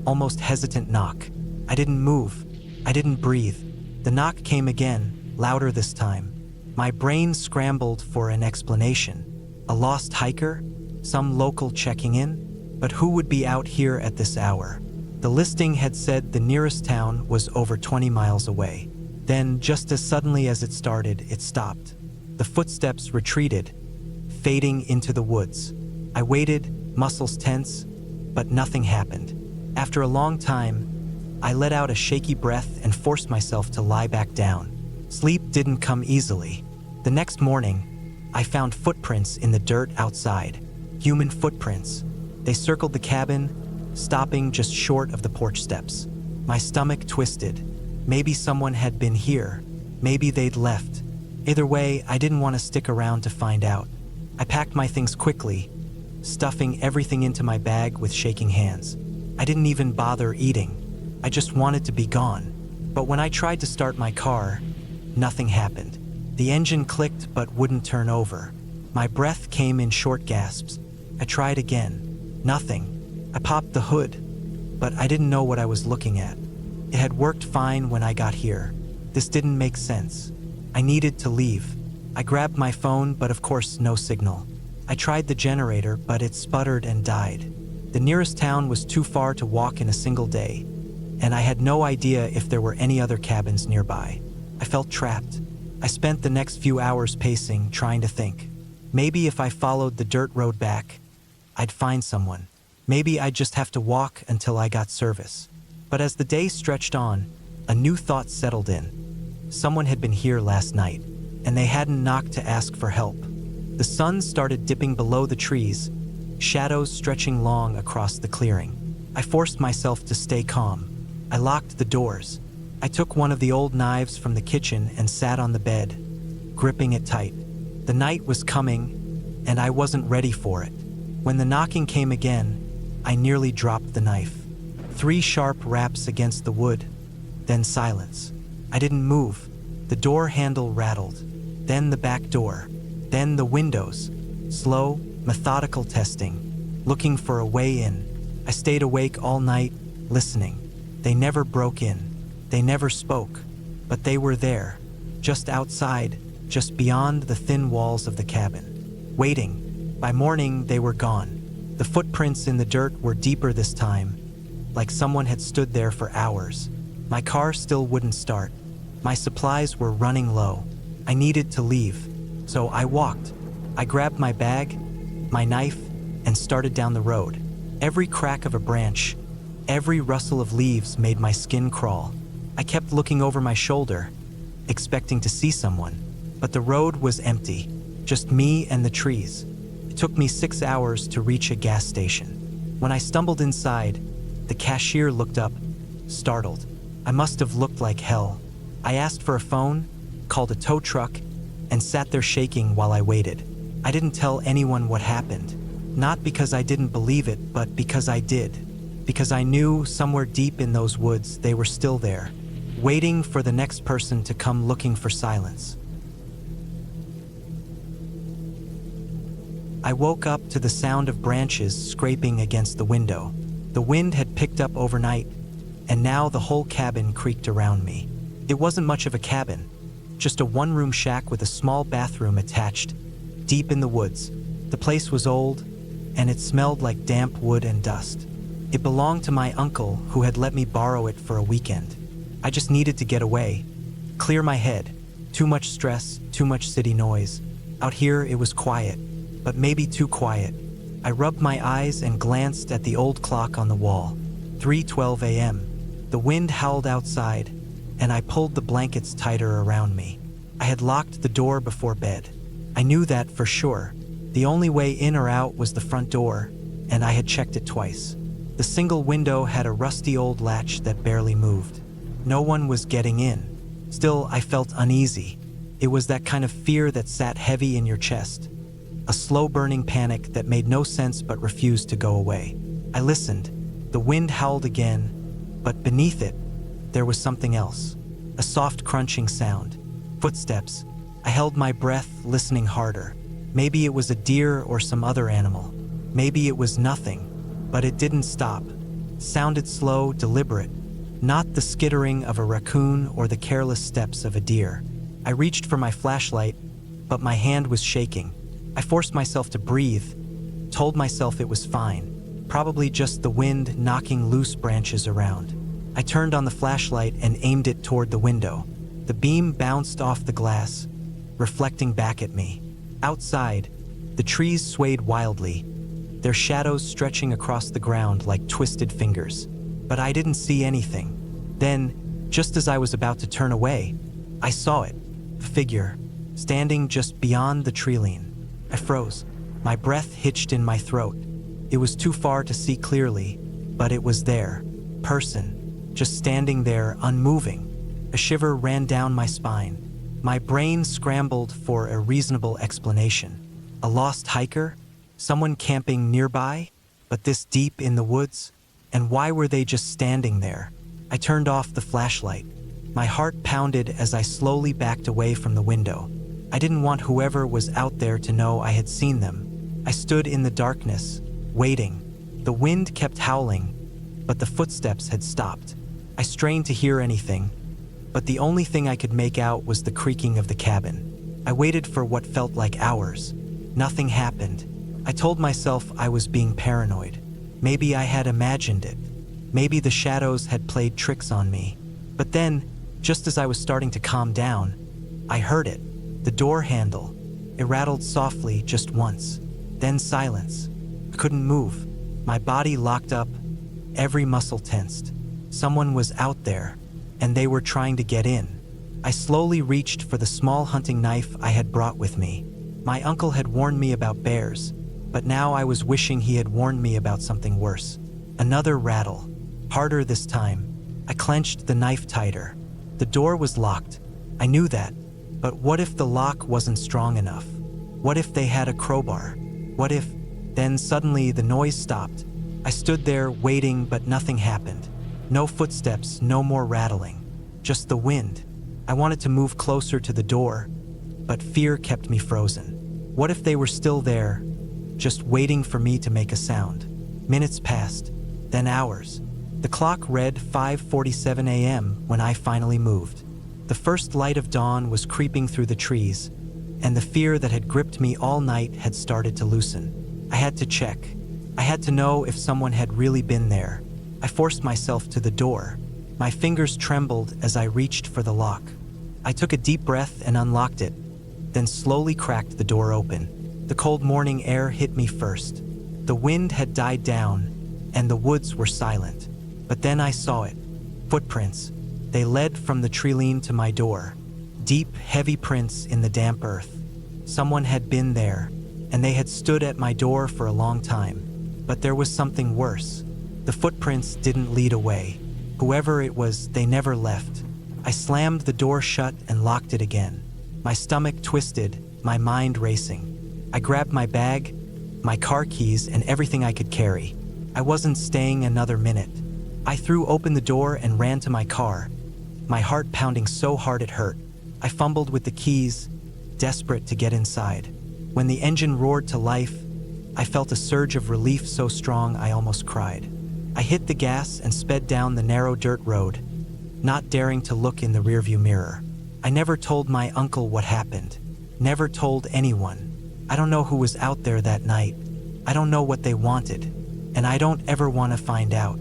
almost hesitant knock. I didn't move. I didn't breathe. The knock came again, louder this time. My brain scrambled for an explanation. A lost hiker? Some local checking in? But who would be out here at this hour? The listing had said the nearest town was over 20 miles away. Then, just as suddenly as it started, it stopped. The footsteps retreated, fading into the woods. I waited, muscles tense, but nothing happened. After a long time, I let out a shaky breath and forced myself to lie back down. Sleep didn't come easily. The next morning, I found footprints in the dirt outside. Human footprints. They circled the cabin, stopping just short of the porch steps. My stomach twisted. Maybe someone had been here. Maybe they'd left. Either way, I didn't want to stick around to find out. I packed my things quickly, stuffing everything into my bag with shaking hands. I didn't even bother eating. I just wanted to be gone. But when I tried to start my car, nothing happened. The engine clicked but wouldn't turn over. My breath came in short gasps. I tried again. Nothing. I popped the hood, but I didn't know what I was looking at. It had worked fine when I got here. This didn't make sense. I needed to leave. I grabbed my phone, but of course no signal. I tried the generator, but it sputtered and died. The nearest town was too far to walk in a single day, and I had no idea if there were any other cabins nearby. I felt trapped. I spent the next few hours pacing, trying to think. Maybe if I followed the dirt road back, I'd find someone. Maybe I'd just have to walk until I got service. But as the day stretched on, a new thought settled in. Someone had been here last night, and they hadn't knocked to ask for help. The sun started dipping below the trees, shadows stretching long across the clearing. I forced myself to stay calm. I locked the doors. I took one of the old knives from the kitchen and sat on the bed, gripping it tight. The night was coming, and I wasn't ready for it. When the knocking came again, I nearly dropped the knife. 3 sharp raps against the wood, then silence. I didn't move. The door handle rattled, then the back door, then the windows. Slow, methodical testing, looking for a way in. I stayed awake all night, listening. They never broke in. They never spoke, but they were there, just outside, just beyond the thin walls of the cabin, waiting. By morning, they were gone. The footprints in the dirt were deeper this time, like someone had stood there for hours. My car still wouldn't start. My supplies were running low. I needed to leave, so I walked. I grabbed my bag, my knife, and started down the road. Every crack of a branch, every rustle of leaves made my skin crawl. I kept looking over my shoulder, expecting to see someone, but the road was empty, just me and the trees. It took me 6 hours to reach a gas station. When I stumbled inside, the cashier looked up, startled. I must have looked like hell. I asked for a phone, called a tow truck, and sat there shaking while I waited. I didn't tell anyone what happened. Not because I didn't believe it, but because I did. Because I knew somewhere deep in those woods they were still there, waiting for the next person to come looking for silence. I woke up to the sound of branches scraping against the window. The wind had picked up overnight, and now the whole cabin creaked around me. It wasn't much of a cabin, just a one-room shack with a small bathroom attached, deep in the woods. The place was old, and it smelled like damp wood and dust. It belonged to my uncle, who had let me borrow it for a weekend. I just needed to get away, clear my head. Too much stress, too much city noise. Out here it was quiet, but maybe too quiet. I rubbed my eyes and glanced at the old clock on the wall. 3:12 a.m. The wind howled outside, and I pulled the blankets tighter around me. I had locked the door before bed. I knew that for sure. The only way in or out was the front door, and I had checked it twice. The single window had a rusty old latch that barely moved. No one was getting in. Still, I felt uneasy. It was that kind of fear that sat heavy in your chest. A slow-burning panic that made no sense but refused to go away. I listened. The wind howled again, but beneath it, there was something else. A soft crunching sound. Footsteps. I held my breath, listening harder. Maybe it was a deer or some other animal. Maybe it was nothing, but it didn't stop. It sounded slow, deliberate. Not the skittering of a raccoon or the careless steps of a deer. I reached for my flashlight, but my hand was shaking. I forced myself to breathe, told myself it was fine, probably just the wind knocking loose branches around. I turned on the flashlight and aimed it toward the window. The beam bounced off the glass, reflecting back at me. Outside, the trees swayed wildly, their shadows stretching across the ground like twisted fingers. But I didn't see anything. Then, just as I was about to turn away, I saw it, a figure, standing just beyond the tree-line. I froze. My breath hitched in my throat. It was too far to see clearly, but it was there. Person, just standing there, unmoving. A shiver ran down my spine. My brain scrambled for a reasonable explanation. A lost hiker? Someone camping nearby? But this deep in the woods? And why were they just standing there? I turned off the flashlight. My heart pounded as I slowly backed away from the window. I didn't want whoever was out there to know I had seen them. I stood in the darkness, waiting. The wind kept howling, but the footsteps had stopped. I strained to hear anything, but the only thing I could make out was the creaking of the cabin. I waited for what felt like hours. Nothing happened. I told myself I was being paranoid. Maybe I had imagined it. Maybe the shadows had played tricks on me. But then, just as I was starting to calm down, I heard it. The door handle. It rattled softly just once. Then silence. I couldn't move. My body locked up, every muscle tensed. Someone was out there, and they were trying to get in. I slowly reached for the small hunting knife I had brought with me. My uncle had warned me about bears, but now I was wishing he had warned me about something worse. Another rattle. Harder this time. I clenched the knife tighter. The door was locked. I knew that. But what if the lock wasn't strong enough? What if they had a crowbar? What if... Then suddenly the noise stopped. I stood there waiting, but nothing happened. No footsteps, no more rattling. Just the wind. I wanted to move closer to the door, but fear kept me frozen. What if they were still there, just waiting for me to make a sound? Minutes passed, then hours. The clock read 5:47 a.m. when I finally moved. The first light of dawn was creeping through the trees, and the fear that had gripped me all night had started to loosen. I had to check. I had to know if someone had really been there. I forced myself to the door. My fingers trembled as I reached for the lock. I took a deep breath and unlocked it, then slowly cracked the door open. The cold morning air hit me first. The wind had died down, and the woods were silent. But then I saw it. Footprints. They led from the tree-line to my door. Deep, heavy prints in the damp earth. Someone had been there, and they had stood at my door for a long time. But there was something worse. The footprints didn't lead away. Whoever it was, they never left. I slammed the door shut and locked it again. My stomach twisted, my mind racing. I grabbed my bag, my car keys, and everything I could carry. I wasn't staying another minute. I threw open the door and ran to my car, my heart pounding so hard it hurt. I fumbled with the keys, desperate to get inside. When the engine roared to life, I felt a surge of relief so strong I almost cried. I hit the gas and sped down the narrow dirt road, not daring to look in the rearview mirror. I never told my uncle what happened, never told anyone. I don't know who was out there that night. I don't know what they wanted, and I don't ever want to find out.